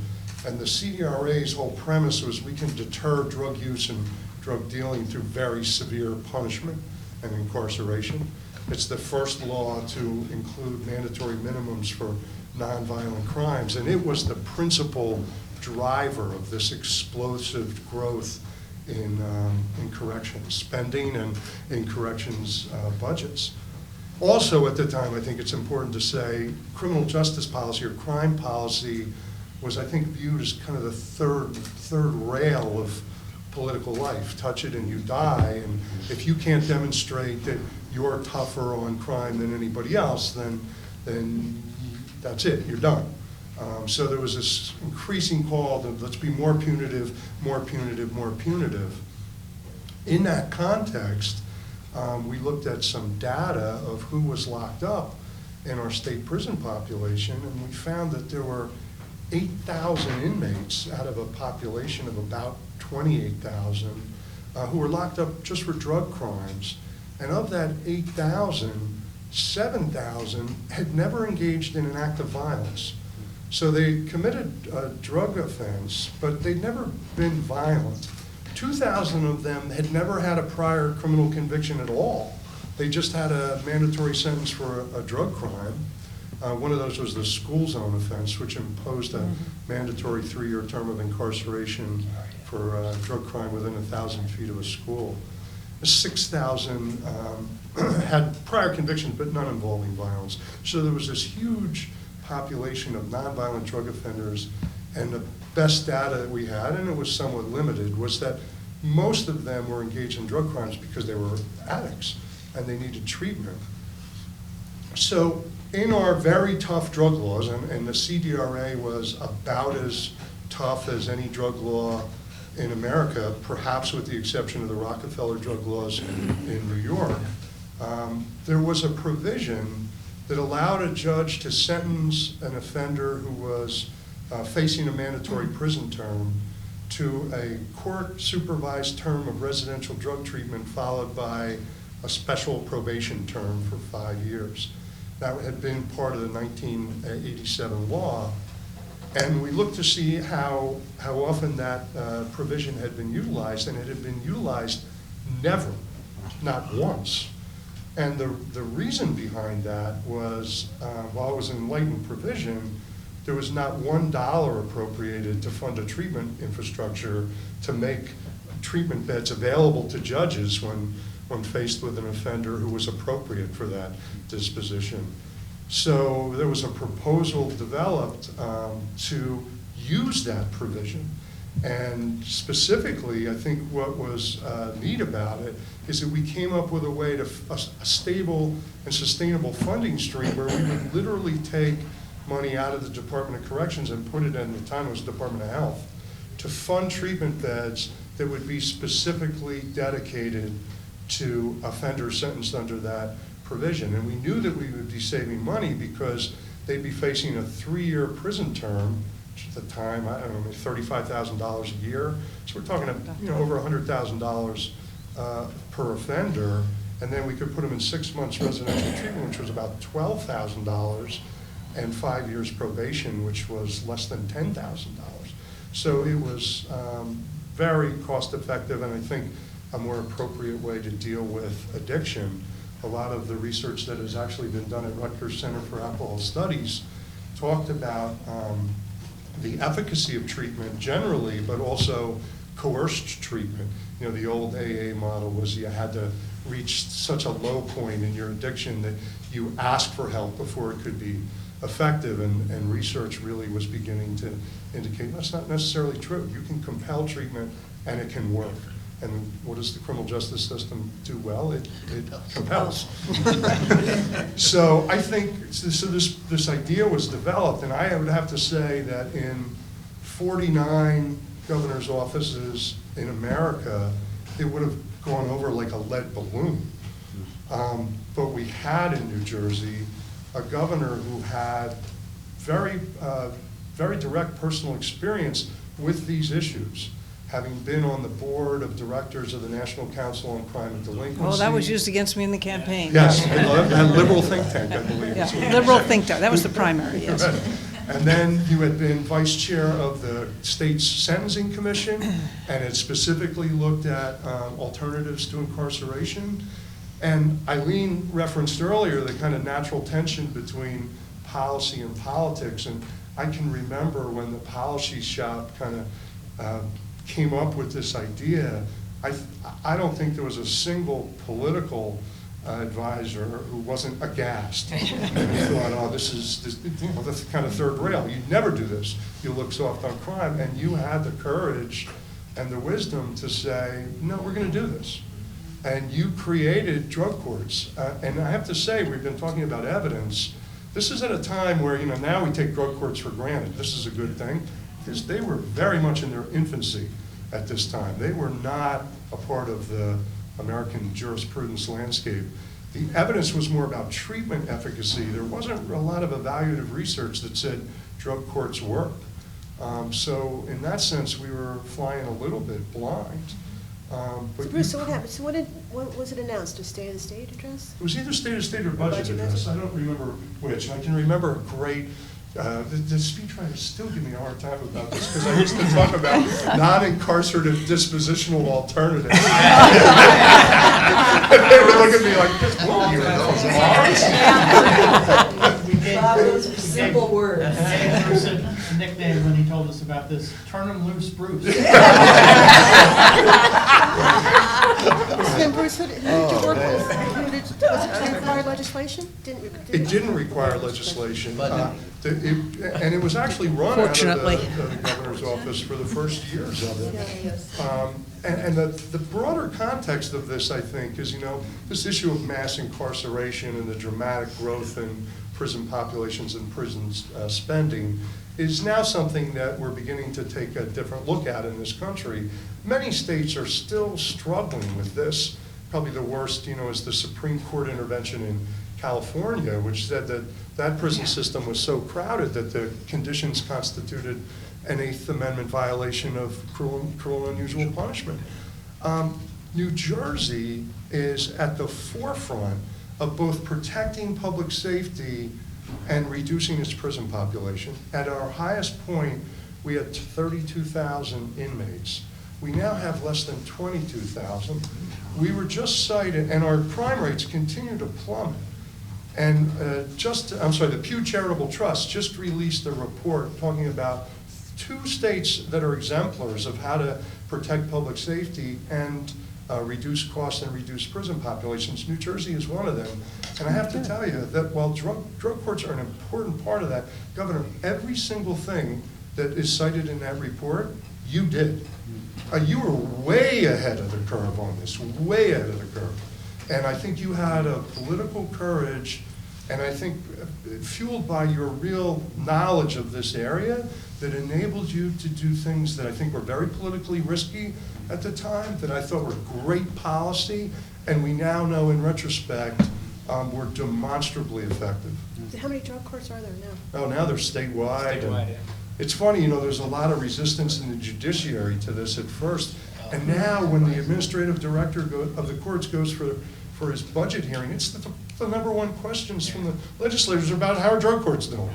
And the CDRA's whole premise was we can deter drug use and drug dealing through very severe punishment and incarceration. It's the first law to include mandatory minimums for nonviolent crimes, and it was the principal driver of this explosive growth in corrections spending and in corrections budgets. Also at the time, I think it's important to say, criminal justice policy or crime policy was, I think, viewed as kind of the third rail of political life. Touch it and you die, and if you can't demonstrate that you're tougher on crime than anybody else, then that's it, you're done. So there was this increasing call to let's be more punitive, more punitive, more punitive. In that context, we looked at some data of who was locked up in our state prison population, and we found that there were 8,000 inmates out of a population of about 28,000 who were locked up just for drug crimes. And of that 8,000, 7,000 had never engaged in an act of violence. So they committed a drug offense, but they'd never been violent. 2,000 of them had never had a prior criminal conviction at all. They just had a mandatory sentence for a drug crime. One of those was the school zone offense, which imposed a mandatory 3-year term of incarceration for a drug crime within 1,000 feet of a school. 6,000 had prior convictions, but none involving violence. So there was this huge population of nonviolent drug offenders, and the best data that we had, and it was somewhat limited, was that most of them were engaged in drug crimes because they were addicts and they needed treatment. So in our very tough drug laws, and the CDRA was about as tough as any drug law in America, perhaps with the exception of the Rockefeller drug laws in New York, there was a provision that allowed a judge to sentence an offender who was facing a mandatory prison term to a court-supervised term of residential drug treatment followed by a special probation term for 5 years. That had been part of the 1987 law. And we looked to see how often that provision had been utilized, and it had been utilized never, not once. And the reason behind that was, while it was an enlightened provision, there was not $1 appropriated to fund a treatment infrastructure to make treatment beds available to judges when faced with an offender who was appropriate for that disposition. So there was a proposal developed to use that provision. And specifically, I think what was neat about it is that we came up with a way to, a stable and sustainable funding stream where we would literally take money out of the Department of Corrections and put it in, the time it was Department of Health, to fund treatment beds that would be specifically dedicated to offenders sentenced under that provision. And we knew that we would be saving money because they'd be facing a 3-year prison term, which at the time, I don't know, $35,000 a year. So we're talking over $100,000 per offender. And then we could put them in 6 months residential treatment, which was about $12,000, and 5 years probation, which was less than $10,000. So it was very cost-effective and I think a more appropriate way to deal with addiction. A lot of the research that has actually been done at Rutgers Center for Alcohol Studies talked about the efficacy of treatment generally, but also coerced treatment. You know, the old AA model was you had to reach such a low point in your addiction that you asked for help before it could be effective, and research really was beginning to indicate that's not necessarily true. You can compel treatment and it can work. And what does the criminal justice system do well? It compels. So I think, so this idea was developed, and I would have to say that in 49 governor's offices in America, it would have gone over like a lead balloon. But we had in New Jersey a governor who had very direct personal experience with these issues, having been on the board of directors of the National Council on Crime and Delinquency. Oh, that was used against me in the campaign. Yes, and liberal think tank, I believe. Yeah, liberal think tank, that was the primary, yes. Right. And then you had been vice chair of the state's sentencing commission, and had specifically looked at alternatives to incarceration. And Eileen referenced earlier the kind of natural tension between policy and politics, and I can remember when the policy shop kind of came up with this idea. I don't think there was a single political advisor who wasn't aghast and thought, oh, this is that's kind of third rail. You never do this. You look soft on crime, and you had the courage and the wisdom to say, no, we're going to do this. And you created drug courts. And I have to say, we've been talking about evidence. This is at a time where, now we take drug courts for granted. This is a good thing, because they were very much in their infancy at this time. They were not a part of the American jurisprudence landscape. The evidence was more about treatment efficacy. There wasn't a lot of evaluative research that said drug courts work. So in that sense, we were flying a little bit blind. So Bruce, so what happened? So what was it announced? A State of the State address? It was either State of the State or budget address. I don't remember which. I can remember a great, the speechwriters still give me a hard time about this because I used to talk about non-incarcerative dispositional alternatives. They would look at me like, just what you Those are simple words. Bruce a nickname when he told us about this. Turn him loose, Bruce. And Bruce, who did you work with? Was it required legislation? It didn't require legislation. And it was actually run out of the governor's office for the first years of it. And the broader context of this, I think, is, this issue of mass incarceration and the dramatic growth in prison populations and prison spending is now something that we're beginning to take a different look at in this country. Many states are still struggling with this. Probably the worst, is the Supreme Court intervention in California, which said that that prison system was so crowded that the conditions constituted an Eighth Amendment violation of cruel and unusual punishment. New Jersey is at the forefront of both protecting public safety and reducing its prison population. At our highest point, we had 32,000 inmates. We now have less than 22,000. We were just cited, and our crime rates continue to plummet. And the Pew Charitable Trust just released a report talking about 2 states that are exemplars of how to protect public safety and reduce costs and reduce prison populations. New Jersey is one of them. And I have to tell you that while drug courts are an important part of that, Governor, every single thing that is cited in that report, you did. You were way ahead of the curve on this, way ahead of the curve. And I think you had a political courage, and I think fueled by your real knowledge of this area, that enabled you to do things that I think were very politically risky at the time, that I thought were great policy, and we now know in retrospect were demonstrably effective. How many drug courts are there now? Oh, now they're statewide. And it's funny, there's a lot of resistance in the judiciary to this at first, and now when the administrative director of the courts goes for his budget hearing, it's the number one questions from the legislators about how are drug courts doing.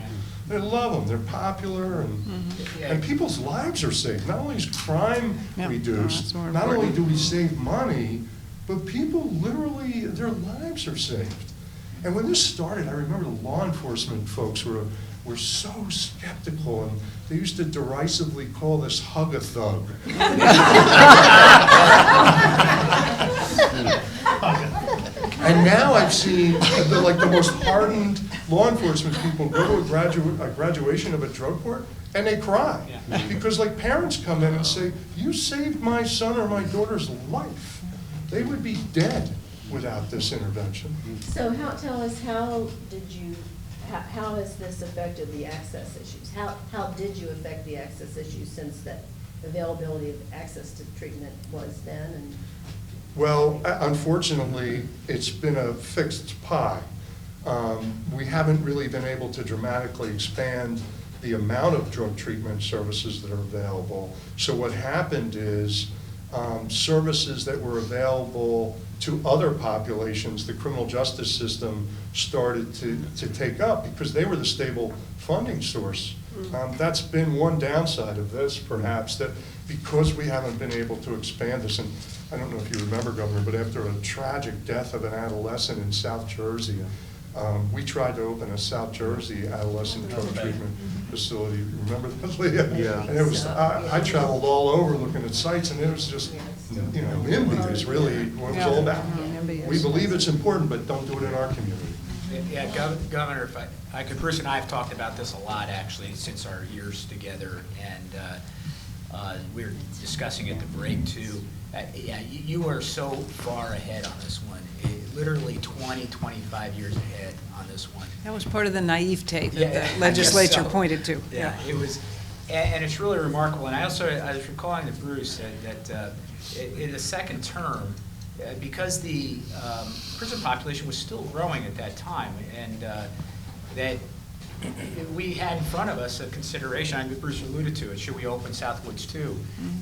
They love them, they're popular, and people's lives are saved. Not only is crime Yeah, reduced, no, that's more not only important. do we save money, but people literally, their lives are saved. And when this started, I remember the law enforcement folks were so skeptical, and they used to derisively call this hug-a-thug. And now I've seen the most hardened law enforcement people go to a graduation of a drug court and they cry. Because like parents come in and say, you saved my son or my daughter's life. They would be dead without this intervention. So tell us, how has this affected the access issues? How did you affect the access issues since that availability of access to treatment was then? And Well, unfortunately, it's been a fixed pie. We haven't really been able to dramatically expand the amount of drug treatment services that are available. So what happened is services that were available to other populations, the criminal justice system started to take up because they were the stable funding source. That's been one downside of this, perhaps, that because we haven't been able to expand this, and I don't know if you remember, Governor, but after a tragic death of an adolescent in South Jersey, we tried to open a South Jersey adolescent drug treatment facility. Remember that, Leah? Yeah. And it was, I traveled all over looking at sites, and it was just, you know, NIMBY is really what it was all about. We believe it's important, but don't do it in our community. Yeah, Governor, if I could, Bruce and I have talked about this a lot, actually, since our years together, and we were discussing at the break, too. Yeah, you are so far ahead on this one, literally 20, 25 years ahead on this one. That was part of the naivete that Yeah, the legislature I guess so. pointed to. Yeah, it was, and it's really remarkable. And I was recalling to Bruce that in the second term, because the prison population was still growing at that time, and that we had in front of us a consideration, I mean, Bruce alluded to it, should we open Southwoods too?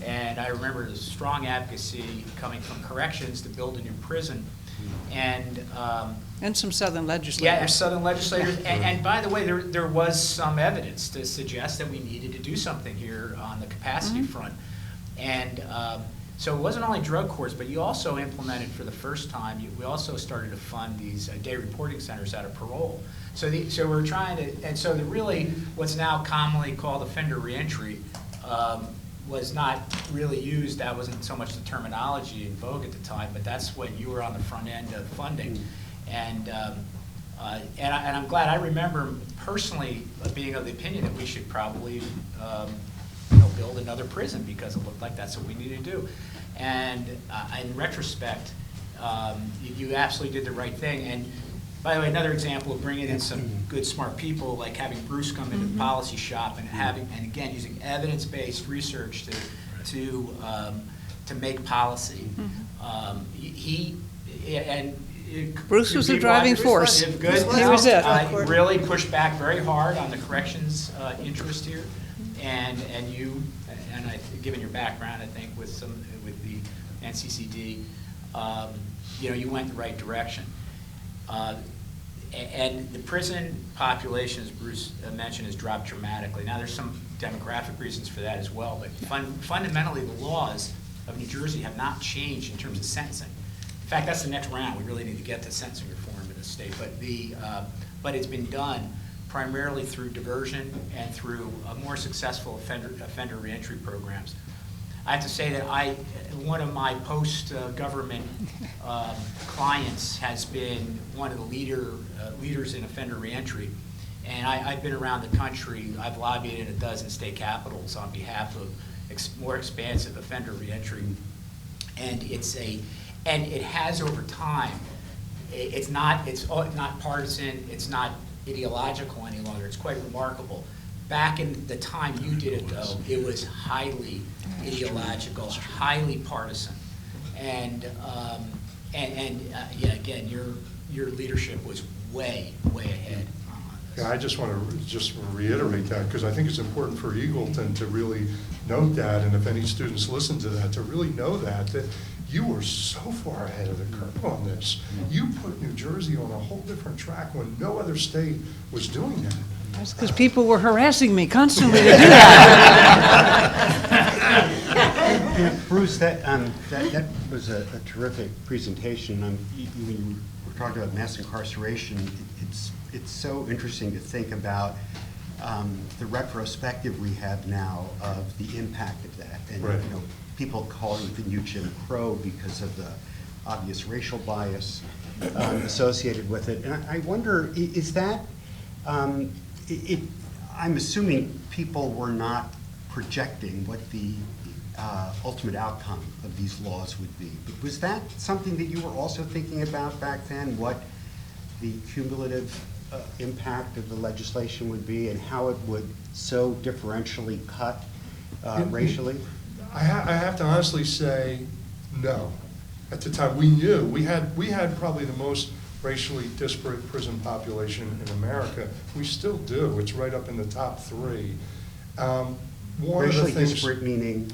And I remember the strong advocacy coming from corrections to build a new prison. And some Southern legislators. Yeah, Southern legislators. And by the way, there was some evidence to suggest that we needed to do something here on the capacity front. And so it wasn't only drug courts, but you also implemented for the first time, we also started to fund these day reporting centers out of parole. So we're trying to, and so really what's now commonly called offender reentry was not really used. That wasn't so much the terminology in vogue at the time, but that's when you were on the front end of funding. And I'm glad. I remember personally being of the opinion that we should probably build another prison because it looked like that's what we needed to do. And in retrospect, you absolutely did the right thing. And by the way, another example of bringing in some good, smart people, like having Bruce come into the policy shop and again, using evidence-based research to make policy. Bruce was the driving force. Good. He was it. Really pushed back very hard on the corrections interest here, and given your background, I think with the NCCD, you went the right direction. And the prison population, as Bruce mentioned, has dropped dramatically. Now, there's some demographic reasons for that as well, but fundamentally, the laws of New Jersey have not changed in terms of sentencing. In fact, that's the next round. We really need to get to sentencing reform in the state, but it's been done primarily through diversion and through more successful offender reentry programs. I have to say that one of my post-government clients has been one of the leaders in offender reentry, and I've been around the country. I've lobbied in a dozen state capitals on behalf of more expansive offender reentry, and it has over time. It's not partisan. It's not ideological any longer. It's quite remarkable. Back in the time you did it, though, it was highly ideological, highly partisan, and again, your leadership was way ahead. Yeah, I just want to reiterate that because I think it's important for Eagleton to really note that, and if any students listen to that, to really know that you were so far ahead of the curve on this. You put New Jersey on a whole different track when no other state was doing that. That's because people were harassing me constantly to do that. Bruce, that was a terrific presentation. When you were talking about mass incarceration, it's so interesting to think about the retrospective we have now of the impact of that. And Right. people call it the new Jim Crow because of the obvious racial bias associated with it. And I wonder, is that, I'm assuming people were not projecting what the ultimate outcome of these laws would be. But was that something that you were also thinking about back then, what the cumulative impact of the legislation would be and how it would so differentially cut racially? I have to honestly say, no. At the time, we knew. We had probably the most racially disparate prison population in America. We still do. It's right up in the top 3. Racially disparate meaning?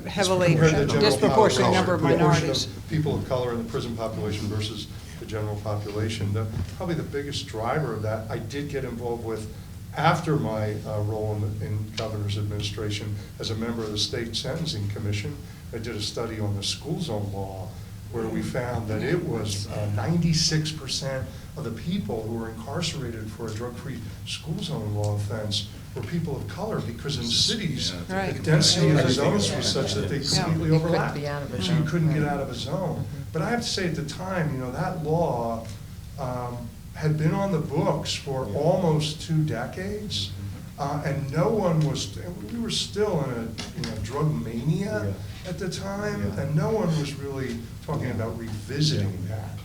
Heavily disproportionate number of minorities. People of color in the prison population versus the general population. Probably the biggest driver of that I did get involved with after my role in governor's administration as a member of the State Sentencing Commission. I did a study on the school zone law where we found that it was 96% of the people who were incarcerated for a drug-free school zone law offense were people of color, because in cities, the density of the zones was such that they completely overlapped. So you couldn't get out of a zone. But I have to say, at the time, that law had been on the books for almost 2 decades, and no one was, we were still in a drug mania at the time, and no one was really talking about revisiting that.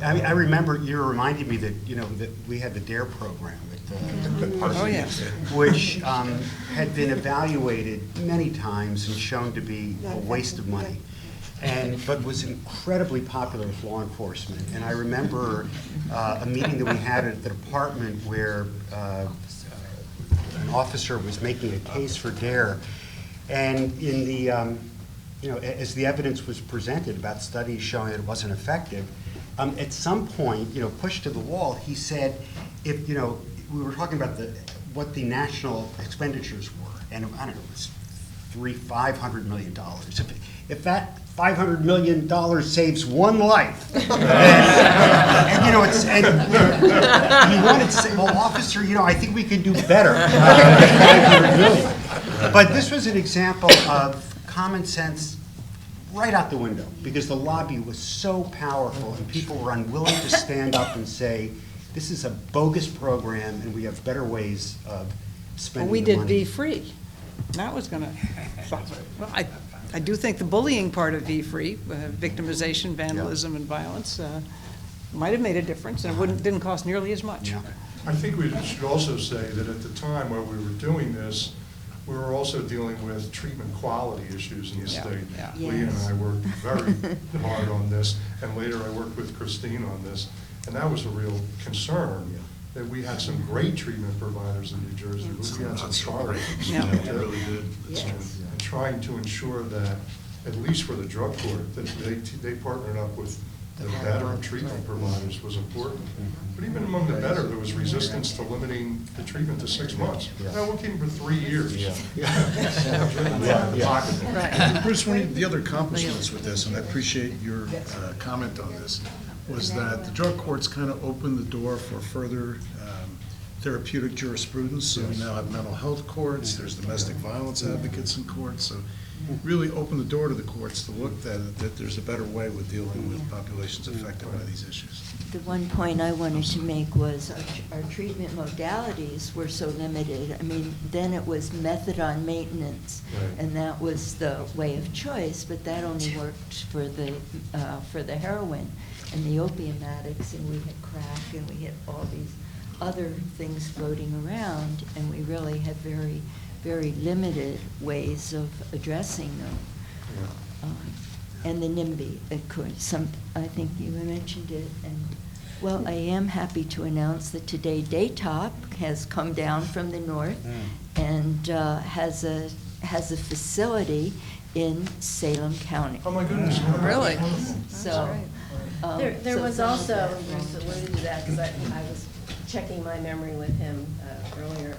I remember you reminded me that, that we had the DARE program at the Parsons, which had been evaluated many times and shown to be a waste of money, but was incredibly popular with law enforcement. And I remember a meeting that we had at the department where an officer was making a case for DARE, and in the as the evidence was presented about studies showing that it wasn't effective, at some point, pushed to the wall, he said, if, we were talking about what the national expenditures were, and I don't know, it was $500 million. If that $500 million saves one life, and he wanted to say, well, officer, I think we can do better than $500 million. But this was an example of common sense right out the window, because the lobby was so powerful and people were unwilling to stand up and say, this is a bogus program and we have better ways of spending the money. We did V-Free. That was going to solve it. Well, I do think the bullying part of V-Free, victimization, vandalism, and violence, might have made a difference, and it didn't cost nearly as much. Yeah. I think we should also say that at the time when we were doing this, we were also dealing with treatment quality issues in the state. Lee and I worked very hard on this, and later I worked with Christine on this, and that was a real concern, that we had some great treatment providers in New Jersey, but we had some star ratings. Yeah. They really did. And trying to ensure that, at least for the drug court, that they partnered up with the better treatment providers was important. But even among the better, there was resistance to limiting the treatment to 6 months. No, we'll keep them for 3 years. Bruce, one of the other accomplishments with this, and I appreciate your comment on this, was that the drug courts kind of opened the door for further therapeutic jurisprudence. So we now have mental health courts, there's domestic violence advocates in courts, so really opened the door to the courts to look that there's a better way with dealing with populations affected by these issues. The one point I wanted to make was our treatment modalities were so limited. I mean, then it was methadone maintenance, and that was the way of choice, but that only worked for the heroin and the opium addicts, and we had crack, and we had all these other things floating around, and we really had very, very limited ways of addressing them. And the NIMBY, of course, I think you mentioned it. And well, I am happy to announce that today Daytop has come down from the north and has a facility in Salem County. Oh my goodness! Really? So There was also, Bruce alluded to that, because I was checking my memory with him earlier.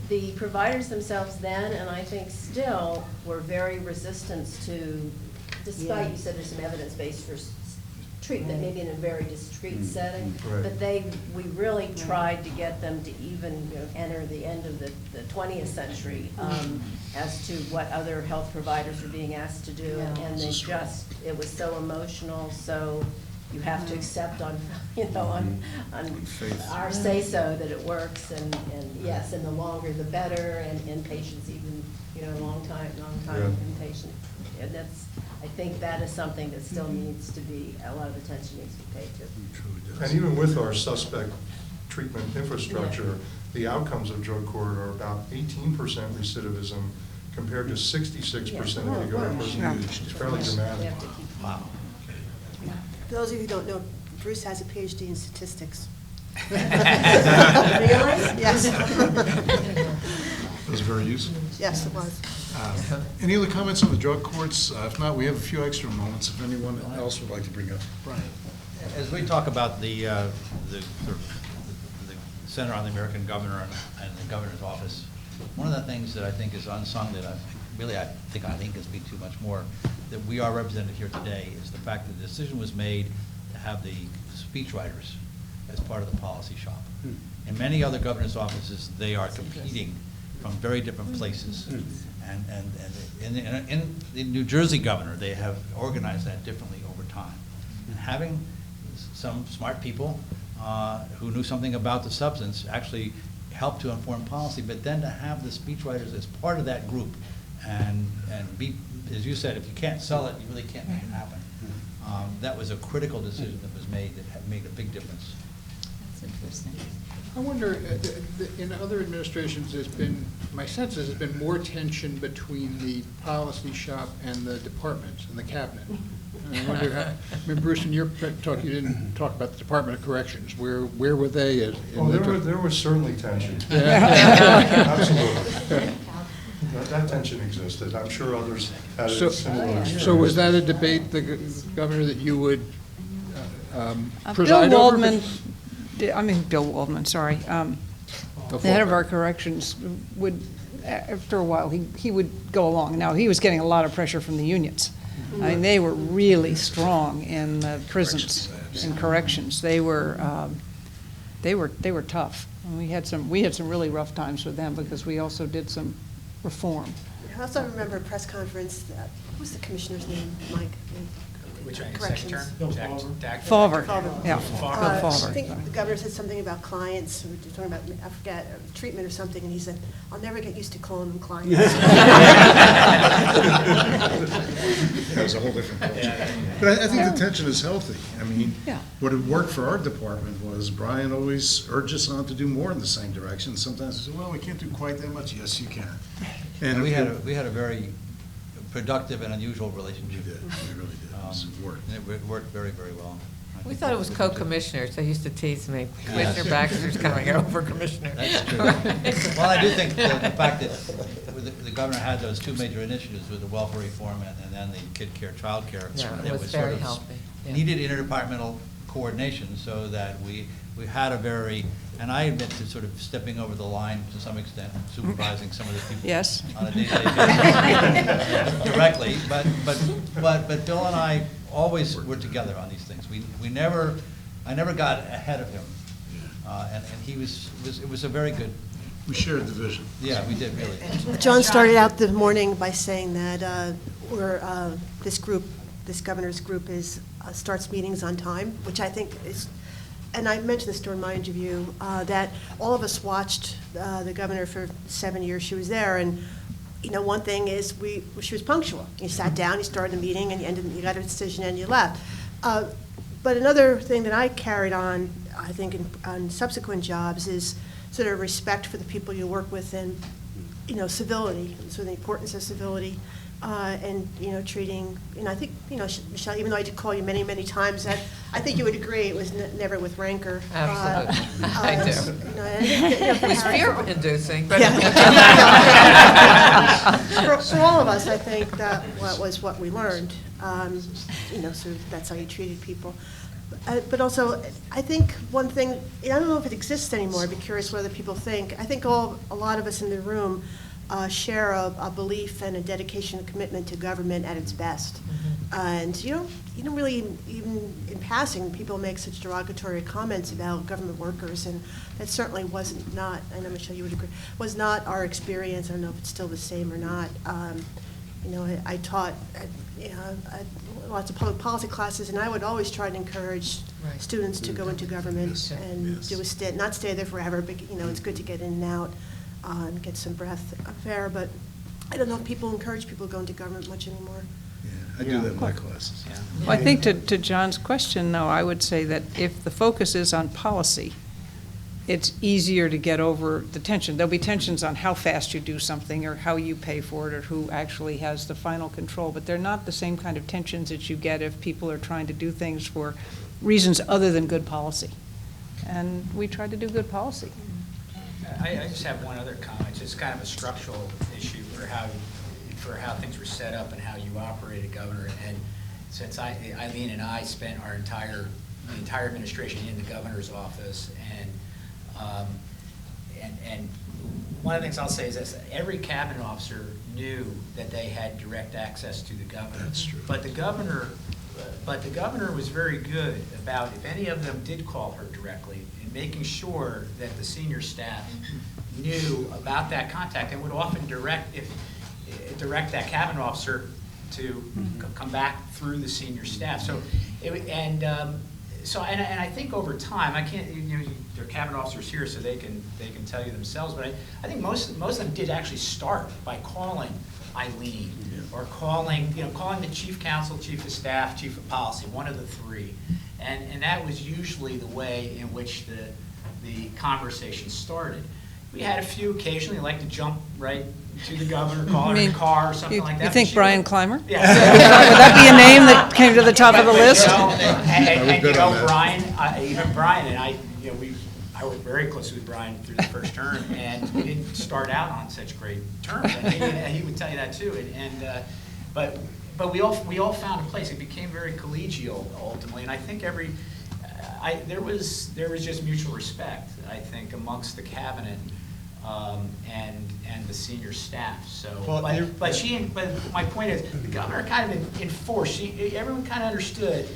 The providers themselves then, and I think still, were very resistant to, despite you said there's some evidence-based for treatment, maybe in a very discrete setting, Right. but we really tried to get them to even enter the end of the 20th century as to what other health providers were being asked to do, and they just, it was so emotional, so you have to accept on our say-so that it works, and yes, and the longer the better, and inpatients even, long time inpatient. And that's, I think that is something that still needs to be, a lot of attention needs to be paid to. And even with our suspect treatment infrastructure, the outcomes of drug court are about 18% recidivism compared to 66% in the government. It's fairly dramatic. Wow. For those of you who don't know, Bruce has a PhD in statistics. Really? Yes. That was very useful. Yes, it was. Any other comments on the drug courts? If not, we have a few extra moments if anyone else would like to bring up. Brian. As we talk about the Center on the American Governor and the Governor's Office, one of the things that I think is unsung that I think can speak too much more, that we are represented here today, is the fact that the decision was made to have the speechwriters as part of the policy shop. In many other governor's offices, they are competing from very different places. And in the New Jersey governor, they have organized that differently over time. And having some smart people who knew something about the substance actually helped to inform policy, but then to have the speechwriters as part of that group and be, as you said, if you can't sell it, you really can't make it happen. That was a critical decision that was made that made a big difference. That's interesting. I wonder, in other administrations, my sense is there's been more tension between the policy shop and the departments and the cabinet. And I wonder how, Bruce, in your talk, you didn't talk about the Department of Corrections. Where were they? There was certainly tension. Absolutely. That tension existed. I'm sure others had a similar experience. So was that a debate, the governor, that you would preside over? Bill Waldman, sorry. The head of our corrections would, after a while, he would go along. Now, he was getting a lot of pressure from the unions. I mean, they were really strong in the prisons and corrections. They were tough. And we had some really rough times with them because we also did some reform. I also remember a press conference, what was the commissioner's name, Mike? Which one, Corrections. Favre. Yeah. I think the governor said something about clients, we were talking about, I forget, treatment or something, and he said, "I'll never get used to calling them clients." That was a whole different culture. But I think the tension is healthy. I mean, what had worked for our department was Brian always urged us on to do more in the same direction. Sometimes he said, well, we can't do quite that much. Yes, you can. And we had a very productive and unusual relationship. We did. We really did. It worked. And it worked very, very well. We thought it was co-commissioners. They used to tease me. Commissioner Baxter's coming over, Commissioner. That's true. Well, I do think the fact that the governor had those two major initiatives with the welfare reform and then the kid care, child care. Yeah, it was very healthy. Yeah. Needed interdepartmental coordination so that we had a very, and I admit to sort of stepping over the line to some extent, supervising some of the people on a day-to-day basis directly. But Bill and I always were together on these things. I never got ahead of him, and it was a very good. We shared the vision. Yeah, we did really. John started out the morning by saying that this governor's group starts meetings on time, which I think is. And I mentioned this during my interview, that all of us watched the governor for 7 years she was there, and one thing is she was punctual. You sat down, you started the meeting, and you got a decision and you left. But another thing that I carried on, I think, on subsequent jobs is sort of respect for the people you work with and, civility, so the importance of civility. And treating, I think, Michelle, even though I did call you many, many times, that I think you would agree it was never with rancor. Absolutely, I do. It was fear-inducing, but for all of us, I think that was what we learned. So that's how you treated people. But also, I think one thing, I don't know if it exists anymore, I'd be curious what other people think. I think a lot of us in the room share a belief and a dedication and commitment to government at its best. And you don't really, even in passing, people make such derogatory comments about government workers, and that certainly wasn't not, I know Michelle, you would agree, was not our experience. I don't know if it's still the same or not. I taught lots of public policy classes, and I would always try to encourage students to go into government and do a stint, not stay there forever, but it's good to get in and out and get some breath of air. But I don't know if people encourage people to go into government much anymore. I do that in my classes. Well, I think to John's question, though, I would say that if the focus is on policy, it's easier to get over the tension. There'll be tensions on how fast you do something or how you pay for it or who actually has the final control, but they're not the same kind of tensions that you get if people are trying to do things for reasons other than good policy. And we try to do good policy. I just have one other comment. It's kind of a structural issue for how things were set up and how you operated, Governor. And since Eileen and I spent the entire administration in the governor's office, and one of the things I'll say is this: every cabinet officer knew that they had direct access to the governor. That's true. But the governor was very good about, if any of them did call her directly, in making sure that the senior staff knew about that contact and would often direct that cabinet officer to come back through the senior staff. So, and I think over time, I can't, there are cabinet officers here, so they can tell you themselves. But I think most of them did actually start by calling Eileen or calling the chief counsel, chief of staff, chief of policy, one of the three, and that was usually the way in which the conversation started. We had a few occasionally like to jump right to the governor, call her in a car or something like that. You think Brian Clymer? Yeah. Would that be a name that came to the top of the list? Brian, even Brian and I worked very closely with Brian through the first term, and we didn't start out on such great terms. And he would tell you that too. But we all found a place. It became very collegial ultimately, and I think there was just mutual respect, I think, amongst the cabinet and the senior staff. So, but my point is, the governor kind of enforced. Everyone kind of understood.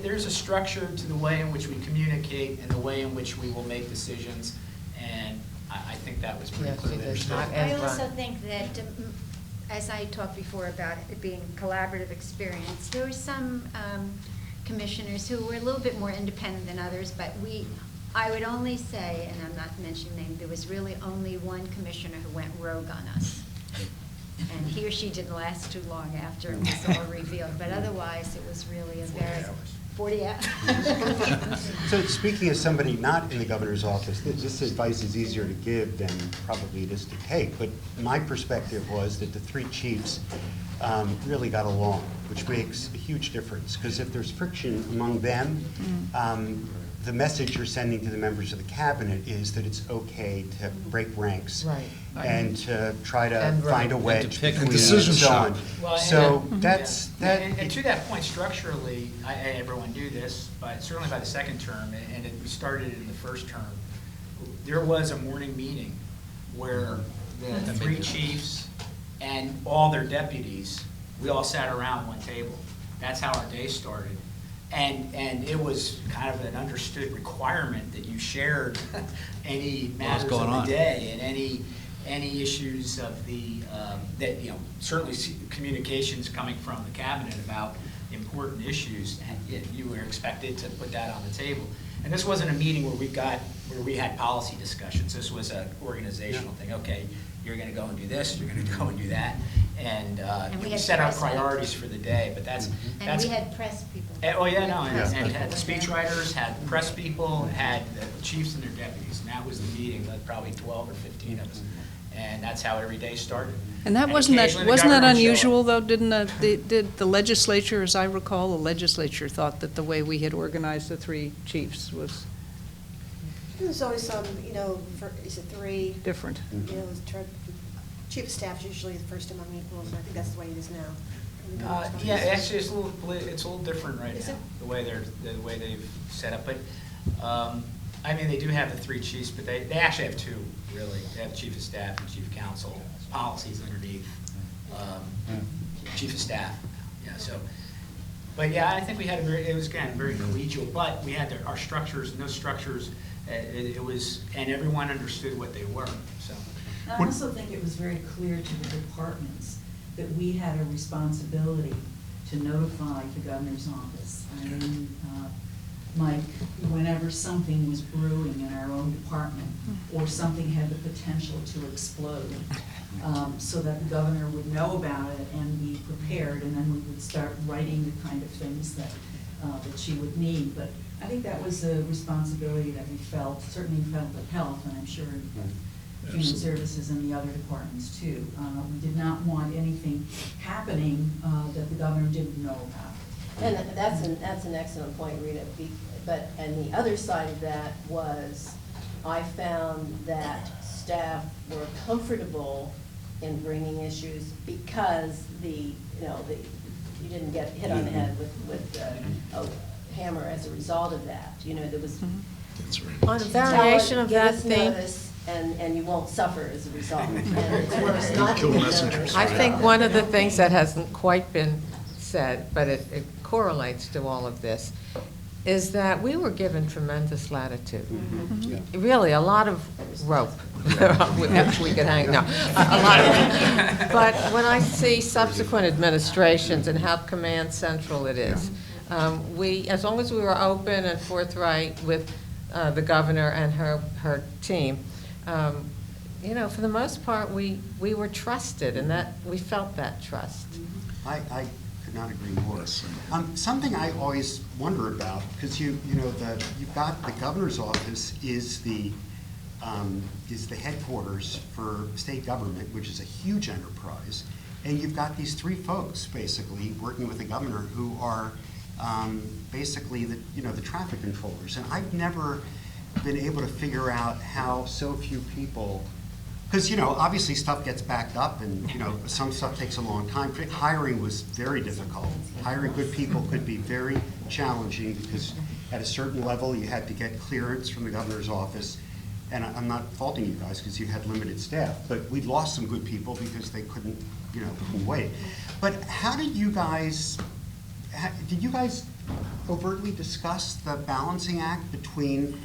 There's a structure to the way in which we communicate and the way in which we will make decisions, and I think that was pretty clearly understood. I also think that, as I talked before about it being a collaborative experience, there were some commissioners who were a little bit more independent than others, but I would only say, and I'm not mentioning names, there was really only one commissioner who went rogue on us. And he or she didn't last too long after it was all revealed, but otherwise it was really a very 40 hours. So speaking as somebody not in the governor's office, this advice is easier to give than probably it is to take, but my perspective was that the three chiefs really got along, which makes a huge difference, because if there's friction among them, the message you're sending to the members of the cabinet is that it's okay to break ranks and to try to find a wedge between and so on. So that's that. And to that point, structurally, everyone knew this, but certainly by the second term, and we started in the first term, there was a morning meeting where the three chiefs and all their deputies, we all sat around one table. That's how our day started. And it was kind of an understood requirement that you shared any matters of the day and any issues of that certainly communications coming from the cabinet about important issues, and you were expected to put that on the table. And this wasn't a meeting where we had policy discussions. This was an organizational thing. Okay, you're going to go and do this. You're going to go and do that. And we set our priorities for the day, but that's we had press people. And had speechwriters, had press people, had the chiefs and their deputies, and that was the meeting, like probably 12 or 15 of us, and that's how every day started. And wasn't that unusual though? Did the legislature, as I recall, the legislature thought that the way we had organized the three chiefs was There's always some, is it three? Different. Chief of staff is usually the first among equals, and I think that's the way it is now. Yeah, actually, it's a little different right Is now, it? the way they've set up. But, I mean, they do have the three chiefs, but they actually have two, really. They have chief of staff and chief of council, policies underneath, chief of staff, yeah, so. But yeah, I think we had it was again, very collegial, but we had our structures, and those structures, it was, and everyone understood what they were, so. I also think it was very clear to the departments that we had a responsibility to notify the governor's office. I mean, Mike, whenever something was brewing in our own department, or something had the potential to explode, so that the governor would know about it and be prepared, and then we would start writing the kind of things that she would need. But I think that was a responsibility that we felt, certainly felt at Health, and I'm sure Human Services and the other departments too. We did not want anything happening that the governor didn't know about. And that's an excellent point, Rita. And the other side of that was, I found that staff were comfortable in bringing issues because you didn't get hit on the head with a hammer as a result of that. You know, there was On a variation of that theme. And you won't suffer as a result. And it's worse not to Kill get messengers. I think one of the things that hasn't quite been said, but it correlates to all of this, is that we were given tremendous latitude. Really, a lot of rope with which we could hang, no, a lot of, but when I see subsequent administrations and how command central it is, as long as we were open and forthright with the governor and her team, you know, for the most part, we were trusted, and that we felt that trust. I could not agree more. Something I always wonder about, because you've got the governor's office is the headquarters for state government, which is a huge enterprise, and you've got these three folks basically working with the governor who are basically the traffic controllers, and I've never been able to figure out how so few people, because obviously stuff gets backed up and some stuff takes a long time. Hiring was very difficult. Hiring good people could be very challenging because at a certain level you had to get clearance from the governor's office, and I'm not faulting you guys because you had limited staff, but we lost some good people because they couldn't wait. But how did you guys overtly discuss the balancing act between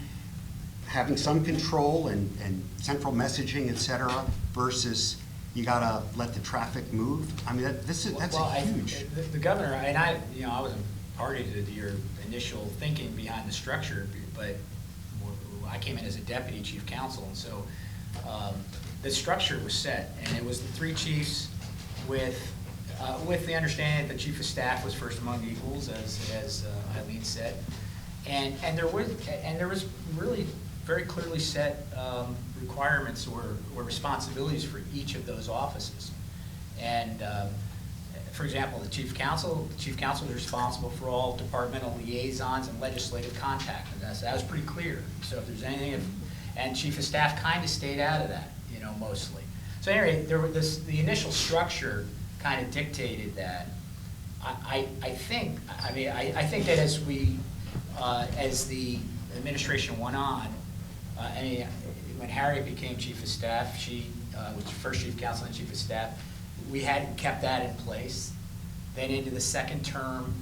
having some control and central messaging, et cetera, versus you gotta let the traffic move? I mean, that's huge. The governor, and I wasn't party to your initial thinking behind the structure, but I came in as a deputy chief counsel, and so the structure was set, and it was the three chiefs with the understanding that the chief of staff was first among equals, as Eileen said, and there was really very clearly set requirements or responsibilities for each of those offices. And for example, the chief counsel is responsible for all departmental liaisons and legislative contact, and that was pretty clear. So if there's anything, and chief of staff kind of stayed out of that, mostly. So anyway, the initial structure kind of dictated that. I think that as the administration went on, when Harriet became chief of staff, she was first chief counsel and chief of staff. We had kept that in place. Then into the second term,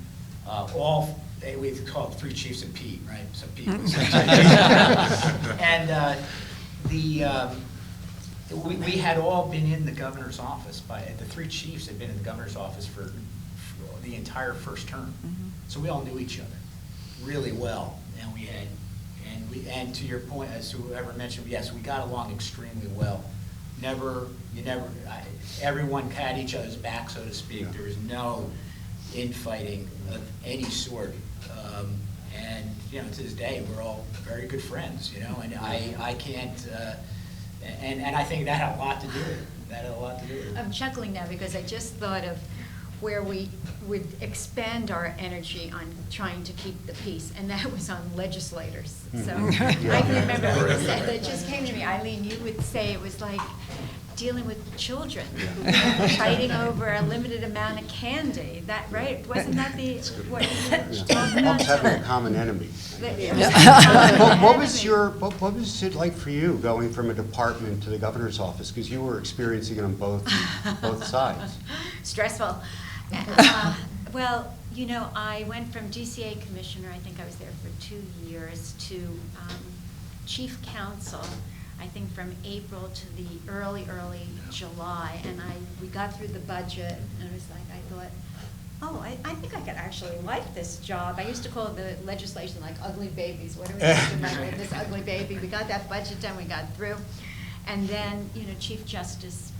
we called three chiefs of Pete, right? So Pete was and we had all been in the governor's office the three chiefs had been in the governor's office for the entire first term. So we all knew each other really well, and to your point, as whoever mentioned, yes, we got along extremely well. Everyone had each other's back, so to speak. There was no infighting of any sort. And to this day, we're all very good friends, and I can't, and I think that had a lot to do with it. I'm chuckling now because I just thought of where we would expend our energy on trying to keep the peace, and that was on legislators. So I can remember what you said. That just came to me. Eileen, you would say it was like, dealing with children fighting over a limited amount of candy. That, right? Wasn't that what you talked about? Almost having a common enemy. Yeah. What was it like for you going from a department to the governor's office? Because you were experiencing it on both sides. Stressful. Well, you know, I went from DCA commissioner, I think I was there for 2 years, to chief counsel, I think from April to the early July. And we got through the budget, and it was like, I thought, oh, I think I could actually like this job. I used to call the legislation like ugly babies. What are we talking about with this ugly baby? We got that budget done, we got through. And then, you know, Chief Justice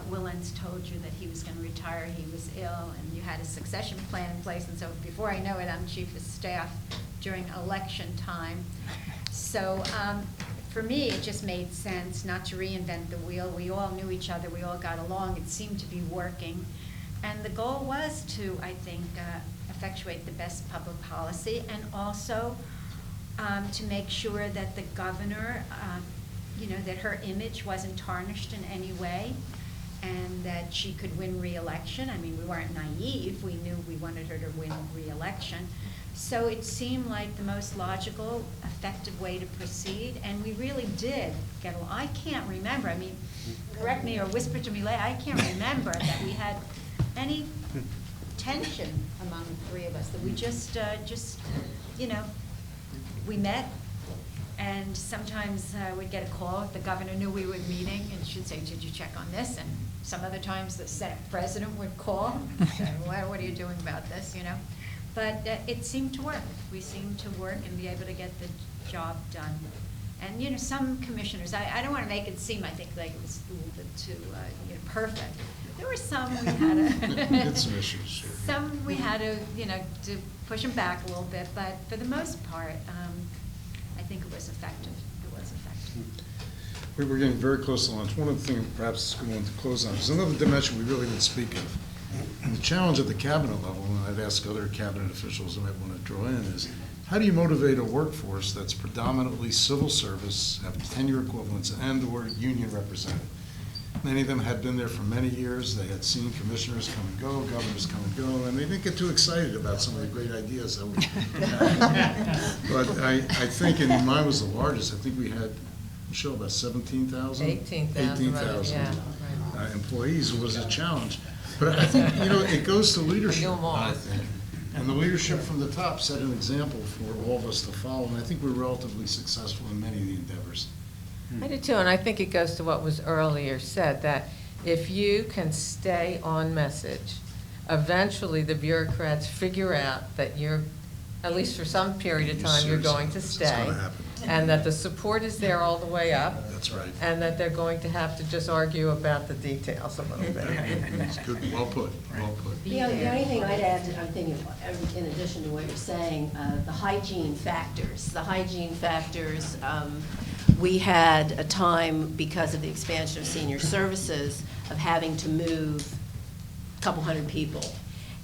Willens told you that he was going to retire, he was ill, and you had a succession plan in place. And so before I know it, I'm chief of staff during election time. So for me, it just made sense not to reinvent the wheel. We all knew each other, we all got along, it seemed to be working. And the goal was to, I think, effectuate the best public policy, and also to make sure that the governor, you know, that her image wasn't tarnished in any way, and that she could win re-election. I mean, we weren't naive. We knew we wanted her to win re-election. So it seemed like the most logical, effective way to proceed, and we really did get along. I can't remember, I mean, correct me or whisper to me later, I can't remember that we had any tension among the three of us, that we just, you know, we met. And sometimes we'd get a call if the governor knew we were meeting, and she'd say, did you check on this? And some other times the Senate president would call and say, well, what are you doing about this, you know? But it seemed to work. We seemed to work and be able to get the job done. And, you know, some commissioners, I don't want to make it seem, I think, like it was a little bit too you know, perfect. There were some we had to, some issues. some we had to, you know, to push them back a little bit. But for the most part, I think it was effective. It was effective. We were getting very close to lunch. One of the things perhaps we want to close on is another dimension we really didn't speak of. And the challenge at the cabinet level, and I'd ask other cabinet officials who might want to draw in, is how do you motivate a workforce that's predominantly civil service, have tenure equivalents, and/or union represented? Many of them had been there for many years. They had seen commissioners come and go, governors come and go, and they didn't get too excited about some of the great ideas that we had. But I think, and mine was the largest, I think we had, Michelle, about 17,000? 18,000, yeah. Employees. It was a challenge. But I think, you know, it goes to leadership, I think. And the leadership from the top set an example for all of us to follow, and I think we're relatively successful in many of the endeavors. I do too, and I think it goes to what was earlier said, that if you can stay on message, eventually the bureaucrats figure out that you're, at least for some period of time, you're going to stay. And that the support is there all the way up. That's right. And that they're going to have to just argue about the details a little bit. That's good. Well put, well put. The only thing I'd add, I'm thinking, in addition to what you're saying, the hygiene factors. The hygiene factors, we had a time, because of the expansion of senior services, of having to move a couple hundred people.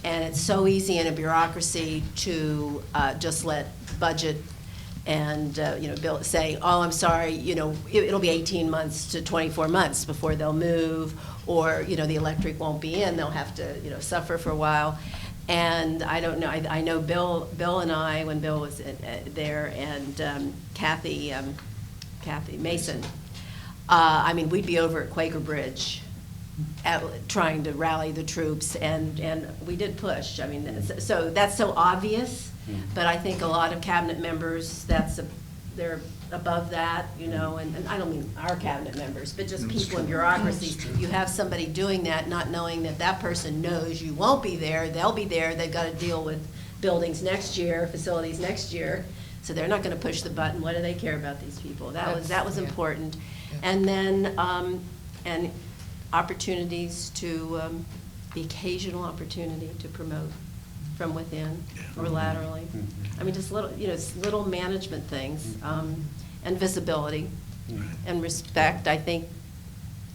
And it's so easy in a bureaucracy to just let budget and, you know, say, oh, I'm sorry, you know, it'll be 18 months to 24 months before they'll move, or, you know, the electric won't be in, they'll have to, you know, suffer for a while. And I don't know, I know Bill and I, when Bill was there, and Kathy Mason, I mean, we'd be over at Quaker Bridge trying to rally the troops, and we did push. I mean, so that's so obvious. But I think a lot of cabinet members, they're above that, you know, and I don't mean our cabinet members, but just people in bureaucracies. You have somebody doing that, not knowing that that person knows you won't be there, they'll be there, they've got to deal with buildings next year, facilities next year, so they're not going to push the button. What do they care about these people? That was important. And then, and opportunities to, the occasional opportunity to promote from within or laterally. I mean, just little, you know, it's little management things, and visibility and respect. I think,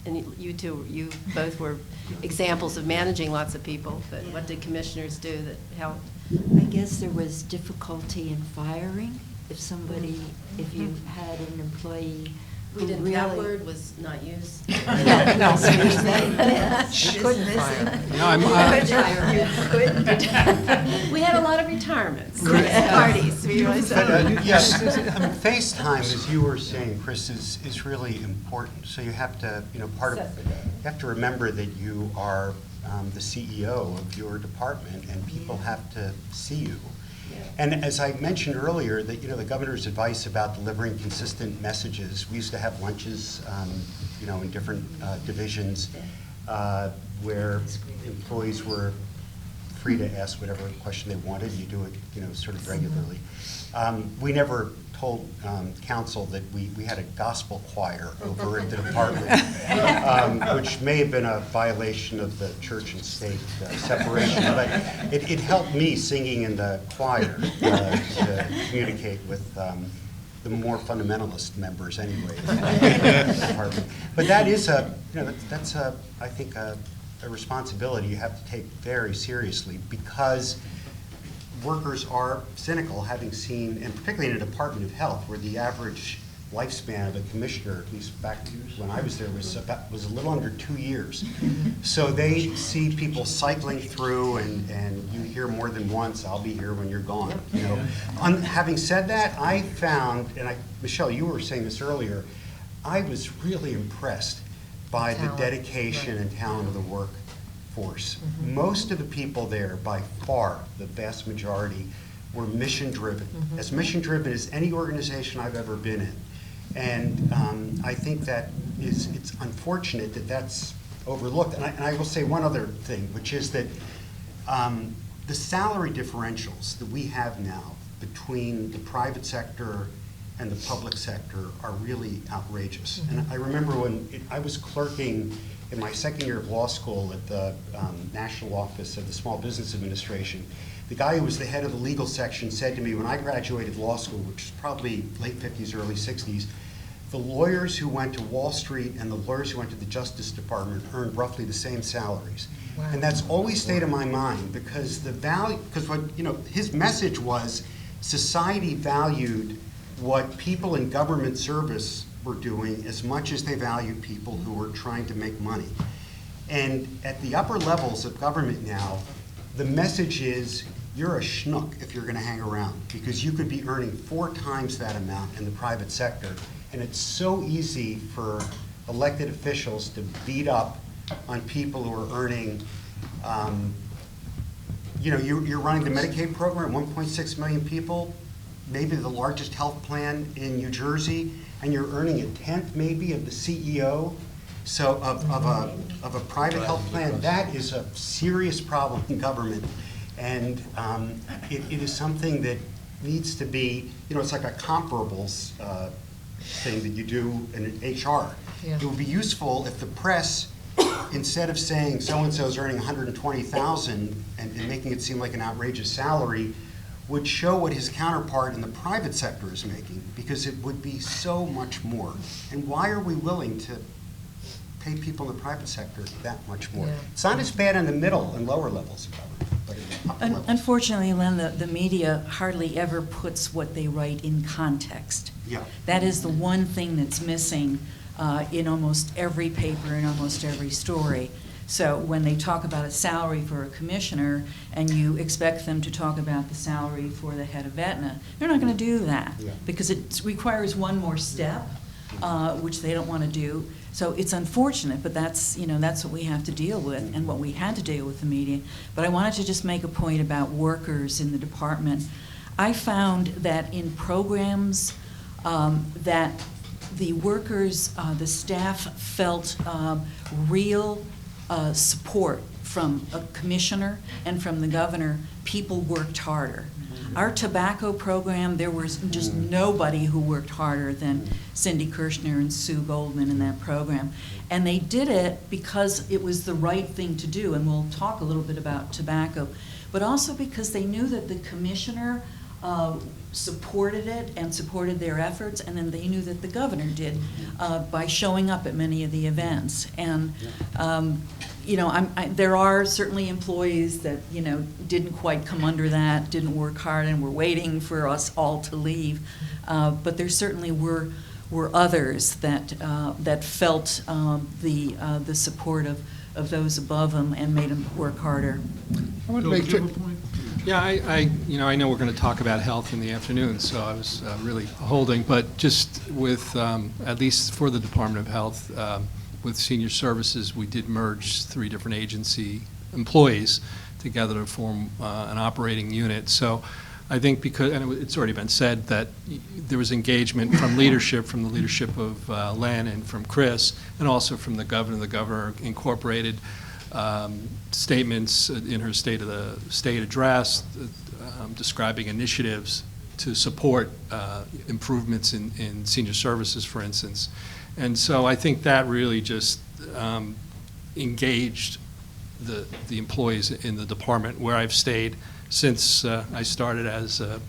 and you two, you both were examples of managing lots of people, but what did commissioners do that helped? I guess there was difficulty in firing. If you had an employee We didn't, that word was not used. No. You couldn't fire him. No, I'm, We had a lot of retirements, parties. We really Yes, I mean, FaceTime, as you were saying, Chris, is really important. So you have to, you have to remember that you are the CEO of your department, and people have to see you. And as I mentioned earlier, that the governor's advice about delivering consistent messages, we used to have lunches, in different divisions where employees were free to ask whatever question they wanted. You do it, sort of regularly. We never told council that we had a gospel choir over at the department, which may have been a violation of the church and state separation, but it helped me singing in the choir to communicate with the more fundamentalist members anyway. But that is that's I think a responsibility you have to take very seriously, because workers are cynical, having seen, and particularly in a Department of Health, where the average lifespan of a commissioner, at least back when I was there, was a little under 2 years. So they see people cycling through, and you hear more than once, "I'll be here when you're gone." Having said that, I found, and Michelle, you were saying this earlier, I was really impressed by the dedication and talent of the workforce. Most of the people there, by far, the vast majority, were mission-driven, as mission-driven as any organization I've ever been in. And I think that it's unfortunate that that's overlooked. And I will say one other thing, which is that the salary differentials that we have now between the private sector and the public sector are really outrageous. And I remember when I was clerking in my second year of law school at the National Office of the Small Business Administration, the guy who was the head of the legal section said to me when I graduated law school, which was probably late 50s, early 60s, the lawyers who went to Wall Street and the lawyers who went to the Justice Department earned roughly the same salaries. Wow. And that's always stayed in my mind, because his message was society valued what people in government service were doing as much as they valued people who were trying to make money. And at the upper levels of government now, the message is you're a schnook if you're going to hang around, because you could be earning 4 times that amount in the private sector. And it's so easy for elected officials to beat up on people who are earning, you're running the Medicaid program, 1.6 million people, maybe the largest health plan in New Jersey, and you're earning 1/10 maybe of the CEO of a private health plan. That is a serious problem in government, and it is something that needs to be, it's like a comparables thing that you do in HR. Yeah. It would be useful if the press, instead of saying so-and-so's earning $120,000 and making it seem like an outrageous salary, would show what his counterpart in the private sector is making, because it would be so much more. And why are we willing to pay people in the private sector that much more? Yeah. It's not as bad in the middle and lower levels of government, but in the upper levels. Unfortunately, Len, the media hardly ever puts what they write in context. Yeah. That is the one thing that's missing in almost every paper, in almost every story. So when they talk about a salary for a commissioner and you expect them to talk about the salary for the head of Aetna, they're not going to do that, because it requires one more step, which they don't want to do. So it's unfortunate, but that's what we have to deal with, and what we had to deal with the media. But I wanted to just make a point about workers in the department. I found that in programs that the workers, the staff felt real support from a commissioner and from the governor. People worked harder. Our tobacco program, there was just nobody who worked harder than Cindy Kirshner and Sue Goldman in that program. And they did it because it was the right thing to do, and we'll talk a little bit about tobacco, but also because they knew that the commissioner supported it and supported their efforts, and then they knew that the governor did by showing up at many of the events. And there are certainly employees that didn't quite come under that, didn't work hard, and were waiting for us all to leave. But there certainly were were others that that felt the support of those above them and made them work harder. I want to make sure. Yeah, I know we're going to talk about health in the afternoon, so I was really holding, but just with, at least for the Department of Health, with Senior Services, we did merge 3 different agency employees together to form an operating unit. So I think because, and it's already been said, that there was engagement from the leadership of Len and from Chris, and also from the governor. The governor incorporated statements in her State of the State address describing initiatives to support improvements in senior services, for instance. And so I think that really just engaged the employees in the department, where I've stayed since I started as a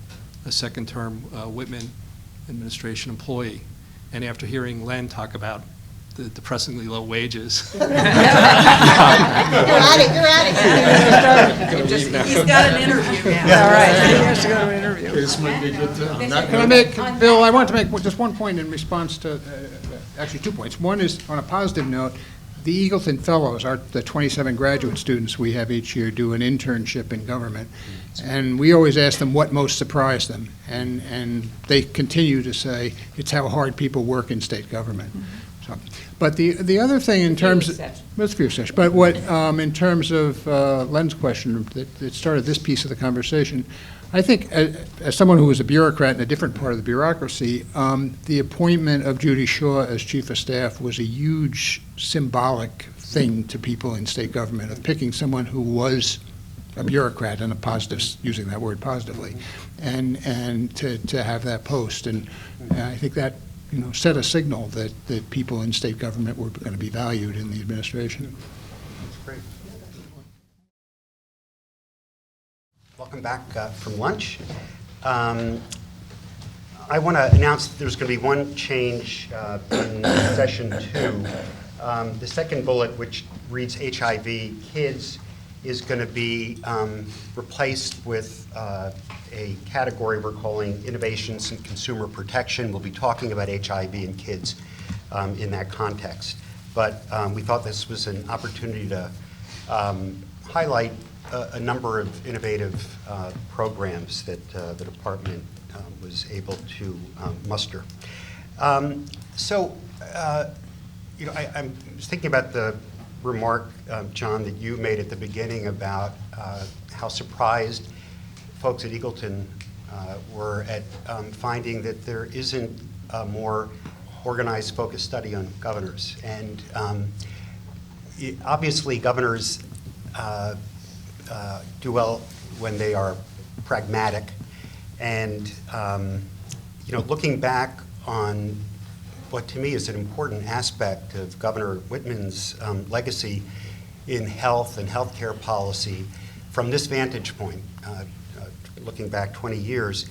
second-term Whitman administration employee. And after hearing Len talk about the depressingly low wages. You're at it. He's got an interview now. Yeah, all right. He has to go to an interview. This might be a good time. Can I make, Bill, I want to make just one point in response to, actually 2 points. One is, on a positive note, the Eagleton Fellows, the 27 graduate students we have each year, do an internship in government. And we always ask them what most surprised them. And they continue to say it's how hard people work in state government. So, but the other thing in terms of, that's a few exceptions, but what, in terms of Len's question that started this piece of the conversation, I think as someone who was a bureaucrat in a different part of the bureaucracy, the appointment of Judy Shaw as chief of staff was a huge symbolic thing to people in state government, of picking someone who was a bureaucrat, and a positive, using that word positively, and to have that post. And I think that, set a signal that people in state government were going to be valued in the administration. That's great. Welcome back from lunch. I want to announce that there's going to be one change in session 2. The second bullet, which reads HIV kids, is going to be replaced with a category we're calling innovations in consumer protection. We'll be talking about HIV in kids in that context. But we thought this was an opportunity to highlight a number of innovative programs that the department was able to muster. I was thinking about the remark, John, that you made at the beginning about how surprised folks at Eagleton were at finding that there isn't a more organized, focused study on governors. And obviously, governors do well when they are pragmatic. And looking back on what to me is an important aspect of Governor Whitman's legacy in health and healthcare policy, from this vantage point, looking back 20 years,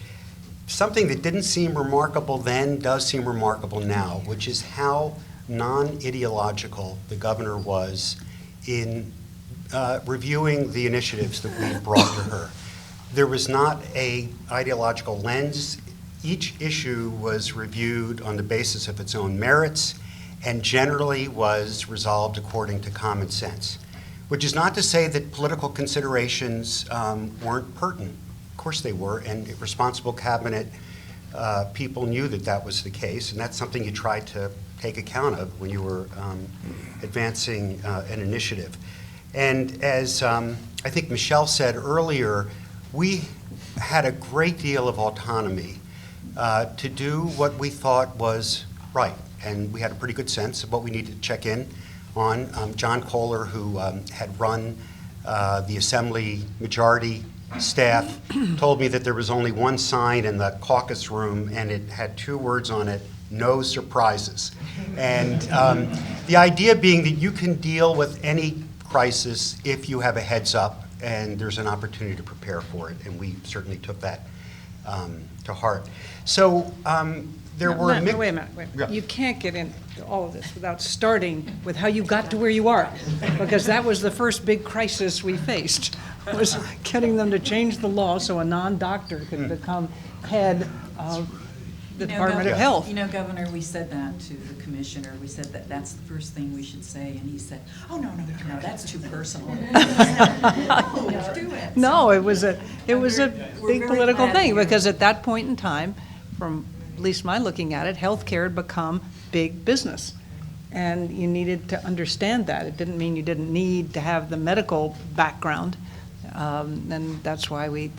something that didn't seem remarkable then does seem remarkable now, which is how non-ideological the governor was in reviewing the initiatives that we brought to her. There was not an ideological lens. Each issue was reviewed on the basis of its own merits and generally was resolved according to common sense, which is not to say that political considerations weren't pertinent. Of course they were, and responsible cabinet people knew that that was the case, and that's something you tried to take account of when you were advancing an initiative. And as I think Michelle said earlier, we had a great deal of autonomy to do what we thought was right. And we had a pretty good sense of what we needed to check in on. John Kohler, who had run the Assembly majority staff, told me that there was only one sign in the caucus room, and it had 2 words on it: no surprises. And the idea being that you can deal with any crisis if you have a heads up and there's an opportunity to prepare for it, and we certainly took that to heart. So there were... Wait a minute. Yeah. You can't get into all of this without starting with how you got to where you are, because that was the first big crisis we faced, was getting them to change the law so a non-doctor could become head of the Department of Health. You know, Governor, we said that to the commissioner. We said that that's the first thing we should say, and he said, "Oh, no, that's too personal." No, do it. No, it was a big very political glad thing, to hear because at that point in time, from at least my looking at it, healthcare had become big business. And you needed to understand that. It didn't mean you didn't need to have the medical background. And that's why we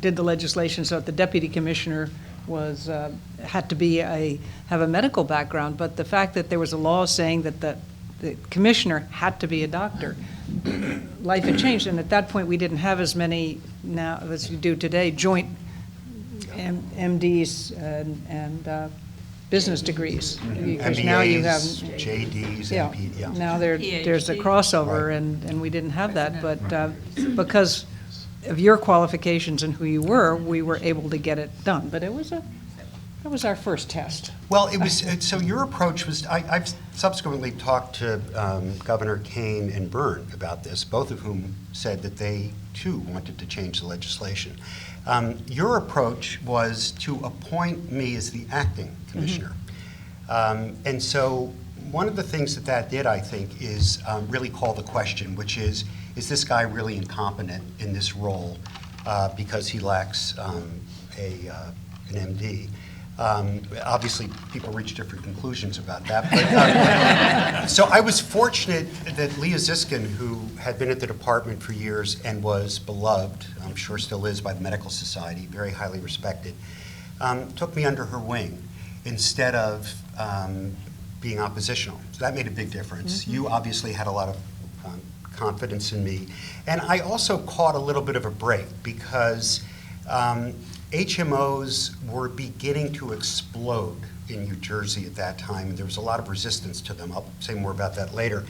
did the legislation so that the deputy commissioner had to have a medical background. But the fact that there was a law saying that the commissioner had to be a doctor, life had changed. And at that point, we didn't have as many now as you do today, joint MDs and business degrees. Because now you have JDs, yeah, and yeah. now there's a crossover, and we didn't have that. But because of your qualifications and who you were, we were able to get it done. But that was our first test. Well, it was, so your approach was, I've subsequently talked to Governor Kane and Byrne about this, both of whom said that they too wanted to change the legislation. Your approach was to appoint me as the acting commissioner. And so one of the things that did, I think, is really call the question, which is this guy really incompetent in this role because he lacks an MD? Obviously, people reach different conclusions about that. But, so I was fortunate that Leah Ziskin, who had been at the department for years and was beloved, I'm sure still is by the Medical Society, very highly respected, took me under her wing instead of being oppositional. So that made a big difference. You obviously had a lot of confidence in me. And I also caught a little bit of a break because HMOs were beginning to explode in New Jersey at that time, and there was a lot of resistance to them. I'll say more about that later.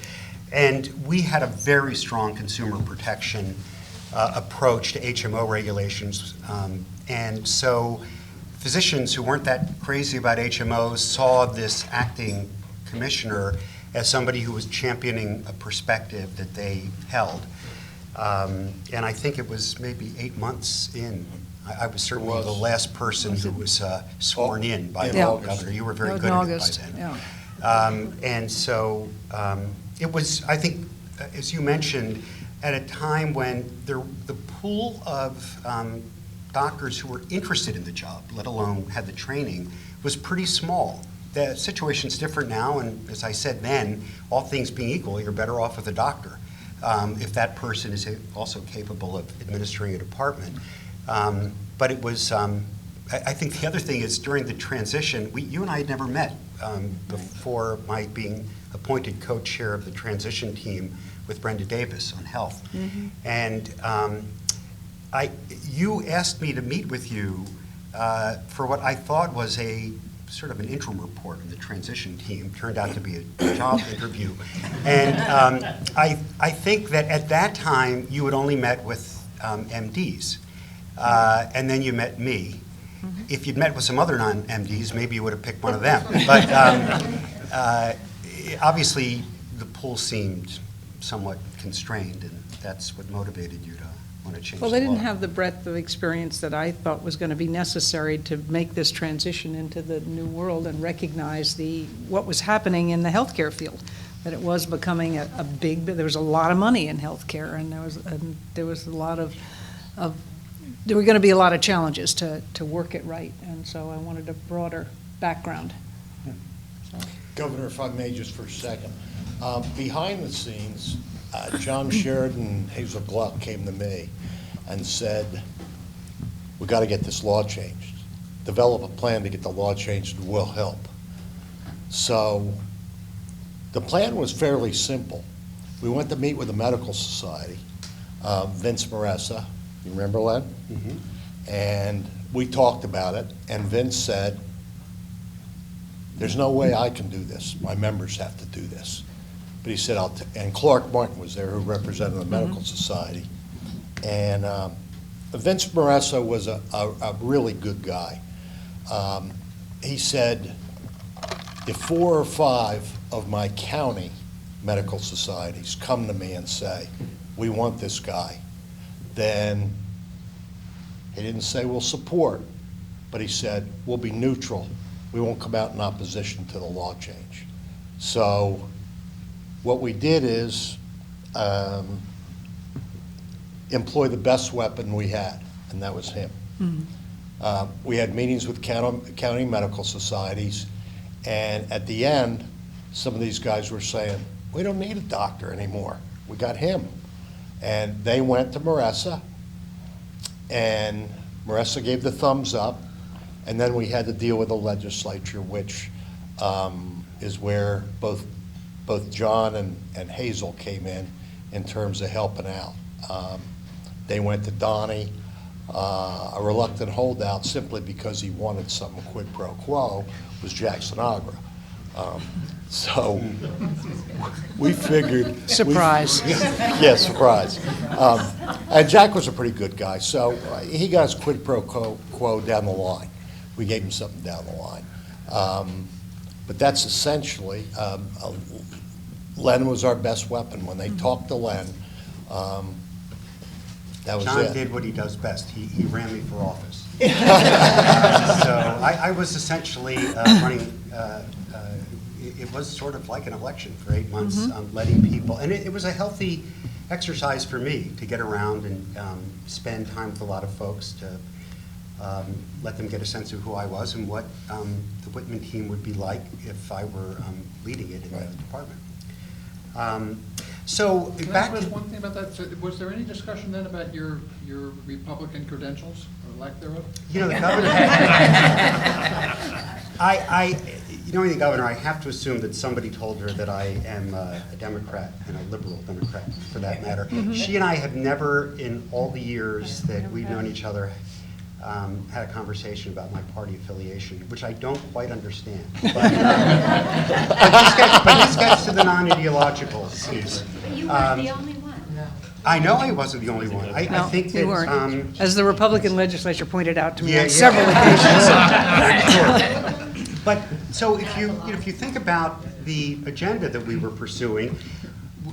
And we had a very strong consumer protection approach to HMO regulations. And so physicians who weren't that crazy about HMOs saw this acting commissioner as somebody who was championing a perspective that they held. And I think it was maybe 8 months in. I was certainly the last person who was sworn in by the governor. You were very good at it by then. And so it was, I think, as you mentioned, at a time when the pool of doctors who were interested in the job, let alone had the training, was pretty small. The situation's different now, and as I said then, all things being equal, you're better off with a doctor if that person is also capable of administering a department. But it was, I think the other thing is during the transition, you and I had never met before my being appointed co-chair of the transition team with Brenda Davis on health. And you asked me to meet with you for what I thought was a sort of an interim report of the transition team. Turned out to be a job interview. And I think that at that time, you had only met with MDs. And then you met me. If you'd met with some other non-MDs, maybe you would have picked one of them. But obviously, the pool seemed somewhat constrained, and that's what motivated you to want to change the law. Well, they didn't have the breadth of experience that I thought was going to be necessary to make this transition into the new world and recognize what was happening in the healthcare field, that it was becoming a big, there was a lot of money in healthcare, and there was a lot of there were going to be a lot of challenges to work it right, and so I wanted a broader background. Governor, if I may, just for a second. Behind the scenes, John Sheridan and Hazel Gluck came to me and said, we got to get this law changed. Develop a plan to get the law changed, will help. So the plan was fairly simple. We went to meet with the Medical Society, Vince Maressa, you remember, Len? And we talked about it, and Vince said, there's no way I can do this. My members have to do this. But he said, and Clark Martin was there, who represented the Medical Society. And Vince Maressa was a really good guy. He said, if 4 or 5 of my county medical societies come to me and say, we want this guy, then he didn't say we'll support, but he said, we'll be neutral. We won't come out in opposition to the law change. So what we did is employ the best weapon we had, and that was him. We had meetings with county medical societies, and at the end, some of these guys were saying, we don't need a doctor anymore. We got him. And they went to Marissa, and Marissa gave the thumbs up, and then we had to deal with the legislature, which is where both John and Hazel came in terms of helping out. They went to Donnie, a reluctant holdout simply because he wanted something quid pro quo, was Jackson Agra. So we figured. Surprise. Yeah, surprise. And Jack was a pretty good guy, so he got his quid pro quo down the line. We gave him something down the line. But that's essentially, Len was our best weapon. When they talked to Len, that was it. John did what he does best. He ran me for office. So I was essentially running, it was sort of like an election for 8 months, letting people, and it was a healthy exercise for me to get around and spend time with a lot of folks to let them get a sense of who I was and what the Whitman team would be like if I were leading it in the department. So Can I back ask to one thing about that? So was there any discussion then about your Republican credentials or lack thereof? You know, the governor. Knowing the governor, I have to assume that somebody told her that I am a Democrat and a liberal Democrat, for that matter. She and I have never, in all the years that we've known each other, had a conversation about my party affiliation, which I don't quite understand. But this gets to the non-ideological piece. You weren't the only one. I know I wasn't the only one. I No, think you that, weren't. As the Republican legislature pointed out to me Yeah, on several occasions. But, so if you think about the agenda that we were pursuing,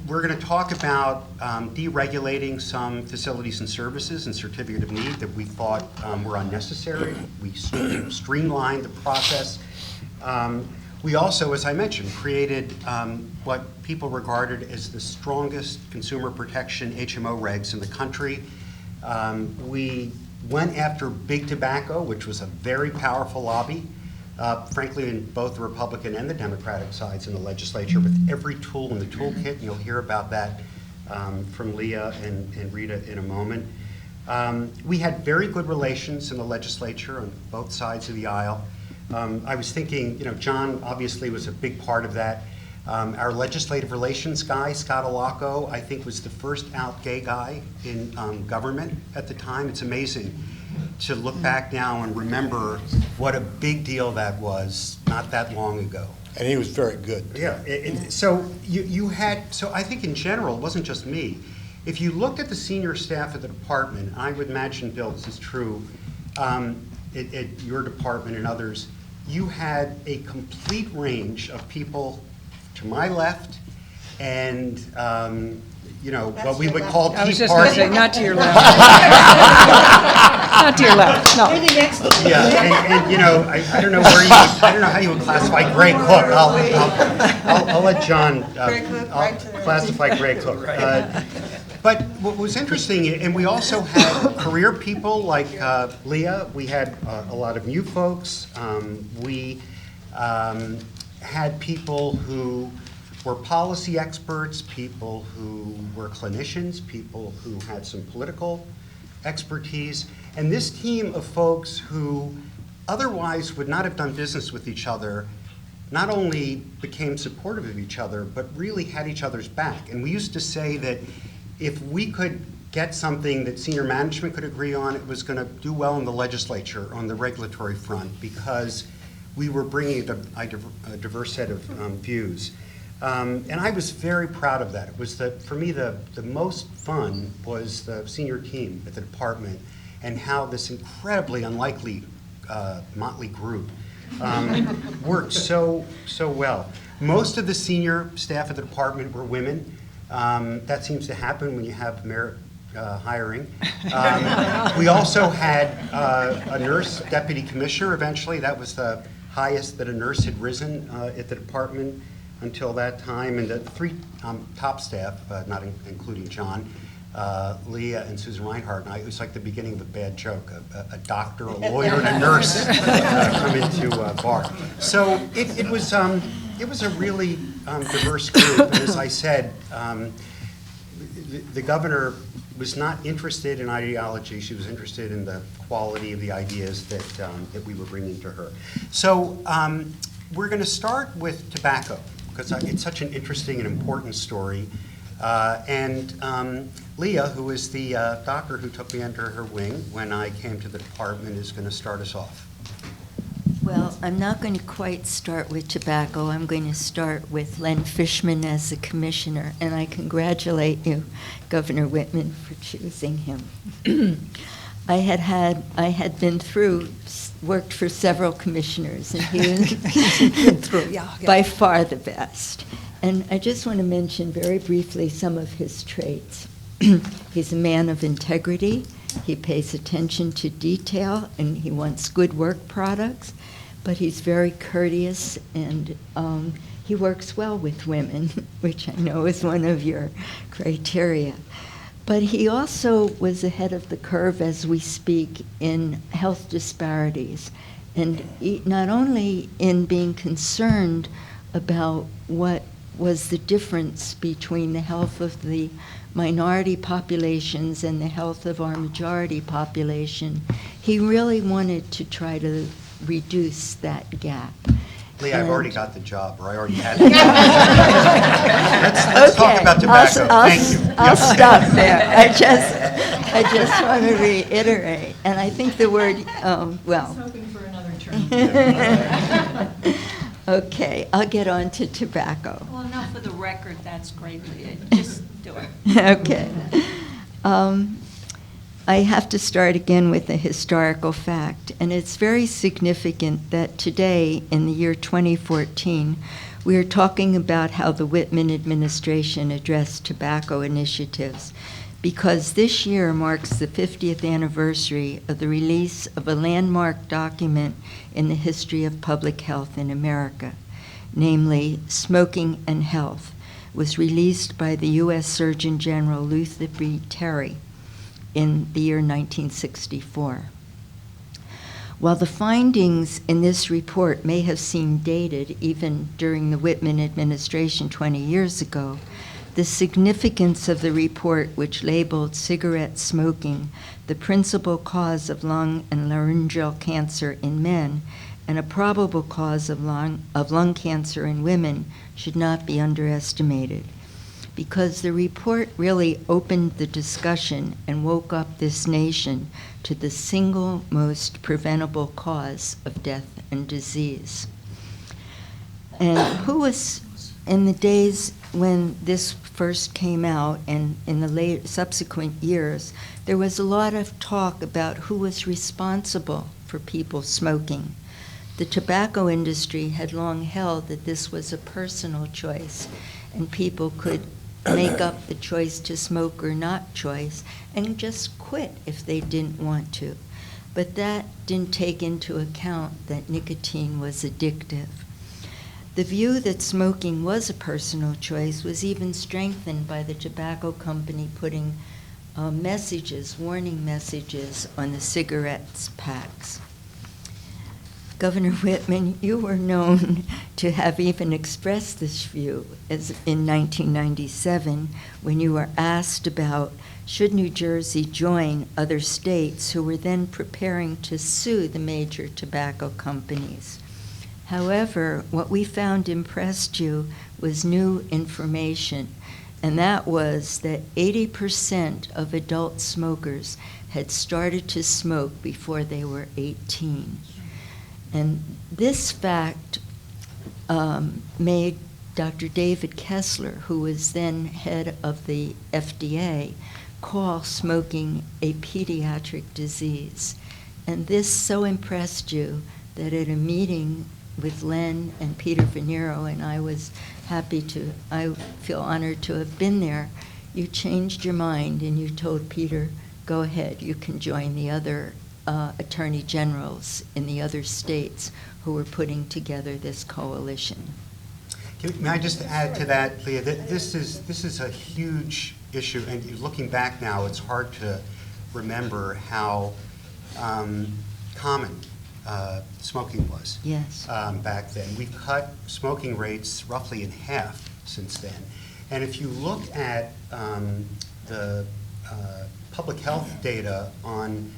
we're going to talk about deregulating some facilities and services and certificate of need that we thought were unnecessary. We streamlined the process. We also, as I mentioned, created what people regarded as the strongest consumer protection HMO regs in the country. We went after big tobacco, which was a very powerful lobby. Frankly, in both the Republican and the Democratic sides in the legislature, with every tool in the toolkit, and you'll hear about that from Leah and Rita in a moment. We had very good relations in the legislature on both sides of the aisle. I was thinking, John obviously was a big part of that. Our legislative relations guy, Scott Alaco, I think was the first out gay guy in government at the time. It's amazing to look back now and remember what a big deal that was not that long ago. And he was very good. Yeah, so so I think in general, it wasn't just me. If you looked at the senior staff of the department, I would imagine, Bill, this is true, at your department and others, you had a complete range of people to my left and what we would call Tea Party. I was just going to say, not to your left. Not to your left, no. Maybe next to you. Yeah, I don't know I don't know how you would classify Greg Cook. I'll let John classify Greg Cook. But what was interesting, and we also had career people like Leah. We had a lot of new folks. We had people who were policy experts, people who were clinicians, people who had some political expertise. And this team of folks who otherwise would not have done business with each other not only became supportive of each other, but really had each other's back. And we used to say that if we could get something that senior management could agree on, it was going to do well in the legislature on the regulatory front because we were bringing a diverse set of views. And I was very proud of that. It was for me, the most fun was the senior team at the department and how this incredibly unlikely motley group worked so well. Most of the senior staff at the department were women. That seems to happen when you have hiring. We also had a nurse deputy commissioner eventually. That was the highest that a nurse had risen at the department until that time. And the three top staff, not including John, Leah and Susan Reinhardt, and it was like the beginning of a bad joke, a doctor, a lawyer, and a nurse come into BART. So it was a really diverse group, and as I said, the governor was not interested in ideology. She was interested in the quality of the ideas that we were bringing to her. So we're going to start with tobacco, because it's such an interesting and important story. Leah, who is the doctor who took me under her wing when I came to the department, is going to start us off. Well, I'm not going to quite start with tobacco. I'm going to start with Len Fishman as the commissioner, and I congratulate you, Governor Whitman, for choosing him. I had been worked for several commissioners, and he was by far the best. And I just want to mention very briefly some of his traits. He's a man of integrity. He pays attention to detail, and he wants good work products, but he's very courteous, and he works well with women, which I know is one of your criteria. But he also was ahead of the curve, as we speak, in health disparities, and not only in being concerned about what was the difference between the health of the minority populations and the health of our majority population. He really wanted to try to reduce that gap. Lee, I've already got the job, or I already had it. Let's talk about tobacco. Thank you. I'll stop there. I just want to reiterate, and I think the word, well. I was hoping for another term. Okay, I'll get on to tobacco. Well, now for the record, that's great, Leah. Just do it. Okay. I have to start again with a historical fact, and it's very significant that today, in the year 2014, we are talking about how the Whitman administration addressed tobacco initiatives, because this year marks the 50th anniversary of the release of a landmark document in the history of public health in America, namely Smoking and Health, was released by the U.S. Surgeon General Luther B. Terry in the year 1964. While the findings in this report may have seemed dated even during the Whitman administration 20 years ago, the significance of the report, which labeled cigarette smoking the principal cause of lung and laryngeal cancer in men and a probable cause of lung cancer in women, should not be underestimated, because the report really opened the discussion and woke up this nation to the single most preventable cause of death and disease. And who was, in the days when this first came out and in the subsequent years, there was a lot of talk about who was responsible for people smoking. The tobacco industry had long held that this was a personal choice, and people could make up the choice to smoke or not choice and just quit if they didn't want to. But that didn't take into account that nicotine was addictive. The view that smoking was a personal choice was even strengthened by the tobacco company putting warning messages on the cigarettes packs. Governor Whitman, you were known to have even expressed this view in 1997 when you were asked about should New Jersey join other states who were then preparing to sue the major tobacco companies. However, what we found impressed you was new information, and that was that 80% of adult smokers had started to smoke before they were 18. And this fact made Dr. David Kessler, who was then head of the FDA, call smoking a pediatric disease. And this so impressed you that at a meeting with Len and Peter Venero, and I feel honored to have been there, you changed your mind and you told Peter, go ahead, you can join the other attorney generals in the other states who were putting together this coalition. May I just add to that, Leah, that this is a huge issue, and looking back now, it's hard to remember how common smoking was. Yes. Back then. We've cut smoking rates roughly in half since then. And if you look at the public health data on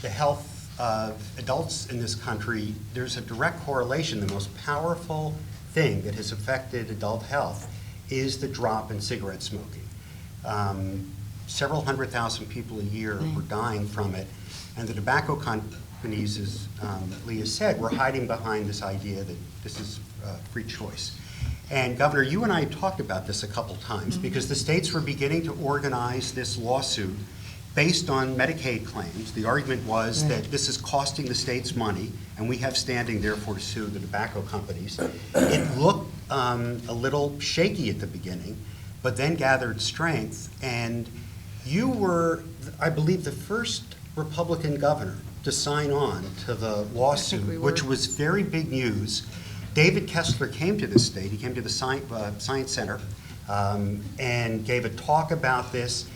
the health of adults in this country, there's a direct correlation. The most powerful thing that has affected adult health is the drop in cigarette smoking. Several 100,000 people a year were dying from it, and the tobacco companies, as Leah said, were hiding behind this idea that this is free choice. And Governor, you and I talked about this a couple times because the states were beginning to organize this lawsuit based on Medicaid claims. The argument was that this is costing the states money, and we have standing, therefore, to sue the tobacco companies. It looked a little shaky at the beginning, but then gathered strength. And you were, I believe, the first Republican governor to sign on to the lawsuit, which was very big news. David Kessler came to this state. He came to the Science Center and gave a talk about this.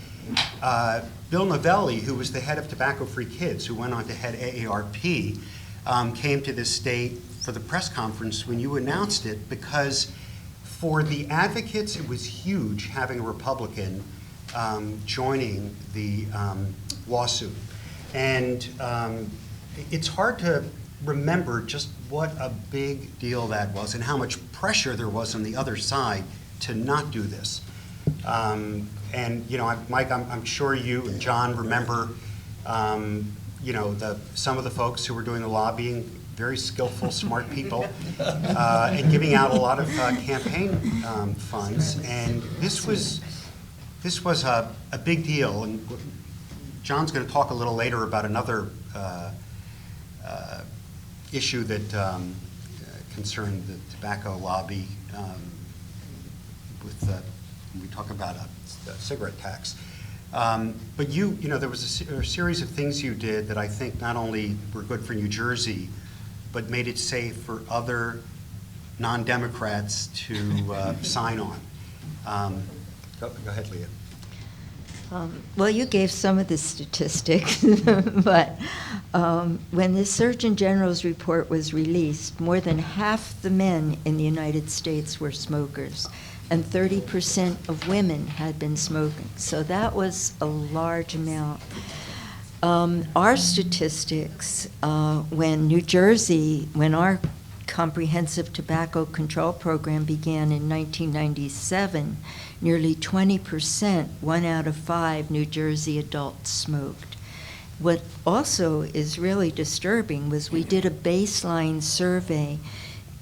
Bill Novelli, who was the head of Tobacco Free Kids, who went on to head AARP, came to this state for the press conference when you announced it, because for the advocates, it was huge having a Republican joining the lawsuit. And it's hard to remember just what a big deal that was and how much pressure there was on the other side to not do this. And, you know, Mike, I'm sure you and John remember, you know, some of the folks who were doing the lobbying, very skillful, smart people, and giving out a lot of campaign funds. And this was a big deal. And John's going to talk a little later about another issue that concerned the tobacco lobby with when we talk about a cigarette tax. But you know, there was a series of things you did that I think not only were good for New Jersey, but made it safe for other non-Democrats to sign on. Go ahead, Leah. Well, you gave some of the statistics, but when the Surgeon General's report was released, more than half the men in the United States were smokers, and 30% of women had been smoking. So that was a large amount. Our statistics, when our comprehensive tobacco control program began in 1997, nearly 20%, 1 out of 5 New Jersey adults smoked. What also is really disturbing was we did a baseline survey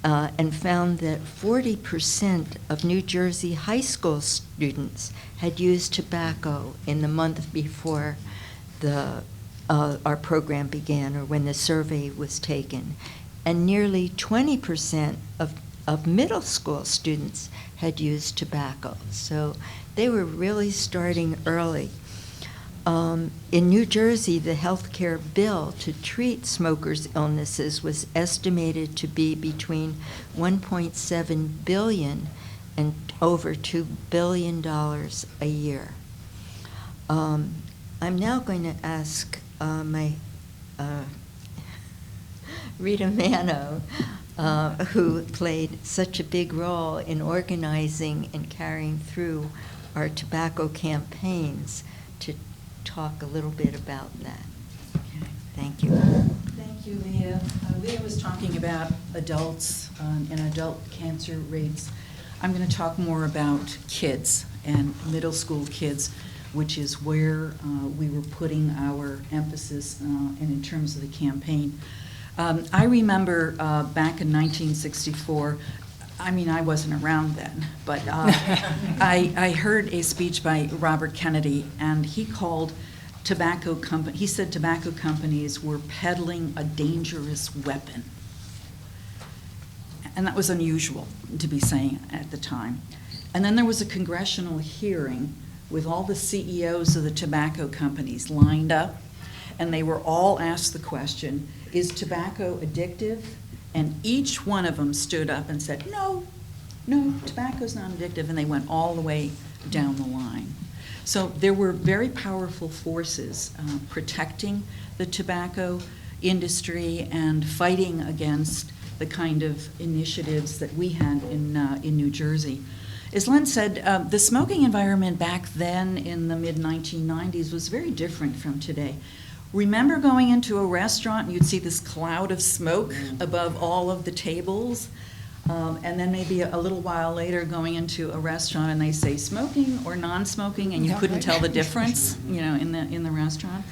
and found that 40% of New Jersey high school students had used tobacco in the month before our program began, or when the survey was taken. And nearly 20% of middle school students had used tobacco. So they were really starting early. In New Jersey, the health care bill to treat smokers' illnesses was estimated to be between $1.7 billion and over $2 billion a year. I'm now going to ask my Rita Mano, who played such a big role in organizing and carrying through our tobacco campaigns, to talk a little bit about that. Thank you. Thank you, Leah. Leah was talking about adults and adult cancer rates. I'm going to talk more about kids and middle school kids, which is where we were putting our emphasis and in terms of the campaign. I remember back in 1964, I mean, I wasn't around then, but I heard a speech by Robert Kennedy, and he called he said tobacco companies were peddling a dangerous weapon. And that was unusual to be saying at the time. And then there was a congressional hearing with all the CEOs of the tobacco companies lined up, and they were all asked the question, is tobacco addictive? And each one of them stood up and said, no, tobacco's not addictive, and they went all the way down the line. So there were very powerful forces protecting the tobacco industry and fighting against the kind of initiatives that we had in New Jersey. As Len said, the smoking environment back then in the mid-1990s was very different from today. Remember going into a restaurant and you'd see this cloud of smoke above all of the tables? And then maybe a little while later going into a restaurant and they say smoking or non-smoking, and you couldn't tell the difference, in the restaurant.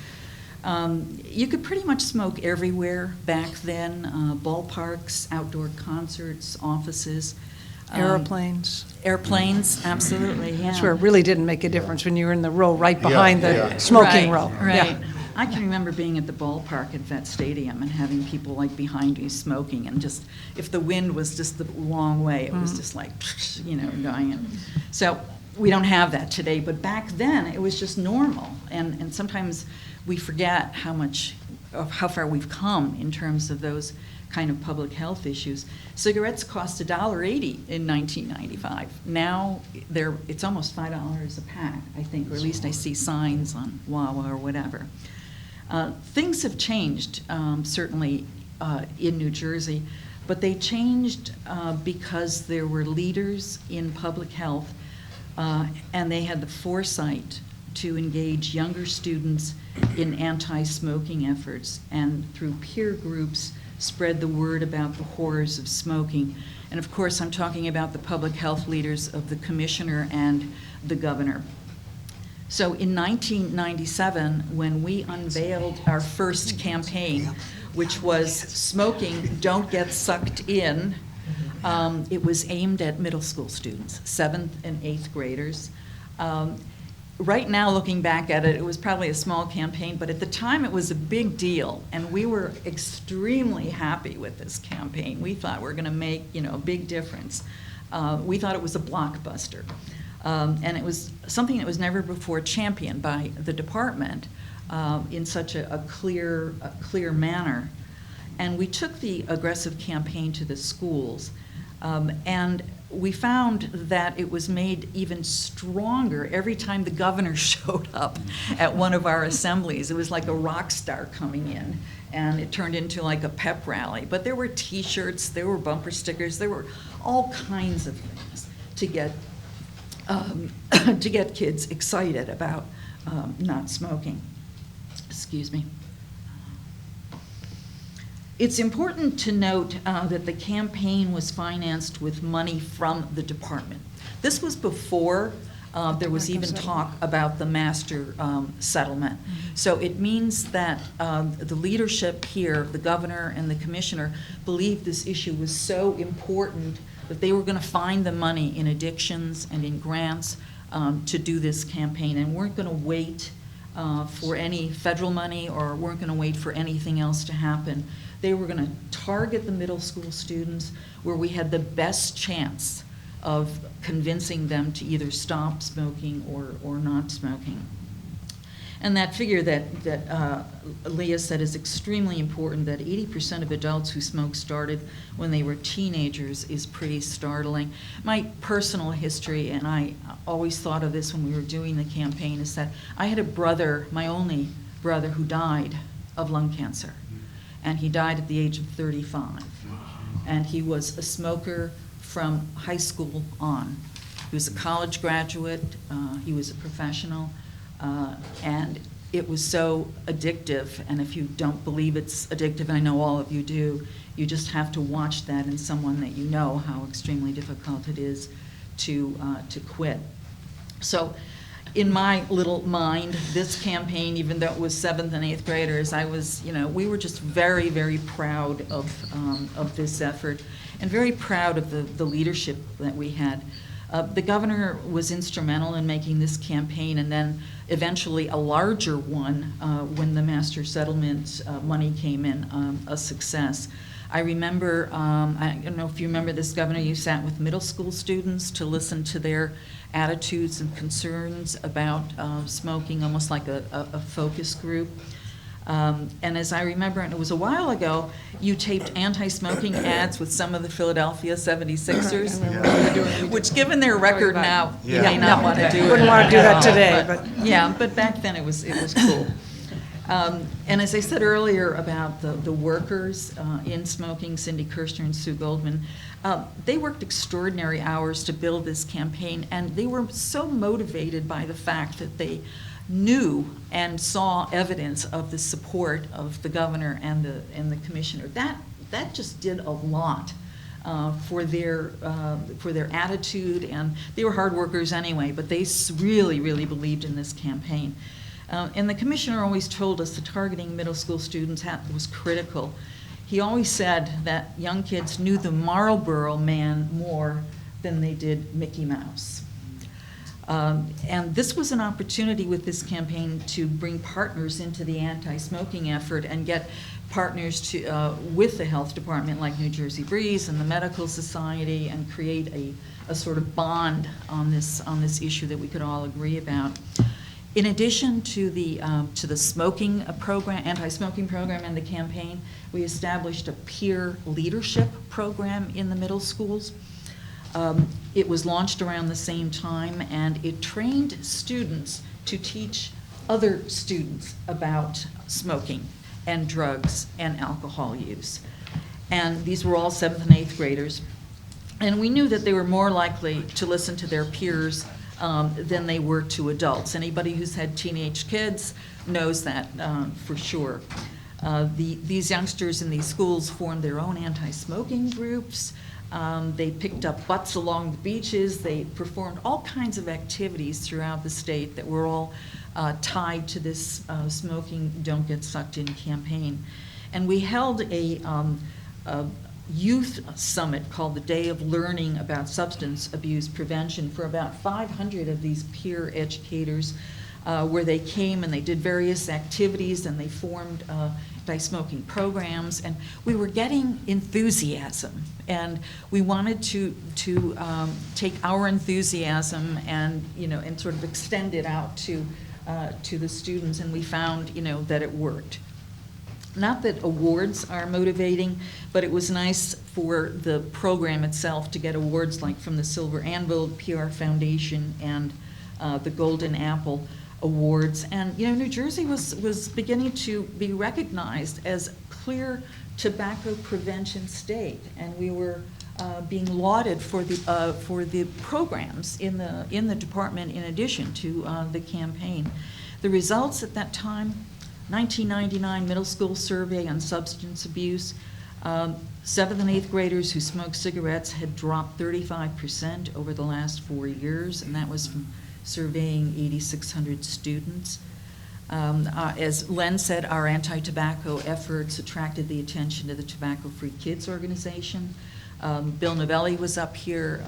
You could pretty much smoke everywhere back then, ballparks, outdoor concerts, offices. Airplanes. Airplanes, absolutely, yeah. That's where it really didn't make a difference when you were in the row right behind the smoking row. Right. I can remember being at the ballpark at Vet Stadium and having people like behind me smoking, and just, if the wind was just the wrong way, it was just like, going in. So we don't have that today, but back then it was just normal. And sometimes we forget how far we've come in terms of those kind of public health issues. Cigarettes cost $1.80 in 1995. Now it's almost $5 a pack, I think, or at least I see signs on Wawa or whatever. Things have changed, certainly in New Jersey, but they changed because there were leaders in public health, and they had the foresight to engage younger students in anti-smoking efforts, and through peer groups spread the word about the horrors of smoking. And of course, I'm talking about the public health leaders of the commissioner and the governor. So in 1997, when we unveiled our first campaign, which was Smoking Don't Get Sucked In, it was aimed at middle school students, 7th and 8th graders. Right now, looking back at it, it was probably a small campaign, but at the time it was a big deal, and we were extremely happy with this campaign. We thought we were going to make, a big difference. We thought it was a blockbuster, and it was something that was never before championed by the department in such a clear manner. And we took the aggressive campaign to the schools, and we found that it was made even stronger every time the governor showed up at one of our assemblies. It was like a rock star coming in, and it turned into like a pep rally. But there were T-shirts, there were bumper stickers, there were all kinds of things to get kids excited about not smoking. Excuse me. It's important to note that the campaign was financed with money from the department. This was before there was even talk about the master settlement. So it means that the leadership here, the governor and the commissioner, believed this issue was so important that they were going to find the money in addictions and in grants to do this campaign, and weren't going to wait for any federal money, or weren't going to wait for anything else to happen. They were going to target the middle school students where we had the best chance of convincing them to either stop smoking or not smoking. And that figure that Leah said is extremely important, that 80% of adults who smoke started when they were teenagers, is pretty startling. My personal history, and I always thought of this when we were doing the campaign, is that I had a brother, my only brother, who died of lung cancer. And he died at the age of 35. And he was a smoker from high school on. He was a college graduate, he was a professional, and it was so addictive. And if you don't believe it's addictive, and I know all of you do, you just have to watch that in someone that you know how extremely difficult it is to quit. So in my little mind, this campaign, even though it was 7th and 8th graders, we were just very, very proud of this effort, and very proud of the leadership that we had. The governor was instrumental in making this campaign, and then eventually a larger one when the master settlement money came in, a success. I remember, I don't know if you remember this, Governor, you sat with middle school students to listen to their attitudes and concerns about smoking, almost like a focus group. And as I remember, and it was a while ago, you taped anti-smoking ads with some of the Philadelphia 76ers, which given their record now, you may not want to do it. Wouldn't want to do that at all, today, but. Yeah, but back then it was cool. And as I said earlier about the workers in smoking, Cindy Kirshner and Sue Goldman, they worked extraordinary hours to build this campaign, and they were so motivated by the fact that they knew and saw evidence of the support of the governor and the commissioner. That just did a lot for their attitude, and they were hard workers anyway, but they really, really believed in this campaign. And the commissioner always told us that targeting middle school students was critical. He always said that young kids knew the Marlboro Man more than they did Mickey Mouse. And this was an opportunity with this campaign to bring partners into the anti-smoking effort and get partners to, with the health department like New Jersey Breeze and the Medical Society, and create a sort of bond on this issue that we could all agree about. In addition to the smoking program, anti-smoking program and the campaign, we established a peer leadership program in the middle schools. It was launched around the same time, and it trained students to teach other students about smoking and drugs and alcohol use. And these were all 7th and 8th graders. And we knew that they were more likely to listen to their peers than they were to adults. Anybody who's had teenage kids knows that for sure. These youngsters in these schools formed their own anti-smoking groups. They picked up butts along the beaches. They performed all kinds of activities throughout the state that were all tied to this Smoking Don't Get Sucked In campaign. And we held a youth summit called the Day of Learning about Substance Abuse Prevention for about 500 of these peer educators, where they came and they did various activities and they formed anti-smoking programs, and we were getting enthusiasm, and we wanted to take our enthusiasm and and sort of extend it out to the students, and we found that it worked. Not that awards are motivating, but it was nice for the program itself to get awards like from the Silver Anvil, PR Foundation, and the Golden Apple Awards. And New Jersey was beginning to be recognized as a clear tobacco prevention state, and we were being lauded for the programs in the department in addition to the campaign. The results at that time: 1999 middle school survey on substance abuse. 7th and 8th graders who smoked cigarettes had dropped 35% over the last 4 years, and that was from surveying 8,600 students. As Len said, our anti-tobacco efforts attracted the attention of the Tobacco Free Kids organization. Bill Novelli was up here,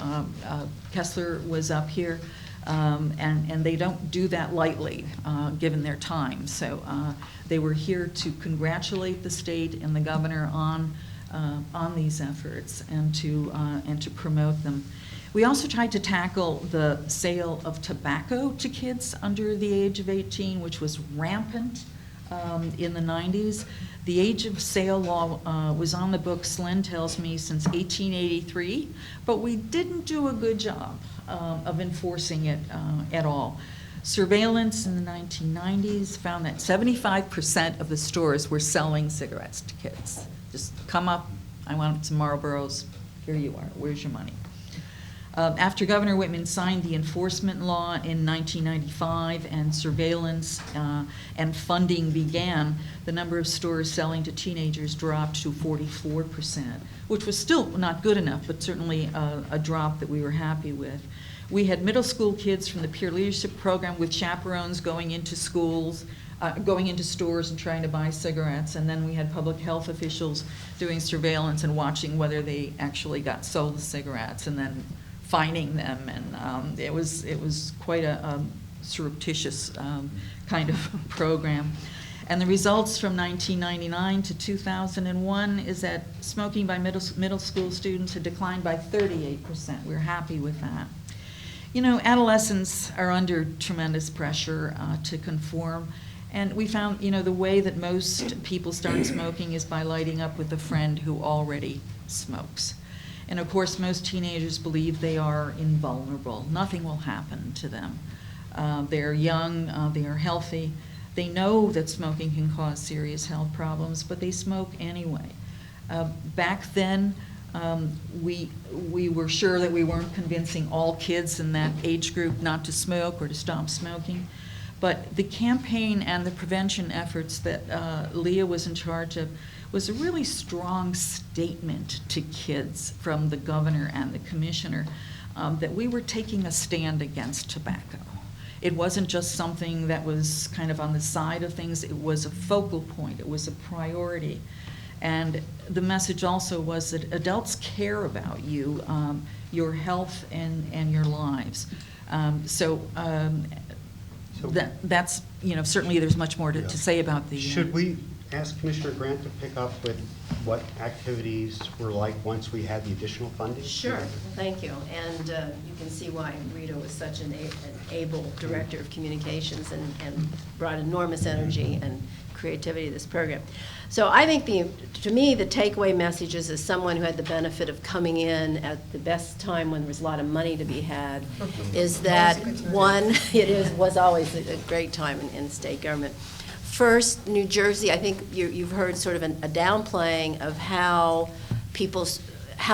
Kessler was up here. And they don't do that lightly, given their time. So they were here to congratulate the state and the governor on these efforts and to promote them. We also tried to tackle the sale of tobacco to kids under the age of 18, which was rampant in the 90s. The age of sale law was on the books, Len tells me, since 1883, but we didn't do a good job of enforcing it at all. Surveillance in the 1990s found that 75% of the stores were selling cigarettes to kids. Just come up, I want some Marlboros, here you are, where's your money? After Governor Whitman signed the enforcement law in 1995 and surveillance and funding began, the number of stores selling to teenagers dropped to 44%, which was still not good enough, but certainly a drop that we were happy with. We had middle school kids from the peer leadership program with chaperones going into schools, going into stores and trying to buy cigarettes, and then we had public health officials doing surveillance and watching whether they actually got sold the cigarettes, and then fining them, and it was quite a surreptitious kind of program. And the results from 1999 to 2001 is that smoking by middle school students had declined by 38%. We're happy with that. You know, adolescents are under tremendous pressure to conform. And we found, you know, the way that most people start smoking is by lighting up with a friend who already smokes. And of course, most teenagers believe they are invulnerable. Nothing will happen to them. They're young, they are healthy. They know that smoking can cause serious health problems, but they smoke anyway. Back then, we were sure that we weren't convincing all kids in that age group not to smoke or to stop smoking. But the campaign and the prevention efforts that Leah was in charge of was a really strong statement to kids from the governor and the commissioner that we were taking a stand against tobacco. It wasn't just something that was kind of on the side of things, it was a focal point, it was a priority. And the message also was that adults care about you, your health and your lives. That's, you know, certainly there's much more to say about the... Should we ask Commissioner Grant to pick up with what activities were like once we had the additional funding? Sure, thank you. And you can see why Rita was such an able director of communications and brought enormous energy and creativity to this program. So I think to me, the takeaway messages as someone who had the benefit of coming in at the best time when there was a lot of money to be had, is that one, was always a great time in state government. First, New Jersey, I think you've heard sort of a downplaying of how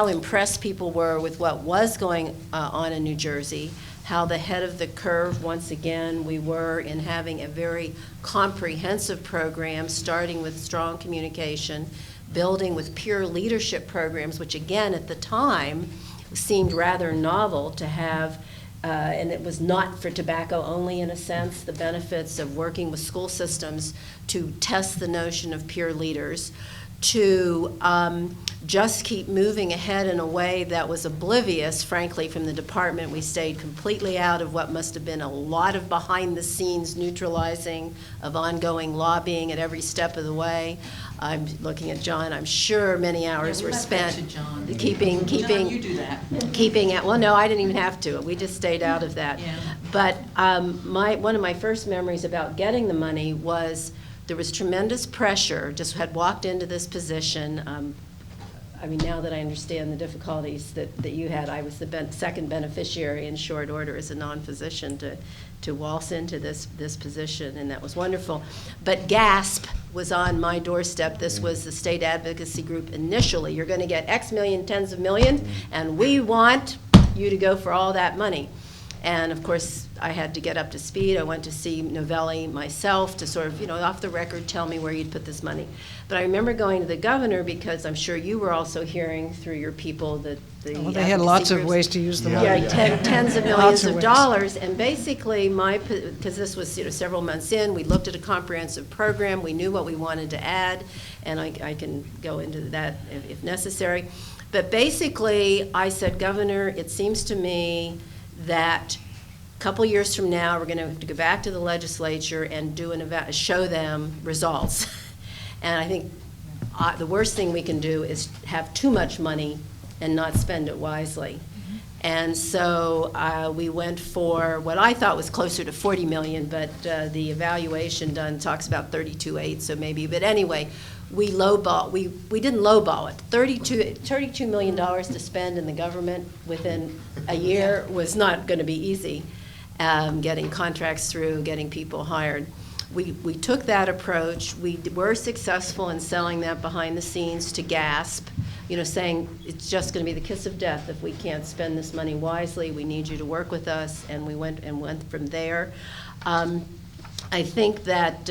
impressed people were with what was going on in New Jersey, how the head of the curve, once again, we were in having a very comprehensive program, starting with strong communication, building with peer leadership programs, which again, at the time, seemed rather novel to have, and it was not for tobacco only in a sense, the benefits of working with school systems to test the notion of peer leaders, to just keep moving ahead in a way that was oblivious, frankly, from the department. We stayed completely out of what must have been a lot of behind-the-scenes neutralizing of ongoing lobbying at every step of the way. I'm looking at John. I'm sure many hours were spent keeping you do that. Well, no, I didn't even have to. We just stayed out of that. Yeah. But one of my first memories about getting the money was there was tremendous pressure. Just had walked into this position. I mean, now that I understand the difficulties that you had, I was the second beneficiary in short order as a non-physician to waltz into this position, and that was wonderful. But GASP was on my doorstep. This was the state advocacy group initially. You're going to get X million, tens of millions, and we want you to go for all that money. And of course, I had to get up to speed. I went to see Novelli myself to sort of, you know, off the record, tell me where you'd put this money. But I remember going to the governor because I'm sure you were also hearing through your people that the they had lots of ways to use the money. Yeah, tens of millions of dollars. And basically, because this was, you know, several months in, we looked at a comprehensive program. We knew what we wanted to add, and I can go into that if necessary. But basically, I said, Governor, it seems to me that a couple years from now, we're going to have to go back to the legislature and do show them results. And I think the worst thing we can do is have too much money and not spend it wisely. And so we went for what I thought was closer to 40 million, but the evaluation done talks about 32.8, so maybe. But anyway, we didn't lowball it. $32 million to spend in the government within a year was not going to be easy. Getting contracts through, getting people hired. We took that approach. We were successful in selling that behind the scenes to GASP, you know, saying it's just going to be the kiss of death if we can't spend this money wisely. We need you to work with us, and we went from there. I think that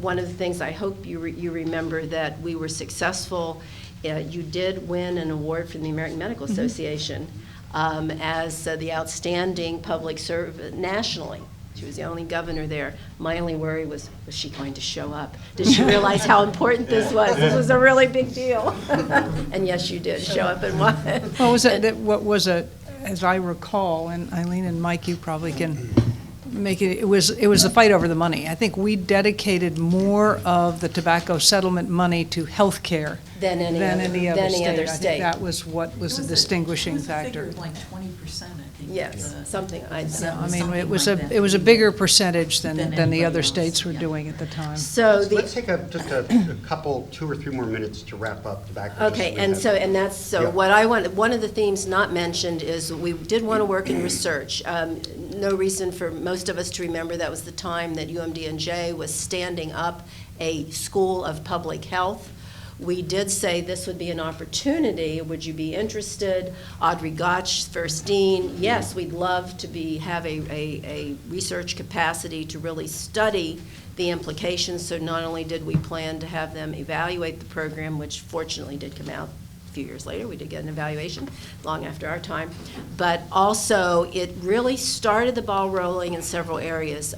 one of the things I hope you remember that we were successful. You did win an award from the American Medical Association as the outstanding public servant nationally. She was the only governor there. My only worry was she going to show up? Did she realize how important this was? This was a really big deal. And yes, you did show up and won. What was it, as I recall, and Eileen and Mike, you probably can it was the fight over the money. I think we dedicated more of the tobacco settlement money to health care Than any other I state. think that was what was a distinguishing factor. It was a figure of like 20%, I think. Yes, something, I I mean, something it was like that. a bigger percentage than the anybody other else, states were yeah. doing at the time. So Let's take just a couple, 2 or 3 more minutes to wrap up tobacco. Okay, and Yeah. what I want, one of the themes not mentioned is we did want to work in research. No reason for most of us to remember that was the time that UMDNJ was standing up a school of public health. We did say this would be an opportunity. Would you be interested? Audrey Gotch, first dean, yes, we'd love to have a research capacity to really study the implications. So not only did we plan to have them evaluate the program, which fortunately did come out a few years later, we did get an evaluation long after our time, but also it really started the ball rolling in several areas.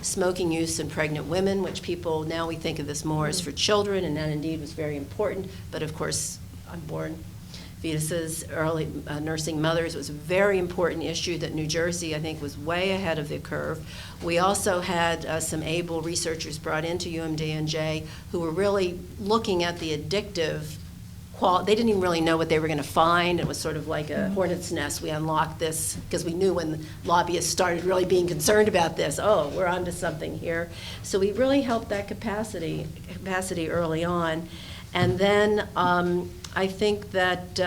Smoking use in pregnant women, which people, now we think of this more as for children, and that indeed was very important, but of course, unborn fetuses, early nursing mothers was a very important issue that New Jersey, I think, was way ahead of the curve. We also had some able researchers brought into UMDNJ who were really looking at the addictive they didn't even really know what they were going to find. It was sort of like a hornet's nest. We unlocked this because we knew when the lobbyists started really being concerned about this, oh, we're onto something here. So we really helped that capacity early on. And then I think that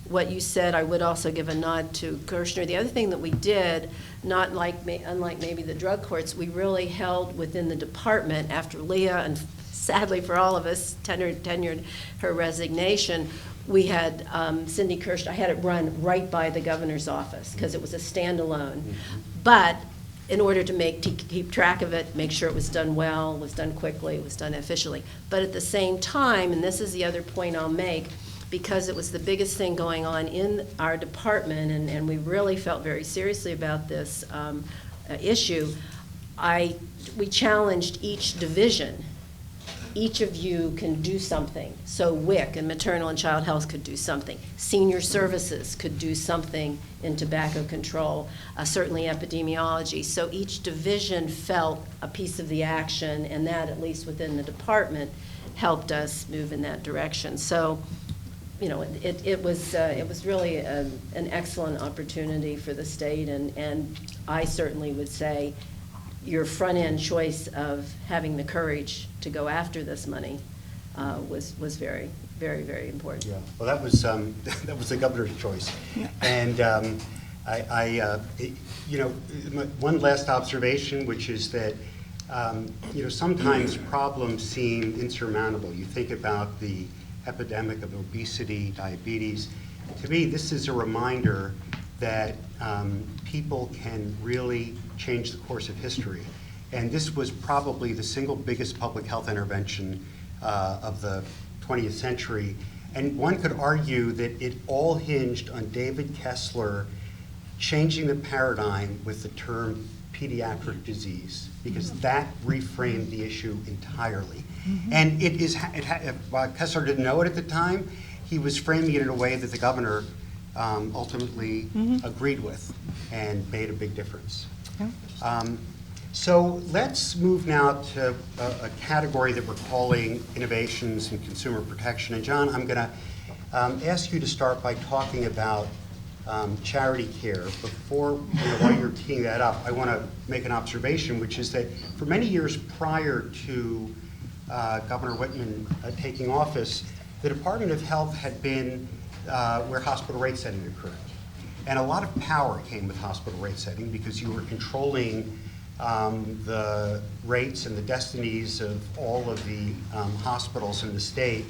what you said, I would also give a nod to Kirshner. The other thing that we did, unlike maybe the drug courts, we really held within the department after Leah and sadly for all of us, tenured her resignation, we had Cindy Kirshner, I had it run right by the governor's office because it was a standalone. But in order to keep track of it, make sure it was done well, was done quickly, was done efficiently. But at the same time, and this is the other point I'll make, because it was the biggest thing going on in our department, and we really felt very seriously about this issue, we challenged each division. Each of you can do something. So WIC and maternal and child health could do something. Senior services could do something in tobacco control, certainly epidemiology. So each division felt a piece of the action, and that, at least within the department, helped us move in that direction. So, you know, it was really an excellent opportunity for the state, and I certainly would say your front-end choice of having the courage to go after this money was very, very, very important. Yeah, well, that was the governor's choice. Yeah. And one last observation, which is that, sometimes problems seem insurmountable. You think about the epidemic of obesity, diabetes. To me, this is a reminder that people can really change the course of history. And this was probably the single biggest public health intervention of the 20th century. And one could argue that it all hinged on David Kessler changing the paradigm with the term pediatric disease, because that reframed the issue entirely. And Kessler didn't know it at the time. He was framing it in a way that the governor ultimately agreed with and made a big difference. So let's move now to a category that we're calling innovations in consumer protection. And John, I'm going to ask you to start by talking about charity care. Before, while you're teeing that up, I want to make an observation, which is that for many years prior to Governor Whitman taking office, the Department of Health had been where hospital rate setting occurred. And a lot of power came with hospital rate setting because you were controlling the rates and the destinies of all of the hospitals in the state.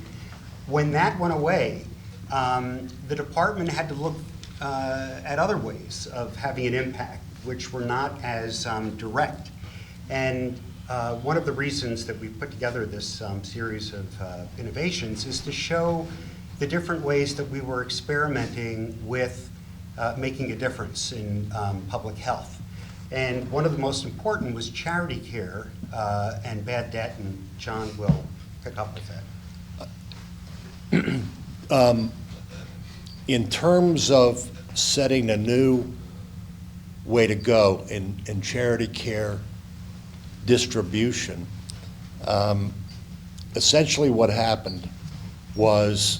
When that went away, the department had to look at other ways of having an impact, which were not as direct. And one of the reasons that we put together this series of innovations is to show the different ways that we were experimenting with making a difference in public health. And one of the most important was charity care and bad debt, and John will pick up with that. In terms of setting a new way to go in charity care distribution. Essentially what happened was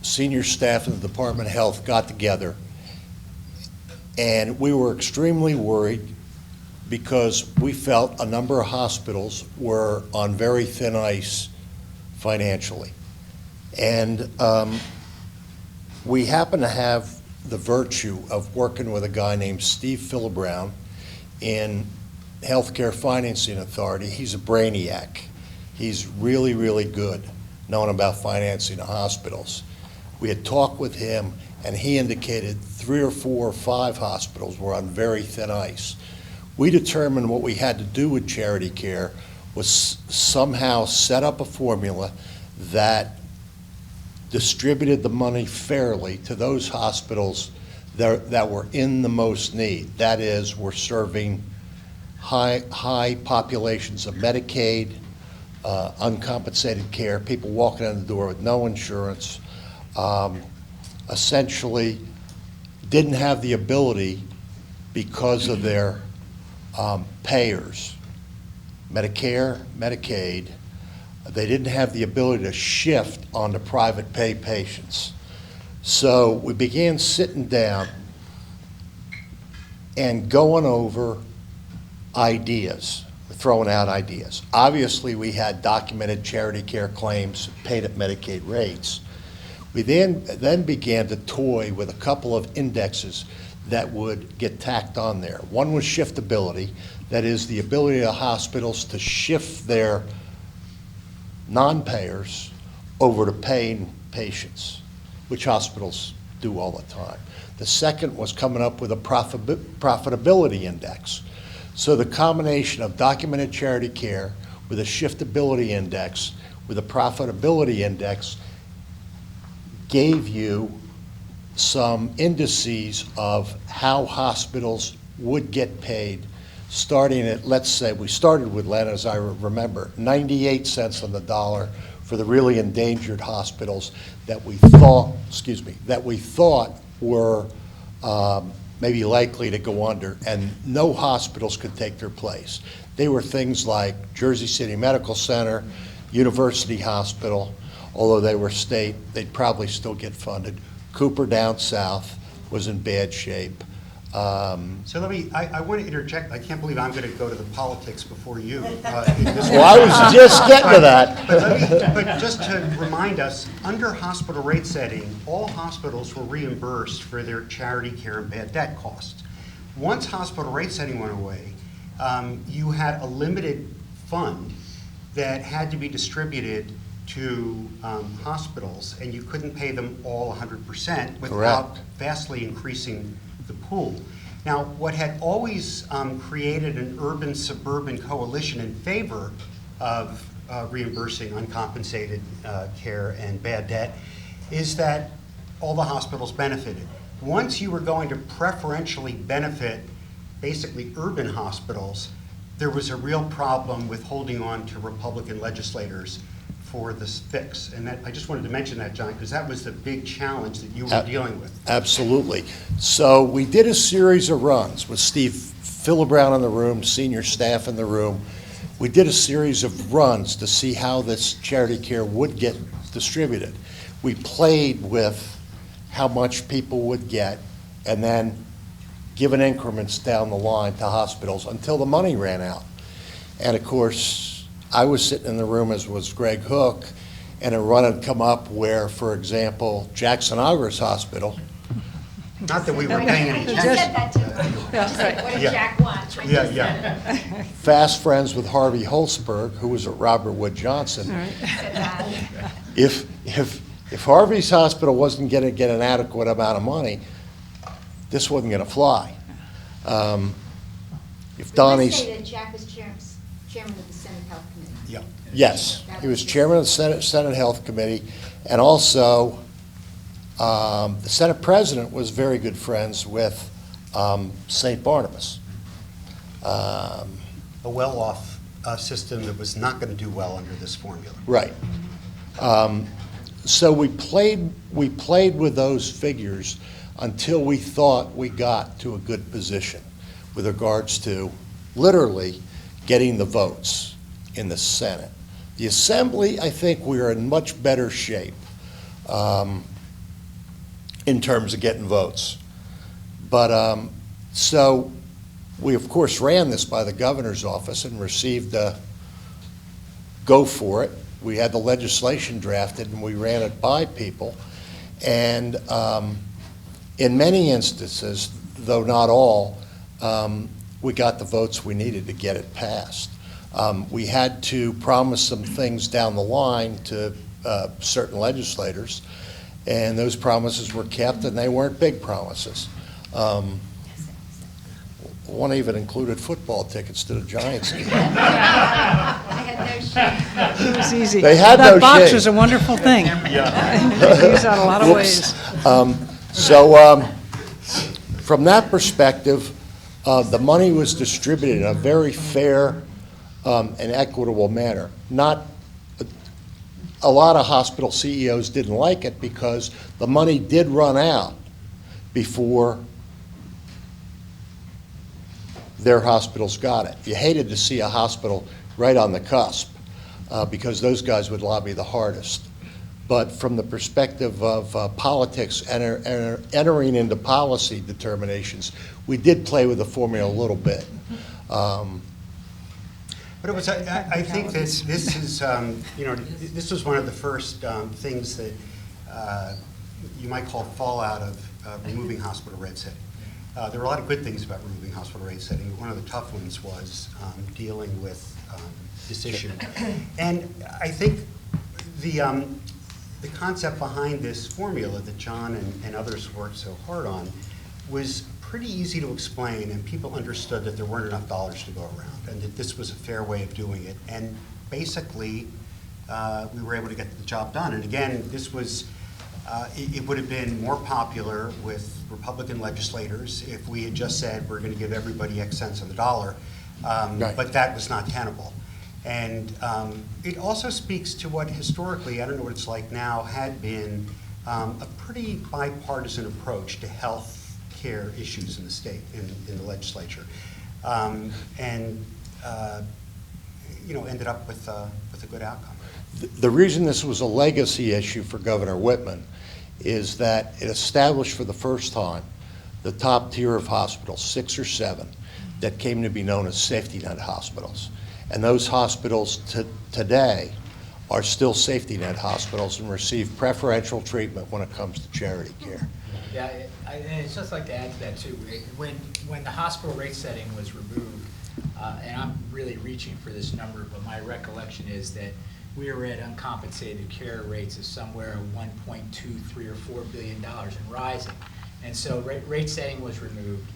senior staff in the Department of Health got together, and we were extremely worried because we felt a number of hospitals were on very thin ice financially. And we happen to have the virtue of working with a guy named Steve Philibrown in Healthcare Financing Authority. He's a brainiac. He's really, really good knowing about financing the hospitals. We had talked with him, and he indicated 3 or 4 or 5 hospitals were on very thin ice. We determined what we had to do with charity care was somehow set up a formula that distributed the money fairly to those hospitals that were in the most need. That is, we're serving high populations of Medicaid, uncompensated care, people walking in the door with no insurance, essentially didn't have the ability because of their payers, Medicare, Medicaid. They didn't have the ability to shift onto private pay patients. So we began sitting down and going over ideas, throwing out ideas. Obviously, we had documented charity care claims paid at Medicaid rates. We then began to toy with a couple of indexes that would get tacked on there. One was shiftability, that is the ability of hospitals to shift their non-payers over to paying patients, which hospitals do all the time. The second was coming up with a profitability index. So the combination of documented charity care with a shiftability index, with a profitability index, gave you some indices of how hospitals would get paid, starting at, let's say, we started with, Len, as I remember, 98 cents on the dollar for the really endangered hospitals that we thought, were maybe likely to go under, and no hospitals could take their place. They were things like Jersey City Medical Center, University Hospital, although they were state, they'd probably still get funded. Cooper down south was in bad shape. So I want to interject. I can't believe I'm going to go to the politics before you. Well, I was just getting to that. But just to remind us, under hospital rate setting, all hospitals were reimbursed for their charity care and bad debt costs. Once hospital rate setting went away, you had a limited fund that had to be distributed to hospitals, and you couldn't pay them all 100% without vastly increasing the pool. Now, what had always created an urban-suburban coalition in favor of reimbursing uncompensated care and bad debt is that all the hospitals benefited. Once you were going to preferentially benefit basically urban hospitals, there was a real problem with holding on to Republican legislators for this fix. And that, I just wanted to mention that, John, because that was the big challenge that you were dealing with. Absolutely. So we did a series of runs with Steve Philibrown in the room, senior staff in the room. We did a series of runs to see how this charity care would get distributed. We played with how much people would get and then given increments down the line to hospitals until the money ran out. And of course, I was sitting in the room, as was Greg Hook, and a run had come up where, for example, Jackson Augers Hospital. Not that we were paying any attention. I said that too. Just like, what did Jack want? Fast friends with Harvey Holzberg, who was at Robert Wood Johnson. If Harvey's hospital wasn't going to get an adequate amount of money, this wasn't going to fly. If Donnie's... Let's say that Jack was chairman of the Senate Health Committee. Yeah. Yes, he was chairman of the Senate Health Committee, and also the Senate President was very good friends with St. Barnabas. A well-off system that was not going to do well under this formula. Right. So we played with those figures until we thought we got to a good position. with regards to literally getting the votes in the Senate. The Assembly, I think we're in much better shape in terms of getting votes. But so we, of course, ran this by the governor's office and received a go for it. We had the legislation drafted and we ran it by people. And in many instances, though not all, we got the votes we needed to get it passed. We had to promise some things down the line to certain legislators, and those promises were kept, and they weren't big promises. One even included football tickets to the Giants game. I had no shame. It was easy. They had that no box shame. was a wonderful thing. Yeah. Used that a lot of Whoops. ways. From that perspective, the money was distributed in a very fair and equitable manner. Not a lot of hospital CEOs didn't like it because the money did run out before their hospitals got it. You hated to see a hospital right on the cusp because those guys would lobby the hardest. But from the perspective of politics entering into policy determinations, we did play with the formula a little bit. But it was, I think this is, you know, this was one of the first things that you might call fallout of removing hospital rate setting. There were a lot of good things about removing hospital rate setting. One of the tough ones was dealing with this issue. And I think the concept behind this formula that John and others worked so hard on was pretty easy to explain, and people understood that there weren't enough dollars to go around and that this was a fair way of doing it. And basically, we were able to get the job done. And again, this was, it would have been more popular with Republican legislators if we had just said we're going to give everybody X cents on the dollar, Right. But that was not tenable. And it also speaks to what historically, I don't know what it's like now, had been a pretty bipartisan approach to health care issues in the state, in the legislature. You know, ended up with a good outcome. The reason this was a legacy issue for Governor Whitman is that it established for the first time the top tier of hospitals, 6 or 7, that came to be known as safety net hospitals. And those hospitals today are still safety net hospitals and receive preferential treatment when it comes to charity care. Yeah, and it's just like to add to that too. When the hospital rate setting was removed, and I'm really reaching for this number, but my recollection is that we were at uncompensated care rates of somewhere 1.23 or $4 billion and rising. And so rate setting was removed.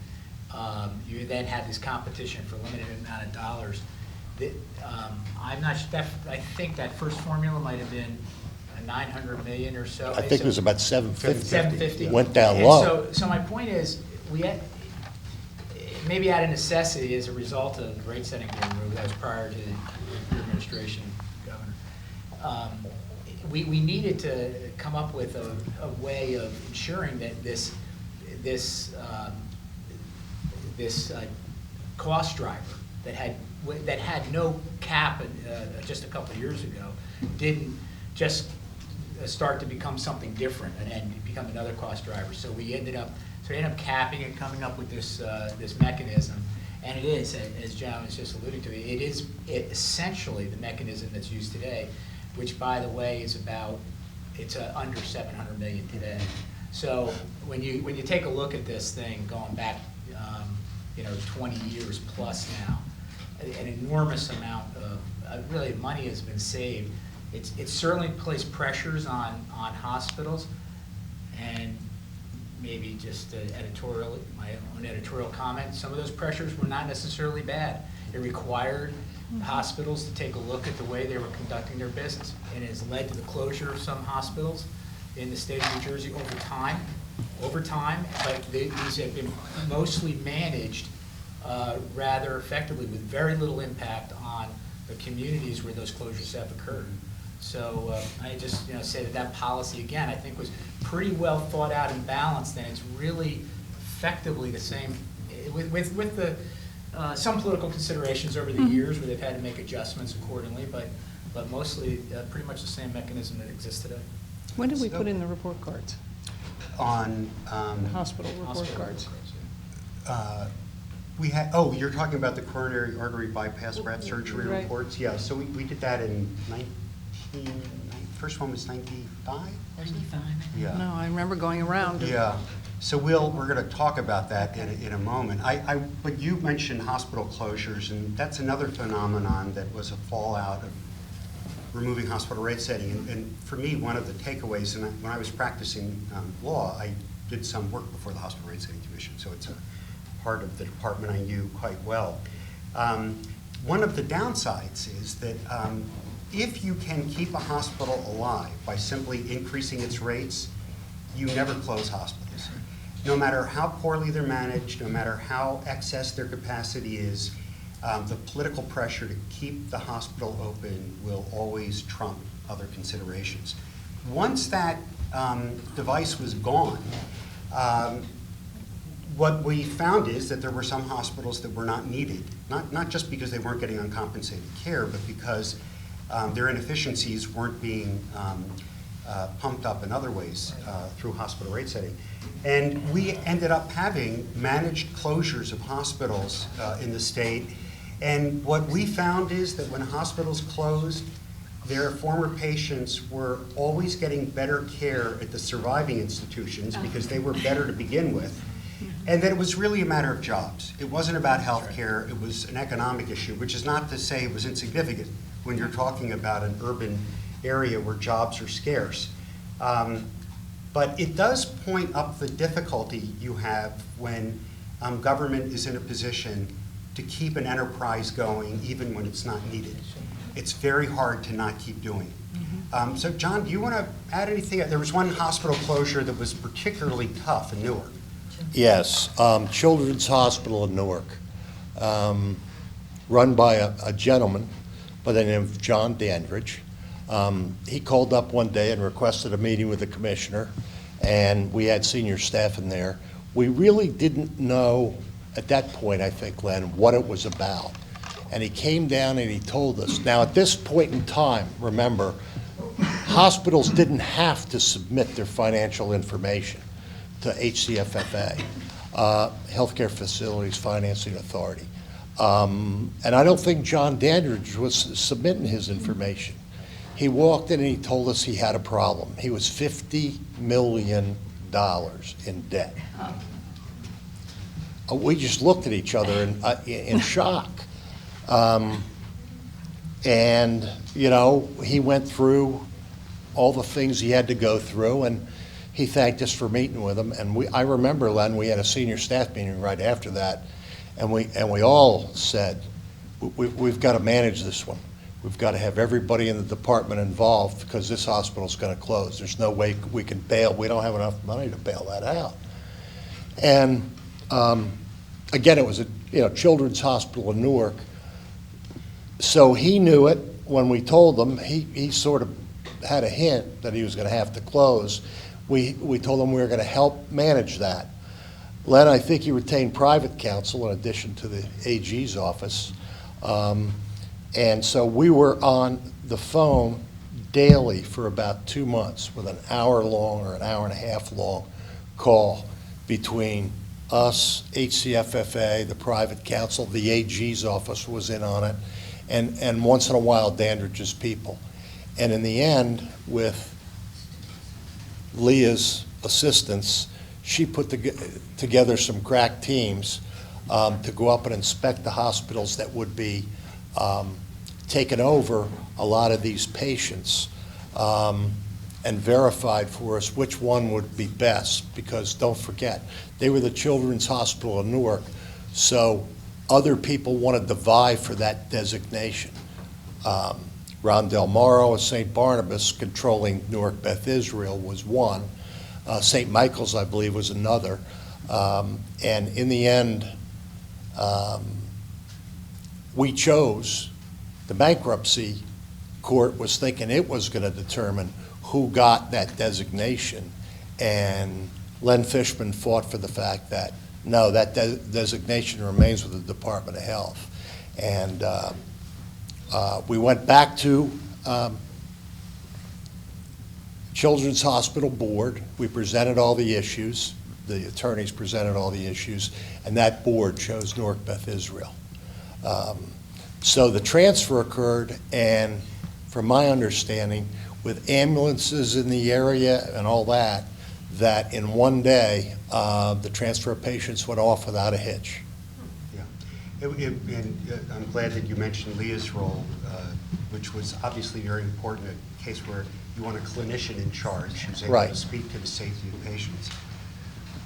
You then had this competition for a limited amount of dollars. I'm not sure, I think that first formula might have been 900 million or so. I think it was about 750. 750. Went down And low. So my point is, we had, maybe out of necessity as a result of the rate setting being removed, that was prior to your administration, Governor. We needed to come up with a way of ensuring that this cost driver that had no cap just a couple of years ago didn't just start to become something different and become another cost driver. So we ended up capping and coming up with this mechanism. And it is, as John was just alluding to, it is essentially the mechanism that's used today, which, by the way, is it's under 700 million today. So when you take a look at this thing going back, 20 years plus now, an enormous amount of really money has been saved. It certainly placed pressures on hospitals, and maybe just my own editorial comment, some of those pressures were not necessarily bad. It required hospitals to take a look at the way they were conducting their business, and it has led to the closure of some hospitals in the state of New Jersey over time, but these have been mostly managed rather effectively with very little impact on the communities where those closures have occurred. So I just say that policy, again, I think was pretty well thought out and balanced, and it's really effectively the same with the, some political considerations over the years where they've had to make adjustments accordingly, but mostly pretty much the same mechanism that exists today. When did we put in the report cards? On The hospital report hospital cards? we had, oh, you're talking about the coronary artery bypass graft surgery Right. reports? Yeah, so we did that in first one was 95? 95. Yeah. No, I remember going around. Yeah, so we're going to talk about that in a moment. But you mentioned hospital closures, and that's another phenomenon that was a fallout of removing hospital rate setting. And for me, one of the takeaways, and when I was practicing law, I did some work before the Hospital Rate Setting Commission, so it's a part of the department I knew quite well. One of the downsides is that if you can keep a hospital alive by simply increasing its rates, you never close hospitals. No matter how poorly they're managed, no matter how excess their capacity is, the political pressure to keep the hospital open will always trump other considerations. Once that device was gone, what we found is that there were some hospitals that were not needed, not just because they weren't getting uncompensated care, but because their inefficiencies weren't being pumped up in other ways through hospital rate setting. And we ended up having managed closures of hospitals in the state. And what we found is that when hospitals closed, their former patients were always getting better care at the surviving institutions because they were better to begin with. And that it was really a matter of jobs. It wasn't about health care, it was an economic issue, which is not to say it was insignificant when you're talking about an urban area where jobs are scarce. But it does point up the difficulty you have when government is in a position to keep an enterprise going even when it's not needed. It's very hard to not keep doing it. So John, do you want to add anything? There was one hospital closure that was particularly tough in Newark. Yes, Children's Hospital in Newark, run by a gentleman by the name of John Dandridge. He called up one day and requested a meeting with the commissioner, and we had senior staff in there. We really didn't know at that point, I think, Len, what it was about. And he came down and he told us. Now, at this point in time, remember, hospitals didn't have to submit their financial information to HCFFA, Healthcare Facilities Financing Authority. And I don't think John Dandridge was submitting his information. He walked in and he told us he had a problem. He was $50 million in debt. We just looked at each other in shock. And, you know, he went through all the things he had to go through, and he thanked us for meeting with him. And I remember, Len, we had a senior staff meeting right after that, and we all said, we've got to manage this one. We've got to have everybody in the department involved because this hospital's going to close. There's no way we can bail. We don't have enough money to bail that out. And again, it was a Children's Hospital in Newark. So he knew it when we told him. He sort of had a hint that he was going to have to close. We told him we were going to help manage that. Len, I think he retained private counsel in addition to the AG's office. And so we were on the phone daily for about 2 months with an hour-long or an hour-and-a-half-long call between us, HCFFA, the private counsel, the AG's office was in on it, and once in a while Dandridge's people. And in the end, with Leah's assistance, she put together some crack teams to go up and inspect the hospitals that would be taken over a lot of these patients and verified for us which one would be best, because don't forget, they were the Children's Hospital in Newark, so other people wanted to vie for that designation. Ron Del Morro of St. Barnabas, controlling Newark Beth Israel, was one. St. Michael's, I believe, was another. And in the end, we chose. The bankruptcy court was thinking it was going to determine who got that designation, and Len Fishman fought for the fact that No, that designation remains with the Department of Health. And we went back to Children's Hospital Board. We presented all the issues. The attorneys presented all the issues, and that board chose Newark Beth Israel. So the transfer occurred, and from my understanding, with ambulances in the area and all that, that in one day, the transfer of patients went off without a hitch. Yeah. And I'm glad that you mentioned Leah's role, which was obviously very important in a case where you want a clinician in charge who's able Right. to speak to the safety of patients.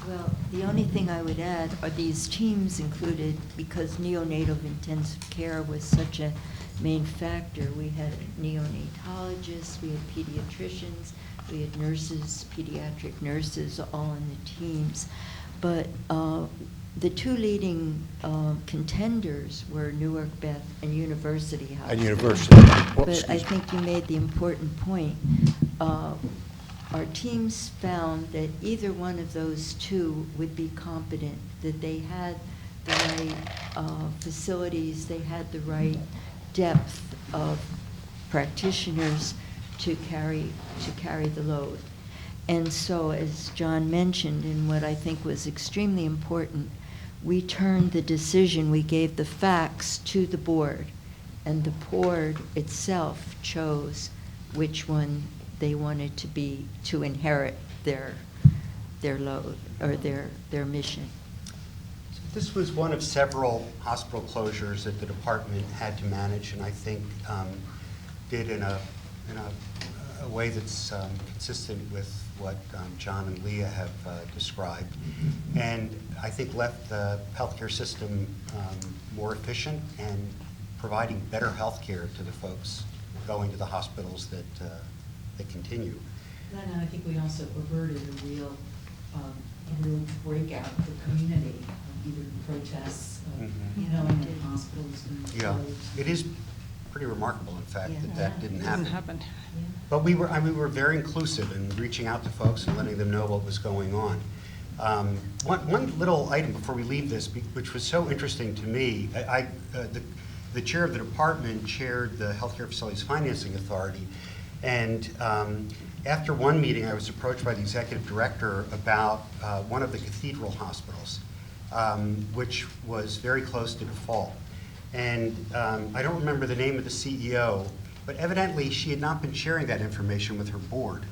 Well, the only thing I would add are these teams included, because neonatal intensive care was such a main factor. We had neonatologists, we had pediatricians, we had nurses, pediatric nurses, all in the teams. But the two leading contenders were Newark Beth and University Hospital. And University. But I think you made the important point. Our teams found that either one of those two would be competent, that they had the right facilities, they had the right depth of practitioners to carry the load. And so, as John mentioned, and what I think was extremely important, we turned the decision, we gave the facts to the board, and the board itself chose which one they wanted to inherit their load, or their mission. This was one of several hospital closures that the department had to manage, and I think did in a way that's consistent with what John and Leah have described, and I think left the healthcare system more efficient and providing better healthcare to the folks going to the hospitals that continue. And I think we also averted a real breakout of the community, either protests, in hospitals and Yeah, closed. it is pretty remarkable, in fact, that didn't happen. Didn't happen. But we were very inclusive in reaching out to folks and letting them know what was going on. One little item before we leave this, which was so interesting to me, the chair of the department chaired the Healthcare Facilities Financing Authority, and after one meeting, I was approached by the executive director about one of the cathedral hospitals, which was very close to default. And I don't remember the name of the CEO, but evidently she had not been sharing that information with her board.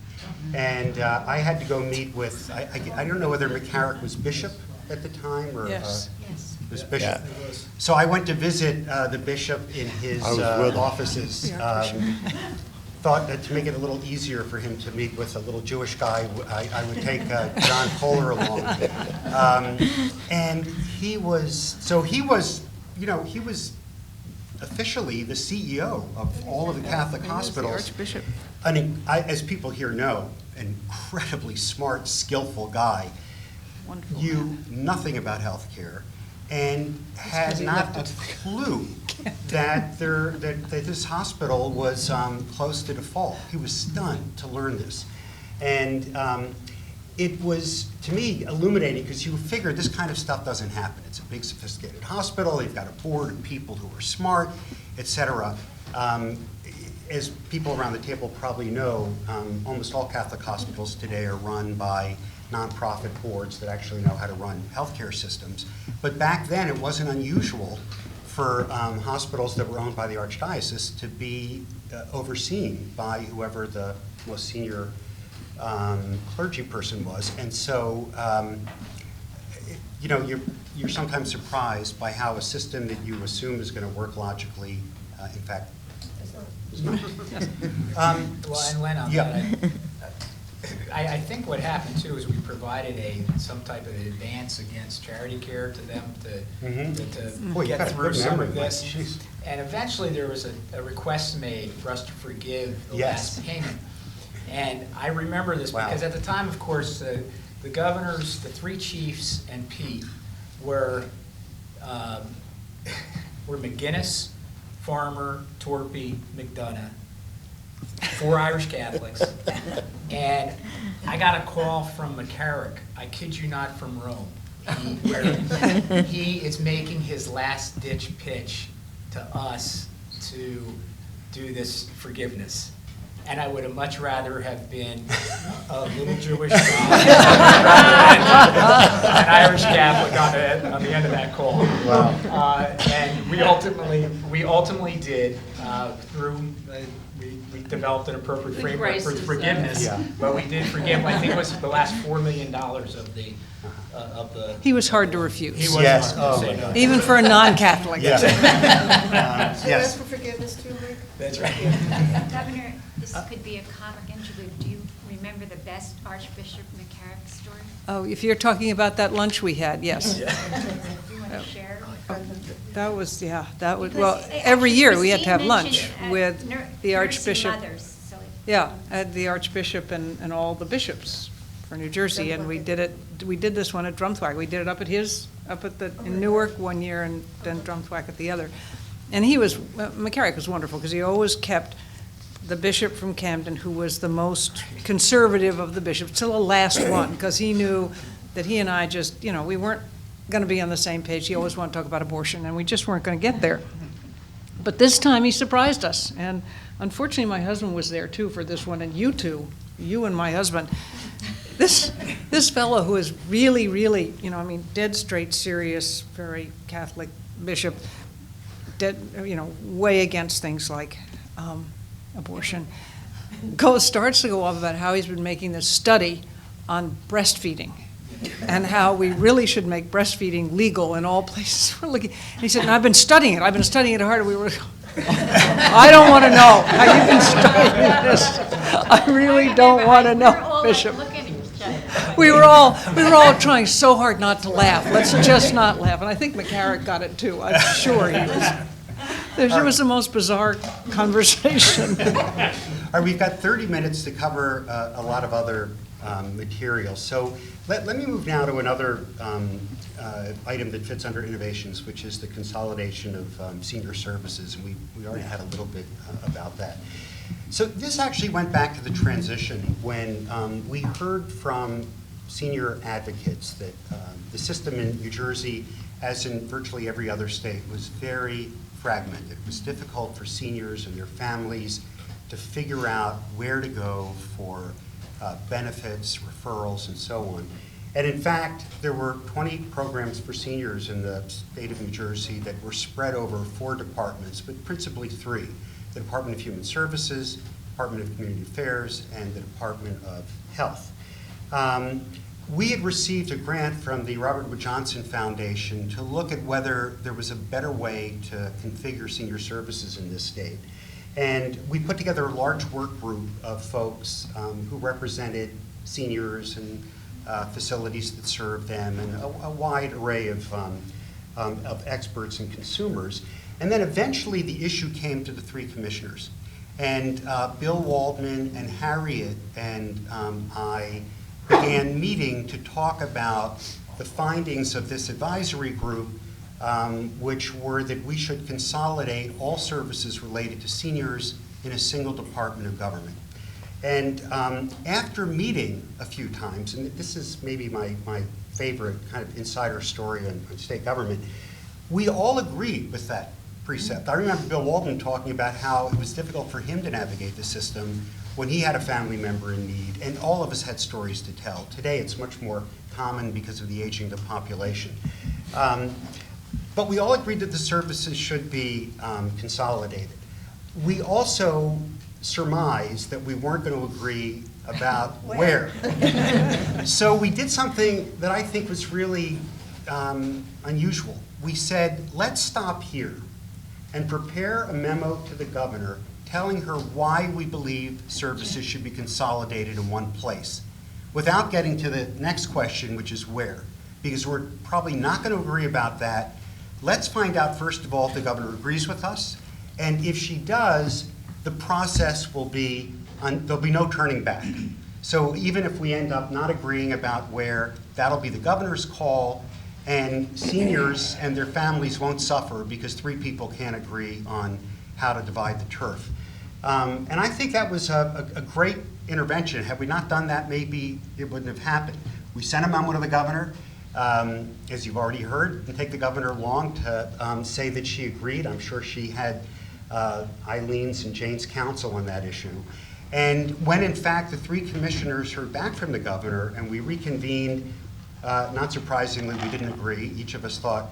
And I had to go meet with, I don't know whether McCarrick was bishop at the time, or Yes. was bishop. Yeah. So I went to visit the bishop in his I was with him. offices. Thought that to make it a little easier for him to meet with a little Jewish guy, I would take John Kohler along. And he was officially the CEO of all of the Catholic hospitals. The Archbishop. As people here know, an incredibly smart, skillful guy. Wonderful. Knew nothing about healthcare and had not a clue that this hospital was close to default. He was stunned to learn this. And it was, to me, illuminating, because you figure this kind of stuff doesn't happen. It's a big, sophisticated hospital. They've got a board of people who are smart, et cetera. As people around the table probably know, almost all Catholic hospitals today are run by nonprofit boards that actually know how to run healthcare systems. But back then, it wasn't unusual for hospitals that were owned by the Archdiocese to be overseen by whoever the most senior clergy person was. And so, you're sometimes surprised by how a system that you assume is going to work logically, in fact, is not. Well, and Len, on Yeah. that, I think what happened too is we provided some type of advance against charity care to them to Boy, you got get a through good some memory, of Mike. this. Jeez. And eventually there was a request made for us to forgive the Yes. last payment. And I remember this Wow. because at the time, of course, the governors, the three chiefs, and Pete were McGinnis, Farmer, Torpy, McDonough, 4 Irish Catholics. And I got a call from McCarrick, I kid you not, from Rome. where he is making his last-ditch pitch to us to do this forgiveness. And I would have much rather have been a little Jewish guy an Irish Catholic on the end of that call. Wow. And we ultimately did through. We developed an appropriate framework for forgiveness, but we did forgive. I think it was the last $4 million of the. He was hard to refuse. He was hard to say no. Even for a non-Catholic. Yes. So ask for forgiveness too, Mike? That's right. Governor, this could be a comic interlude. Do you remember the best Archbishop McCarrick story? Oh, if you're talking about that lunch we had, yes. Do you want to share? That was, that was, Because well, actually every year we had to Christine have lunch mentioned, with the nursing Archbishop. mothers, so Yeah, the Archbishop and all the bishops for New Jersey, and we did this one at Drumthwack. We did it in Newark one year and then Drumthwack at the other. And McCarrick was wonderful because he always kept the bishop from Camden, who was the most conservative of the bishops, till the last one, because he knew that he and I just, we weren't going to be on the same page. He always wanted to talk about abortion, and we just weren't going to get there. But this time he surprised us, and unfortunately my husband was there too for this one, and you and my husband. This fellow who is really, really, dead straight, serious, very Catholic bishop, way against things like abortion, starts to go off about how he's been making this study on breastfeeding and how we really should make breastfeeding legal in all places. We're looking, and he said, and I've been studying it hard. We were, I don't want to know how you've been studying this. I really don't want to know, Bishop. We were all trying so hard not to laugh. Let's just not laugh. And I think McCarrick got it too. I'm sure he was. It was the most bizarre conversation. All right, we've got 30 minutes to cover a lot of other material. So let me move now to another item that fits under innovations, which is the consolidation of senior services. And we already had a little bit about that. So this actually went back to the transition when we heard from senior advocates that the system in New Jersey, as in virtually every other state, was very fragmented. It was difficult for seniors and their families to figure out where to go for benefits, referrals, and so on. And in fact, there were 20 programs for seniors in the state of New Jersey that were spread over 4 departments, but principally 3. The Department of Human Services, Department of Community Affairs, and the Department of Health. We had received a grant from the Robert Wood Johnson Foundation to look at whether there was a better way to configure senior services in this state. And we put together a large work group of folks who represented seniors and facilities that serve them, and a wide array of experts and consumers. And then eventually the issue came to the 3 commissioners. And Bill Waldman and Harriet and I began meeting to talk about the findings of this advisory group, which were that we should consolidate all services related to seniors in a single department of government. And after meeting a few times, and this is maybe my favorite kind of insider story on state government, we all agreed with that precept. I remember Bill Waldman talking about how it was difficult for him to navigate the system when he had a family member in need, and all of us had stories to tell. Today it's much more common because of the aging of the population. But we all agreed that the services should be consolidated. We also surmised that we weren't going to agree about where. So we did something that I think was really unusual. We said, let's stop here and prepare a memo to the governor telling her why we believe services should be consolidated in one place, without getting to the next question, which is where. Because we're probably not going to agree about that. Let's find out, first of all, if the governor agrees with us. And if she does, the process will be, there'll be no turning back. So even if we end up not agreeing about where, that'll be the governor's call, and seniors and their families won't suffer because 3 people can't agree on how to divide the turf. And I think that was a great intervention. Had we not done that, maybe it wouldn't have happened. We sent a memo to the governor, as you've already heard, it didn't take the governor long to say that she agreed. I'm sure she had Eileen's and Jane's counsel on that issue. And when, in fact, the three commissioners heard back from the governor and we reconvened, not surprisingly, we didn't agree. Each of us thought,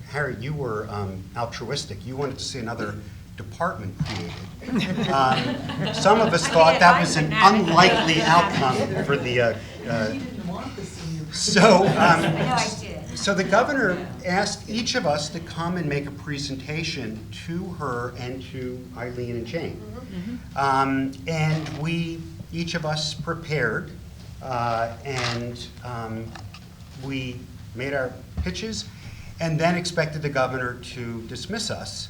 Harry, you were altruistic. You wanted to see another department created. Some of us thought that was an unlikely outcome for the. So the governor asked each of us to come and make a presentation to her and to Eileen and Jane. And each of us prepared, and we made our pitches, and then expected the governor to dismiss us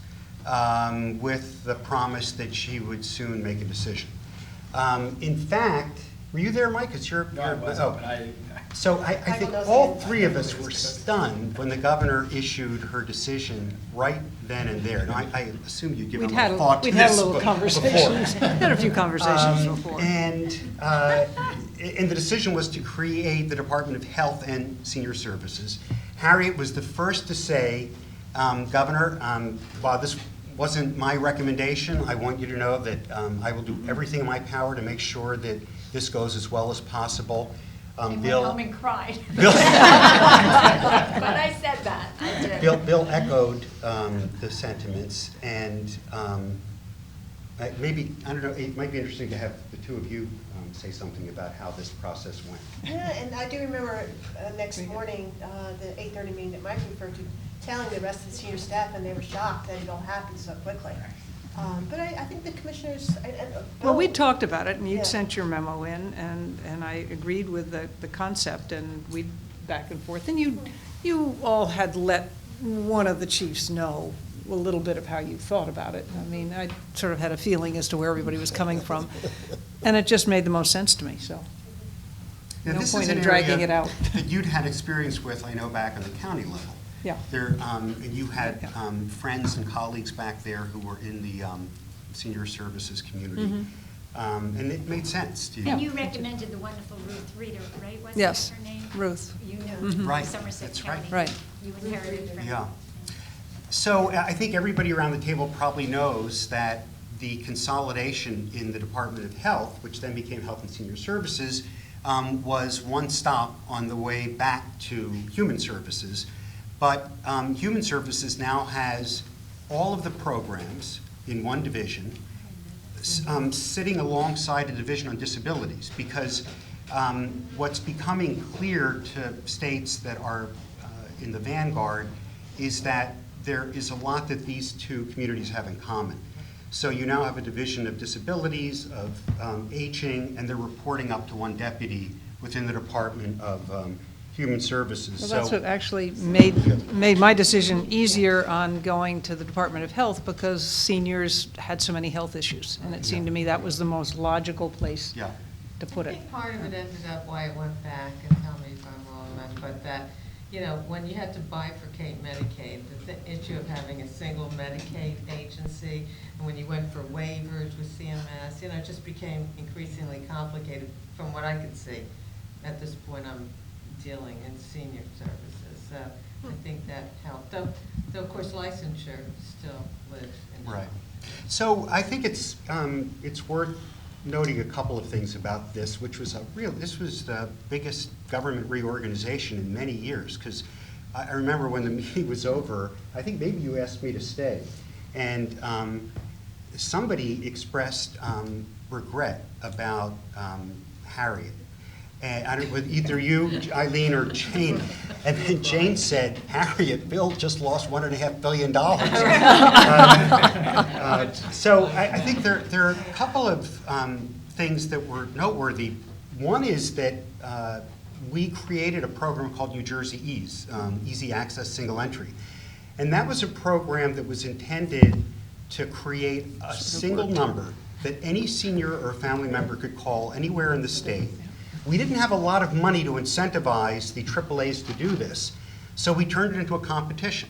with the promise that she would soon make a decision. In fact, were you there, Mike? So I think all three of us were stunned when the governor issued her decision right then and there. Now, I assume you'd given a thought to this. We'd had a little conversation. Had a few conversations before. And the decision was to create the Department of Health and Senior Services. Harriet was the first to say, Governor, while this wasn't my recommendation, I want you to know that I will do everything in my power to make sure that this goes as well as possible. Bill went home and cried. But I said that. I did. Bill echoed the sentiments, and maybe, I don't know, it might be interesting to have the two of you say something about how this process went. Yeah, and I do remember next morning, the 8:30 meeting that Mike referred to, telling the rest of the senior staff, and they were shocked that it all happened so quickly. But I think the commissioners. Well, we talked about it, and you'd Yeah. sent your memo in, and I agreed with the concept, and we back and forth. And you all had let one of the chiefs know a little bit of how you thought about it. I mean, I sort of had a feeling as to where everybody was coming from, and it just made the most sense to me, so. Now, No this point is an in dragging area it out. that you'd had experience with, I know, back on the county level. Yeah. There, and you had friends and colleagues back there who were in the senior services community. And it made sense to you. And you recommended the wonderful Ruth Reeder, right? Wasn't Yes, that her name? Ruth. You know, Right, Somerset that's County. right. You inherited from. Yeah. So I think everybody around the table probably knows that the consolidation in the Department of Health, which then became Health and Senior Services, was one stop on the way back to Human Services. But Human Services now has all of the programs in one division, sitting alongside a division on disabilities, because what's becoming clear to states that are in the vanguard is that there is a lot that these two communities have in common. So you now have a division of disabilities, of aging, and they're reporting up to one deputy within the Department of Human Services. Well, that's what actually made my decision easier on going to the Department of Health, because seniors had so many health issues, and it seemed to me that was the most logical place to put I it. think part of it ended up why it went back, and tell me if I'm wrong, but that, you know, when you had to bifurcate Medicaid, the issue of having a single Medicaid agency, and when you went for waivers with CMS, you know, it just became increasingly complicated from what I could see. At this point, I'm dealing in senior services, so I think that helped. Though of course, licensure still lives in. Right. So I think it's worth noting a couple of things about this, which was this was the biggest government reorganization in many years, because I remember when the meeting was over, I think maybe you asked me to stay, and somebody expressed regret about Harriet. And I don't know, either you, Eileen, or Jane. And then Jane said, Harriet, Bill just lost $1.5 billion. So I think there are a couple of things that were noteworthy. One is that we created a program called New Jersey Ease, Easy Access Single Entry. And that was a program that was intended to create a single number that any senior or family member could call anywhere in the state. We didn't have a lot of money to incentivize the AAAs to do this, so we turned it into a competition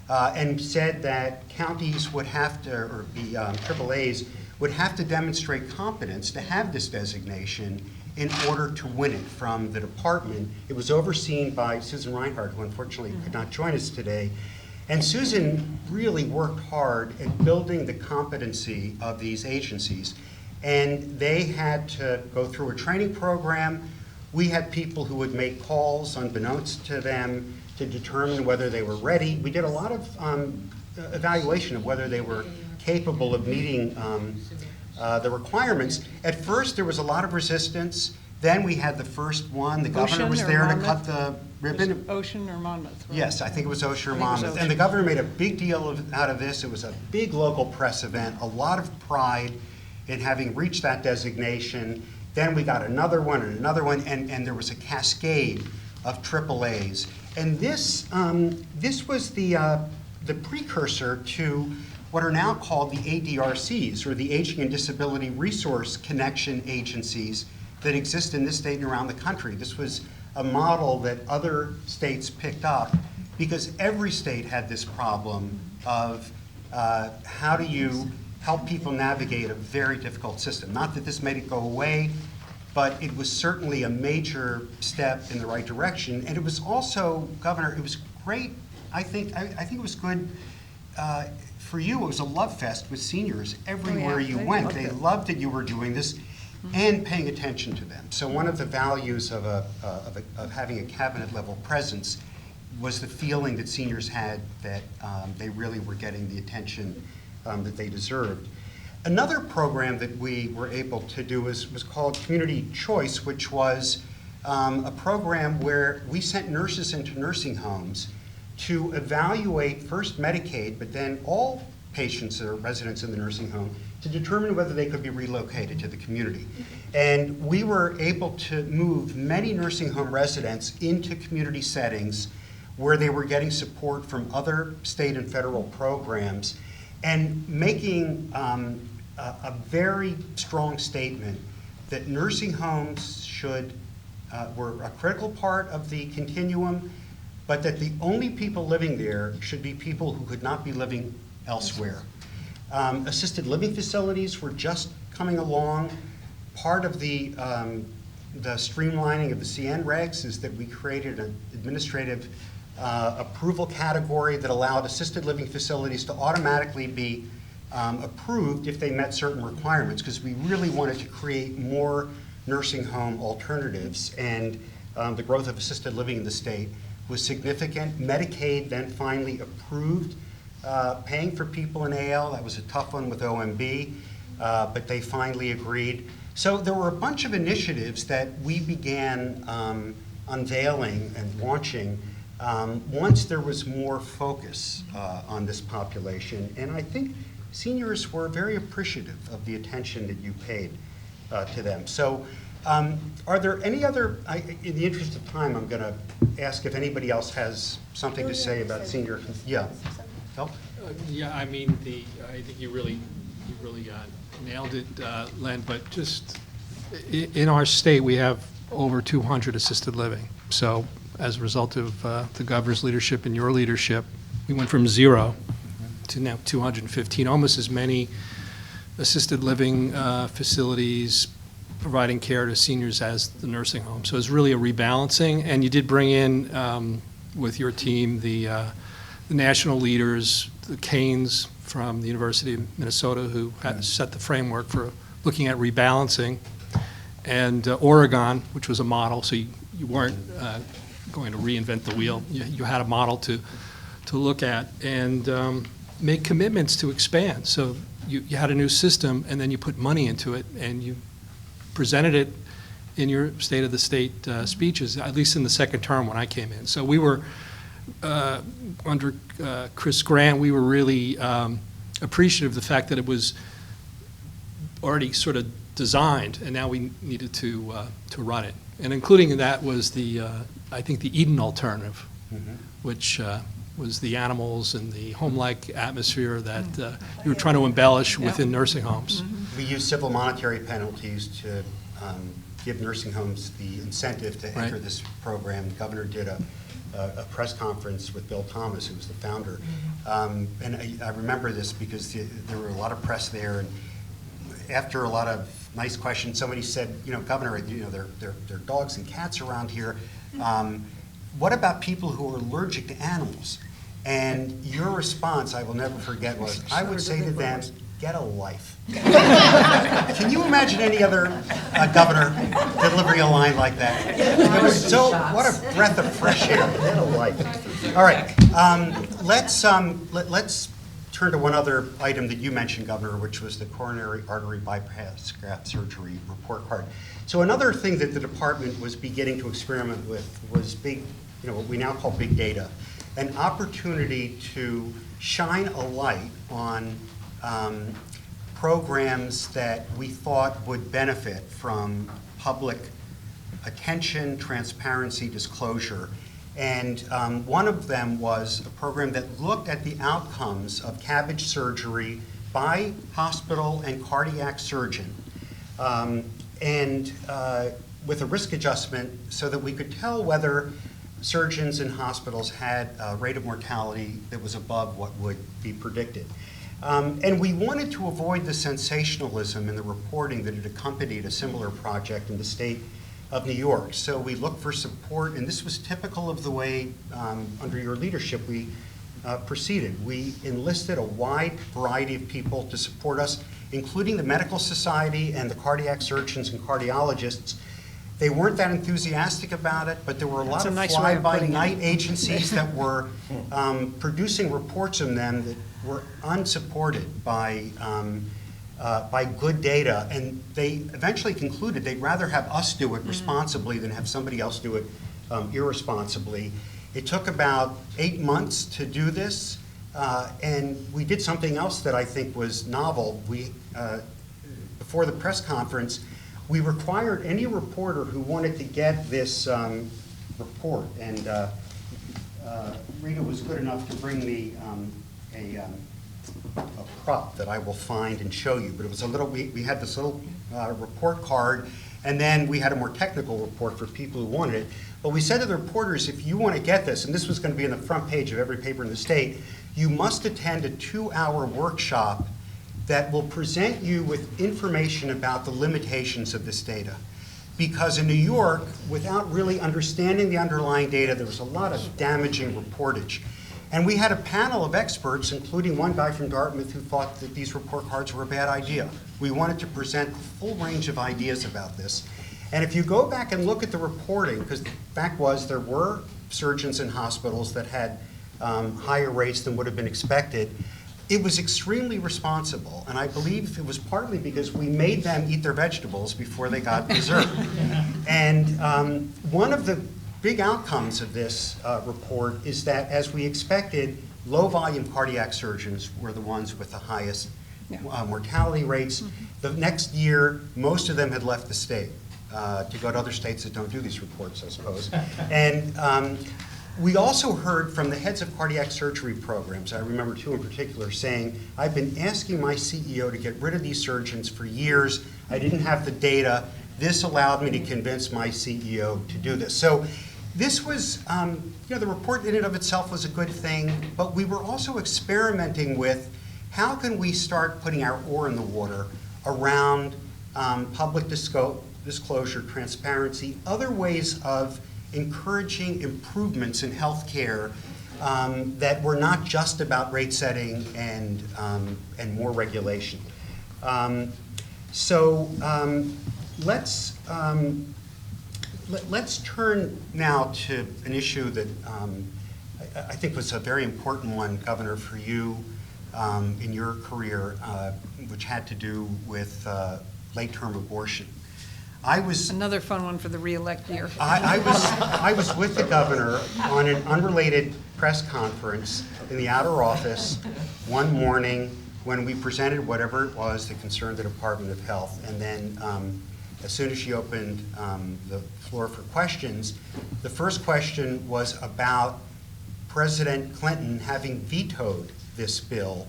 and said that counties would have to, or the AAAs would have to demonstrate competence to have this designation in order to win it from the department. It was overseen by Susan Reinhardt, who unfortunately could not join us today. And Susan really worked hard at building the competency of these agencies. And they had to go through a training program. We had people who would make calls unbeknownst to them to determine whether they were ready. We did a lot of evaluation of whether they were capable of meeting the requirements. At first, there was a lot of resistance. Then we had the first one. The governor was there to cut the ribbon. Ocean or Monmouth? Right? Yes, I think it was Ocean or I think it was Monmouth. Ocean. And the governor made a big deal out of this. It was a big local press event, a lot of pride in having reached that designation. Then we got another one and another one, and there was a cascade of AAAs. And this was the precursor to what are now called the ADRCs, or the Aging and Disability Resource Connection Agencies that exist in this state and around the country. This was a model that other states picked up because every state had this problem of how do you help people navigate a very difficult system. Not that this made it go away, but it was certainly a major step in the right direction. And it was also, Governor, it was great. I think it was good for you. It was a love fest with seniors everywhere you went. They loved that you were doing this and paying attention to them. So one of the values of having a cabinet level presence was the feeling that seniors had that they really were getting the attention that they deserved. Another program that we were able to do was called Community Choice, which was a program where we sent nurses into nursing homes to evaluate first Medicaid, but then all patients that are residents in the nursing home to determine whether they could be relocated to the community. And we were able to move many nursing home residents into community settings where they were getting support from other state and federal programs and making a very strong statement that nursing homes were a critical part of the continuum, but that the only people living there should be people who could not be living elsewhere. Assisted living facilities were just coming along. Part of the streamlining of the CN regs is that we created an administrative approval category that allowed assisted living facilities to automatically be approved if they met certain requirements, because we really wanted to create more nursing home alternatives, and the growth of assisted living in the state was significant. Medicaid then finally approved paying for people in AL. That was a tough one with OMB, but they finally agreed. So there were a bunch of initiatives that we began unveiling and launching once there was more focus on this population. And I think seniors were very appreciative of the attention that you paid to them. So are there any other, in the interest of time, I'm going to ask if anybody else has something to say about senior, yeah. Phil? Yeah, I mean, I think you really nailed it, Len, but just in our state, we have over 200 assisted living. So as a result of the governor's leadership and your leadership, we went from 0 to now 215, almost as many assisted living facilities providing care to seniors as the nursing home. So it's really a rebalancing, and you did bring in, with your team, the national leaders, the Canes from the University of Minnesota, who had set the framework for looking at rebalancing, and Oregon, which was a model, so you weren't going to reinvent the wheel. You had a model to look at and make commitments to expand. So you had a new system, and then you put money into it, and you presented it in your State of the State speeches, at least in the second term when I came in. So we were, under Chris Grant, we were really appreciative of the fact that it was already sort of designed, and now we needed to run it. And including in that was I think the Eden alternative, which was the animals and the home-like atmosphere that you were trying to embellish within nursing homes. We use civil monetary penalties to give nursing homes the incentive to enter this program. The governor did a press conference with Bill Thomas, who was the founder. And I remember this because there were a lot of press there. And after a lot of nice question. Somebody said, Governor, there are dogs and cats around here. What about people who are allergic to animals? And your response, I will never forget, was, I would say to them, get a life. Can you imagine any other governor delivering a line like that? It was so, what a breath of fresh air. Get a life. All right, let's turn to one other item that you mentioned, Governor, which was the coronary artery bypass graft surgery report card. So another thing that the department was beginning to experiment with was what we now call big data, an opportunity to shine a light on programs that we thought would benefit from public attention, transparency, disclosure. And one of them was a program that looked at the outcomes of CABG surgery by hospital and cardiac surgeon, and with a risk adjustment so that we could tell whether surgeons in hospitals had a rate of mortality that was above what would be predicted. And we wanted to avoid the sensationalism in the reporting that had accompanied a similar project in the state of New York. So we looked for support, and this was typical of the way, under your leadership, we proceeded. We enlisted a wide variety of people to support us, including the Medical Society and the cardiac surgeons and cardiologists. They weren't that enthusiastic about it, but there were a lot of fly-by-night agencies that were producing reports on them that were unsupported by good data, and they eventually concluded they'd rather have us do it responsibly than have somebody else do it irresponsibly. It took about 8 months to do this, and we did something else that I think was novel. Before the press conference, we required any reporter who wanted to get this report, and Rita was good enough to bring me a prop that I will find and show you. But it was a little, we had this little report card, and then we had a more technical report for people who wanted it. But we said to the reporters, if you want to get this, and this was going to be in the front page of every paper in the state, you must attend a 2-hour workshop that will present you with information about the limitations of this data. Because in New York, without really understanding the underlying data, there was a lot of damaging reportage. And we had a panel of experts, including one guy from Dartmouth who thought that these report cards were a bad idea. We wanted to present a full range of ideas about this. And if you go back and look at the reporting, because the fact was there were surgeons in hospitals that had higher rates than would have been expected, it was extremely responsible, and I believe it was partly because we made them eat their vegetables before they got dessert. And one of the big outcomes of this report is that, as we expected, low-volume cardiac surgeons were the ones with the highest mortality rates. The next year, most of them had left the state to go to other states that don't do these reports, I suppose. And we also heard from the heads of cardiac surgery programs, I remember 2 in particular, saying, I've been asking my CEO to get rid of these surgeons for years. I didn't have the data. This allowed me to convince my CEO to do this. So this was, the report in and of itself was a good thing, but we were also experimenting with how can we start putting our oar in the water around public disclosure, transparency, other ways of encouraging improvements in healthcare that were not just about rate setting and more regulation. Let's turn now to an issue that I think was a very important one, Governor, for you in your career, which had to do with late-term abortion. Another fun one for the re-elect year. I was with the governor on an unrelated press conference in the outer office one morning when we presented whatever it was that concerned the Department of Health. And then as soon as she opened the floor for questions, the first question was about President Clinton having vetoed this bill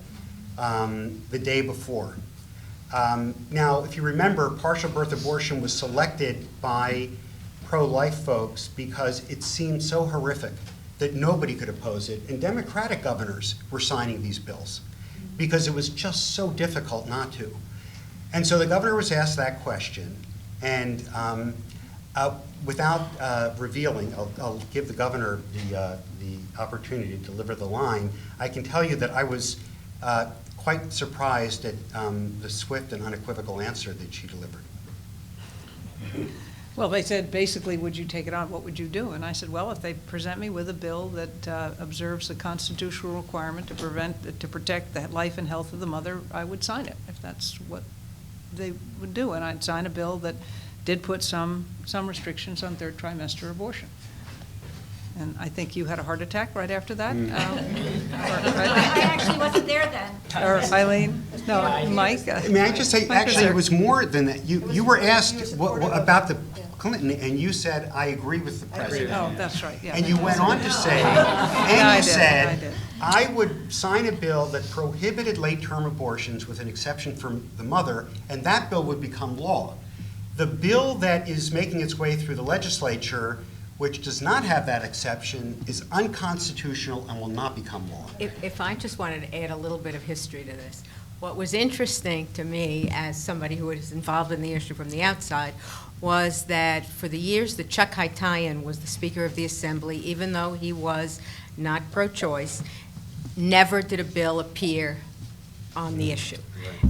the day before. Now, if you remember, partial birth abortion was selected by pro-life folks because it seemed so horrific that nobody could oppose it, and Democratic governors were signing these bills because it was just so difficult not to. And so the governor was asked that question, and without revealing, I'll give the governor the opportunity to deliver the line. I can tell you that I was quite surprised at the swift and unequivocal answer that she delivered. Well, they said, basically, would you take it on? What would you do? And I said, well, if they present me with a bill that observes the constitutional requirement to protect the life and health of the mother, I would sign it, if that's what they would do. And I'd sign a bill that did put some restrictions on third trimester abortion. And I think you had a heart attack right after that. I actually wasn't there then. Or Eileen? No, Mike? May I just say, Mike was actually, there. it was more than that. You were asked about the Clinton, and you said, I agree with the president. Oh, that's right, yeah. And you went on to say, Yeah, I and you did, said, I did. I would sign a bill that prohibited late-term abortions with an exception for the mother, and that bill would become law. The bill that is making its way through the legislature, which does not have that exception, is unconstitutional and will not become law. If I just wanted to add a little bit of history to this. What was interesting to me, as somebody who was involved in the issue from the outside, was that for the years that Chuck Hytaian was the Speaker of the Assembly, even though he was not pro-choice, never did a bill appear on the issue.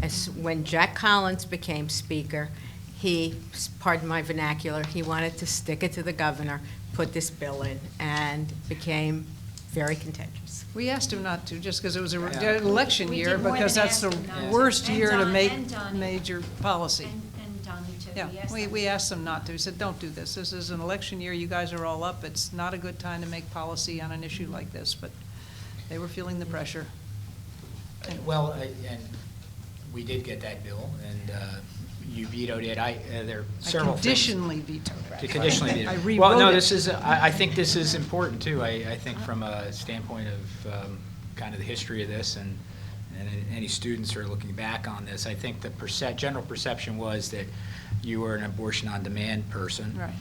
As when Jack Collins became Speaker, he, pardon my vernacular, he wanted to stick it to the governor, put this bill in, and became very contentious. We asked him not to, just because it was an Yeah. election We year, did more because than that's the ask him not to. worst And year to Don- make and Donnie. major policy. And Donnie, too. Yeah, We asked them. we asked them not to. We said, don't do this. This is an election year. You guys are all up. It's not a good time to make policy on an issue like this, but they were feeling the pressure. Well, and we did get that bill, and you vetoed it. There are several things. Conditionally vetoed it. To conditionally veto. I rewrote Well, no, it. this is, I think this is important, too. I think from a standpoint of kind of the history of this, and any students who are looking back on this, I think the general perception was that you were an abortion-on-demand person. Right.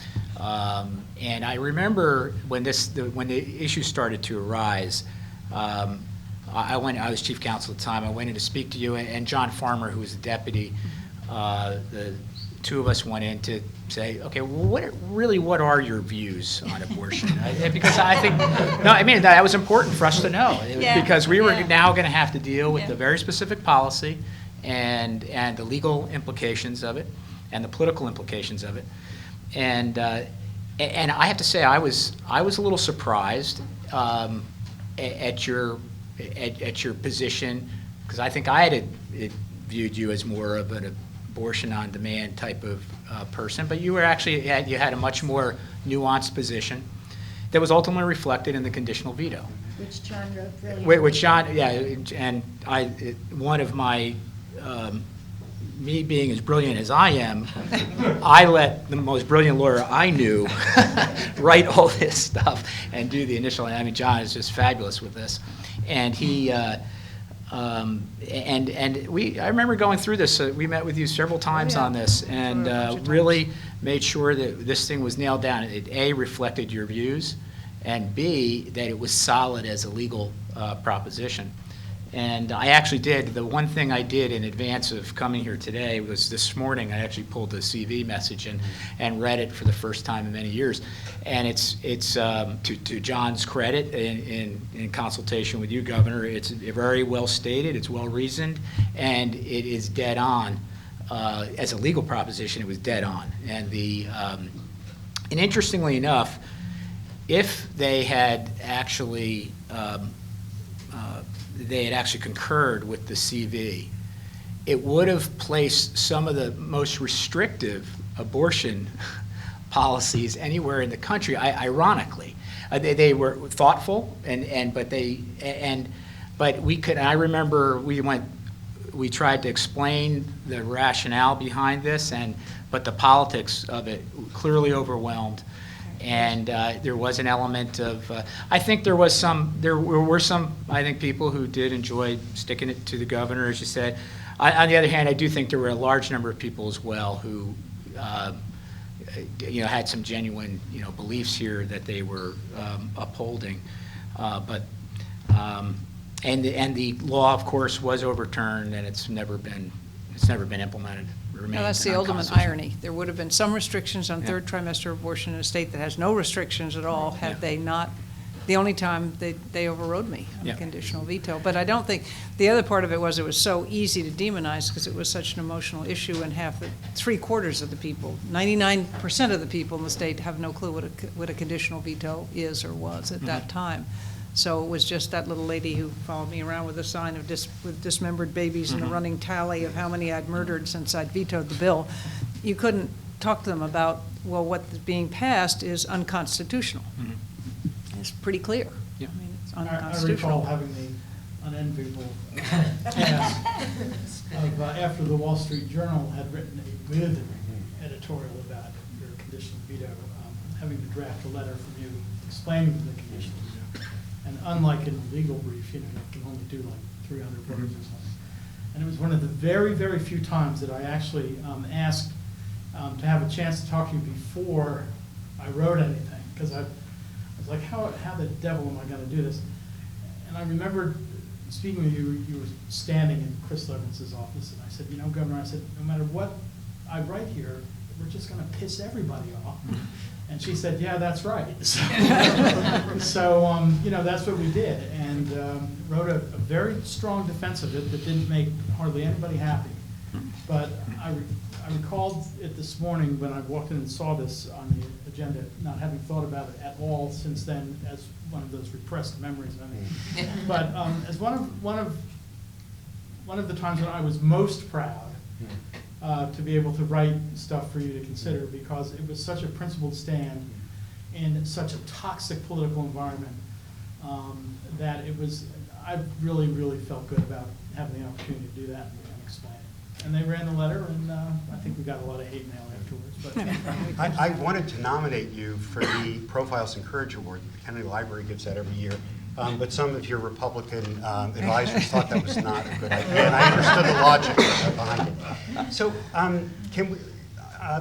And I remember when the issue started to arise, I was chief counsel at the time. I went in to speak to you, and John Farmer, who was the deputy, the two of us went in to say, okay, well, what are your views on abortion? Because I think, no, I mean, that was important for us to know. Yeah. Because we were Yeah. now going to have to deal with Yeah. the very specific policy and the legal implications of it and the political implications of it. And I have to say, I was a little surprised at your position, because I think I had viewed you as more of an abortion-on-demand type of person, but you were actually, you had a much more nuanced position that was ultimately reflected in the conditional veto. Which John wrote brilliantly. Which John, yeah, and one of my, me being as brilliant as I am, I let the most brilliant lawyer I knew write all this stuff and do the initial, I mean, John is just fabulous with this. And he, I remember going through this. We met with you several times on this, and really made sure that this thing was nailed down. It A, reflected your views, and B, that it was solid as a legal proposition. And I actually did, the one thing I did in advance of coming here today was this morning, I actually pulled the CV message and read it for the first time in many years. And it's to John's credit, in consultation with you, Governor, it's very well stated, it's well reasoned, and it is dead on. As a legal proposition, it was dead on. And and interestingly enough, if they had actually concurred with the CV, it would have placed some of the most restrictive abortion policies anywhere in the country. Ironically, they were thoughtful, but we could. I remember we tried to explain the rationale behind this, but the politics of it clearly overwhelmed. And there was an element of, I think there were some, I think, people who did enjoy sticking it to the governor, as you said. On the other hand, I do think there were a large number of people as well who, had some genuine, beliefs here that they were upholding. And the law, of course, was overturned, and it's never been it's never been implemented. It remains No, that's the an ultimate unconstitutional- irony. There would have been some restrictions on Yeah. third trimester abortion in a state that has no restrictions at all, had Yeah. they not, the only time they overrode me on a Yeah. conditional veto. But I don't think, the other part of it was so easy to demonize because it was such an emotional issue, and three-quarters of the people, 99% of the people in the state have no clue what a conditional veto is or was at that time. So it was just that little lady who followed me around with a sign of with dismembered babies and a running tally of how many I'd murdered since I'd vetoed the bill. You couldn't talk to them about, well, what's being passed is unconstitutional. It's pretty clear. Yeah. I mean, it's I unconstitutional. recall having the unenviable task of, after the Wall Street Journal had written a withering editorial about your conditional veto, having to draft a letter from you explaining the conditional veto. And unlike in a legal brief, you can only do like 300 words or something. And it was one of the very, very few times that I actually asked to have a chance to talk to you before I wrote anything, because I was like, how the devil am I going to do this? And I remembered speaking with you, you were standing in Chris Levins's office, and I said, Governor, I said, no matter what I write here, we're just going to piss everybody off. And she said, yeah, that's right. So, that's what we did, and wrote a very strong defense of it that didn't make hardly anybody happy. But I recalled it this morning when I walked in and saw this on the agenda, not having thought about it at all since then, as one of those repressed memories. But as one of the times when I was most proud to be able to write stuff for you to consider, because it was such a principled stand in such a toxic political environment that I really, really felt good about having the opportunity to do that and explain it. And they ran the letter, and I think we got a lot of hate mail afterwards. But I wanted to nominate you for the Profiles and Courage Award. The Kennedy Library gives that every year. But some of your Republican advisors thought that was not a good idea, and I understood the logic behind it. So can we,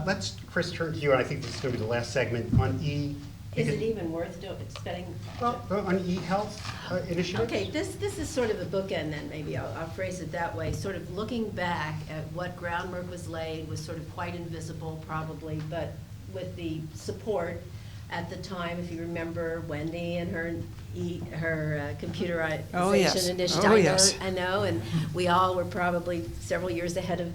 let's, Chris, turn to you, and I think this is going to be the last segment on E. Is it even worth spending? On e-health initiatives? Okay, this is sort of a bookend then, maybe I'll phrase it that way. Sort of looking back at what groundwork was laid was sort of quite invisible probably, but with the support at the time, if you remember Wendy and her computerization initiative. Oh, yes. I know, and we all were probably several years ahead of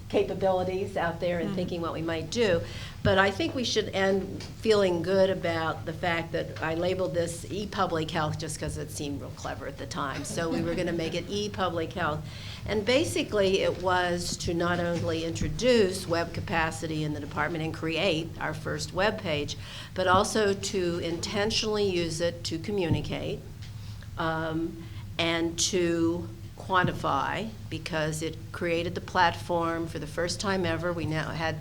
capabilities out there and thinking what we might do. But I think we should end feeling good about the fact that I labeled this e-public health just because it seemed real clever at the time. So we were going to make it e-public health. And basically it was to not only introduce web capacity in the department and create our first web page, but also to intentionally use it to communicate and to quantify, because it created the platform for the first time ever. We had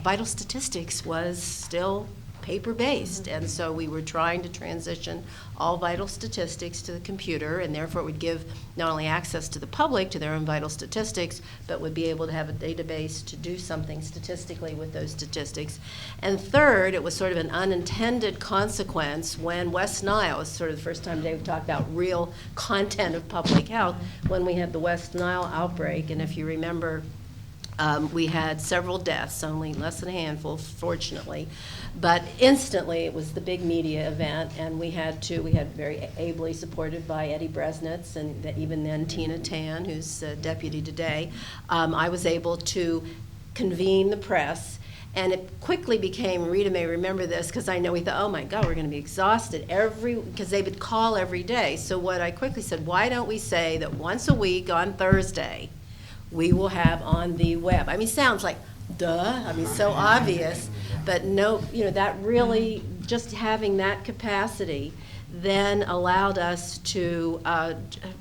vital statistics was still paper-based, and so we were trying to transition all vital statistics to the computer, and therefore it would give not only access to the public to their own vital statistics, but would be able to have a database to do something statistically with those statistics. And third, it was sort of an unintended consequence when West Nile, was sort of the first time Dave talked about real content of public health, when we had the West Nile outbreak, and if you remember, we had several deaths, only less than a handful, fortunately. But instantly, it was the big media event, and we had very ably supported by Eddie Bresnitz, and even then Tina Tan, who's deputy today. I was able to convene the press, and it quickly became, Rita may remember this, because I know we thought, oh my God, we're going to be exhausted because they would call every day. So what I quickly said, why don't we say that once a week on Thursday, we will have on the web. I mean, sounds like, duh, I mean, so obvious, but no, that really, just having that capacity then allowed us to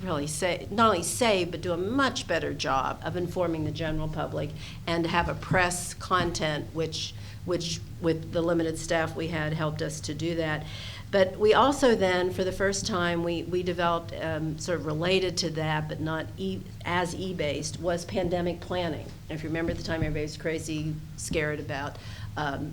really not only save, but do a much better job of informing the general public and have a press content, which with the limited staff we had helped us to do that. But we also then, for the first time, we developed sort of related to that, but not as e-based, was pandemic planning. If you remember at the time, everybody was crazy, scared about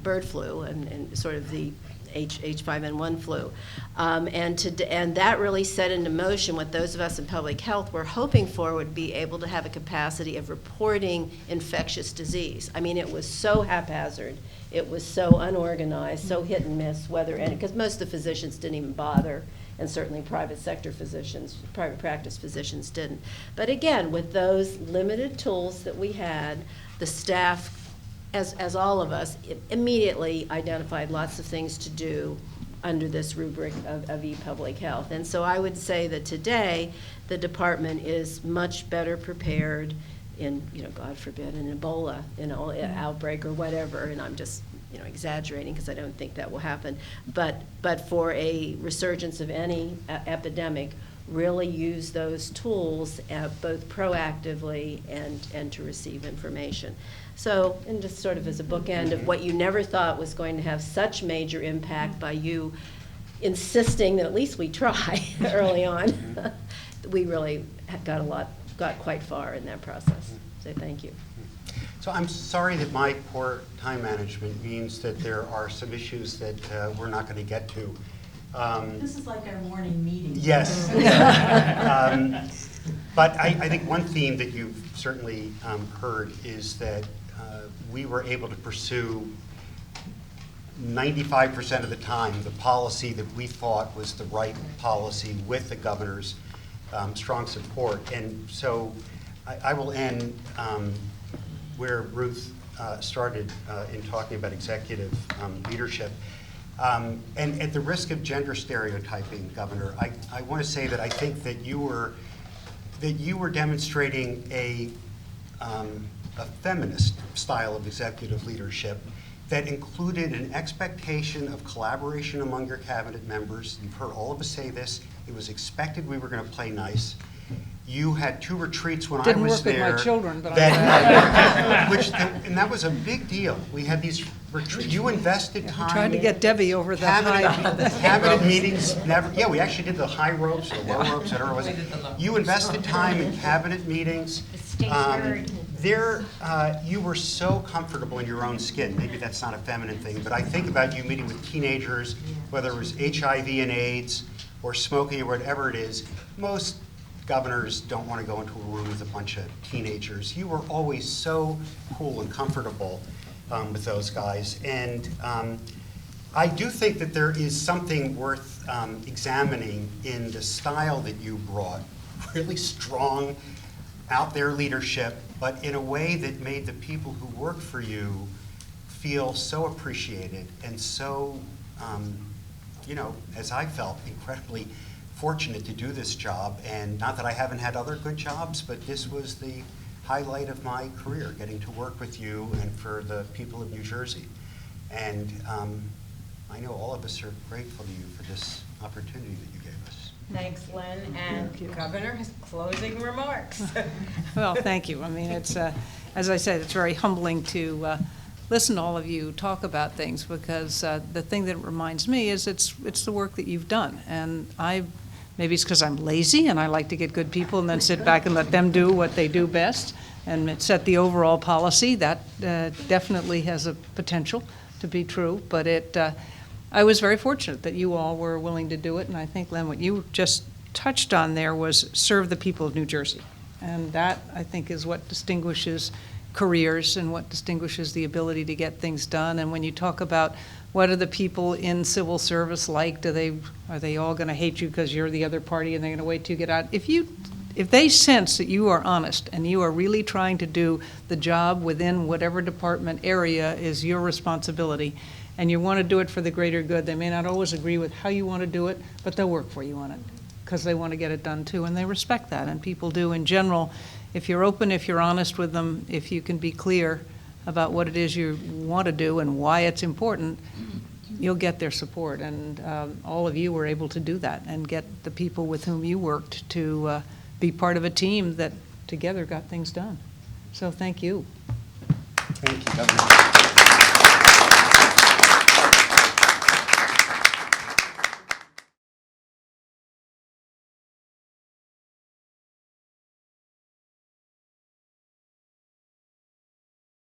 bird flu and sort of the H5N1 flu. And that really set into motion what those of us in public health were hoping for would be able to have a capacity of reporting infectious disease. I mean, it was so haphazard, it was so unorganized, so hit and miss, because most of the physicians didn't even bother, and certainly private sector physicians, private practice physicians didn't. But again, with those limited tools that we had, the staff, as all of us, immediately identified lots of things to do under this rubric of e-public health. And so I would say that today, the department is much better prepared in, God forbid, an Ebola, outbreak or whatever, and I'm just, exaggerating because I don't think that will happen. But for a resurgence of any epidemic, really use those tools both proactively and to receive information. So, and just sort of as a bookend of what you never thought was going to have such major impact by you insisting that at least we try early on, we really got quite far in that process. So thank you. So I'm sorry that my poor time management means that there are some issues that we're not going to get to. This is like our morning meeting. Yes. But I think one theme that you've certainly heard is that we were able to pursue 95% of the time the policy that we thought was the right policy with the governor's strong support. And so I will end where Ruth started in talking about executive leadership. And at the risk of gender stereotyping, Governor, I want to say that I think that you were demonstrating a feminist style of executive leadership that included an expectation of collaboration among your cabinet members. You've heard all of us say this. It was expected we were going to play nice. You had 2 retreats when I was there. Didn't work with my children, but and that was a big deal. We had these retreats. You invested time. Tried to get Debbie over the cabinet meetings. Never. Yeah, we actually did the high ropes, the low ropes, whatever it was. You invested time in cabinet meetings. You were so comfortable in your own skin. Maybe that's not a feminine thing, but I think about you meeting with teenagers, whether it was HIV and AIDS or smoking or whatever it is. Most governors don't want to go into a room with a bunch of teenagers. You were always so cool and comfortable with those guys. And I do think that there is something worth examining in the style that you brought. Really strong, out there leadership, but in a way that made the people who work for you feel so appreciated and so, as I felt, incredibly fortunate to do this job. And not that I haven't had other good jobs, but this was the highlight of my career, getting to work with you and for the people of New Jersey. And I know all of us are grateful to you for this opportunity that you gave us. Thanks, Lynn. And Governor has closing remarks. Well, thank you. I mean, it's, as I said, it's very humbling to listen to all of you talk about things, because the thing that reminds me is it's the work that you've done. And maybe it's because I'm lazy and I like to get good people and then sit back and let them do what they do best and set the overall policy. That definitely has a potential to be true, but I was very fortunate that you all were willing to do it. And I think, Len, what you just touched on there was serve the people of New Jersey. And that, I think, is what distinguishes careers and what distinguishes the ability to get things done. And when you talk about what are the people in civil service like, are they all going to hate you because you're the other party and they're going to wait till you get out? If they sense that you are honest and you are really trying to do the job within whatever department area is your responsibility, and you want to do it for the greater good, they may not always agree with how you want to do it, but they'll work for you on it because they want to get it done too, and they respect that. And people do in general. If you're open, if you're honest with them, if you can be clear about what it is you want to do and why it's important, you'll get their support. And all of you were able to do that and get the people with whom you worked to be part of a team that together got things done. So thank you. Thank you, Governor.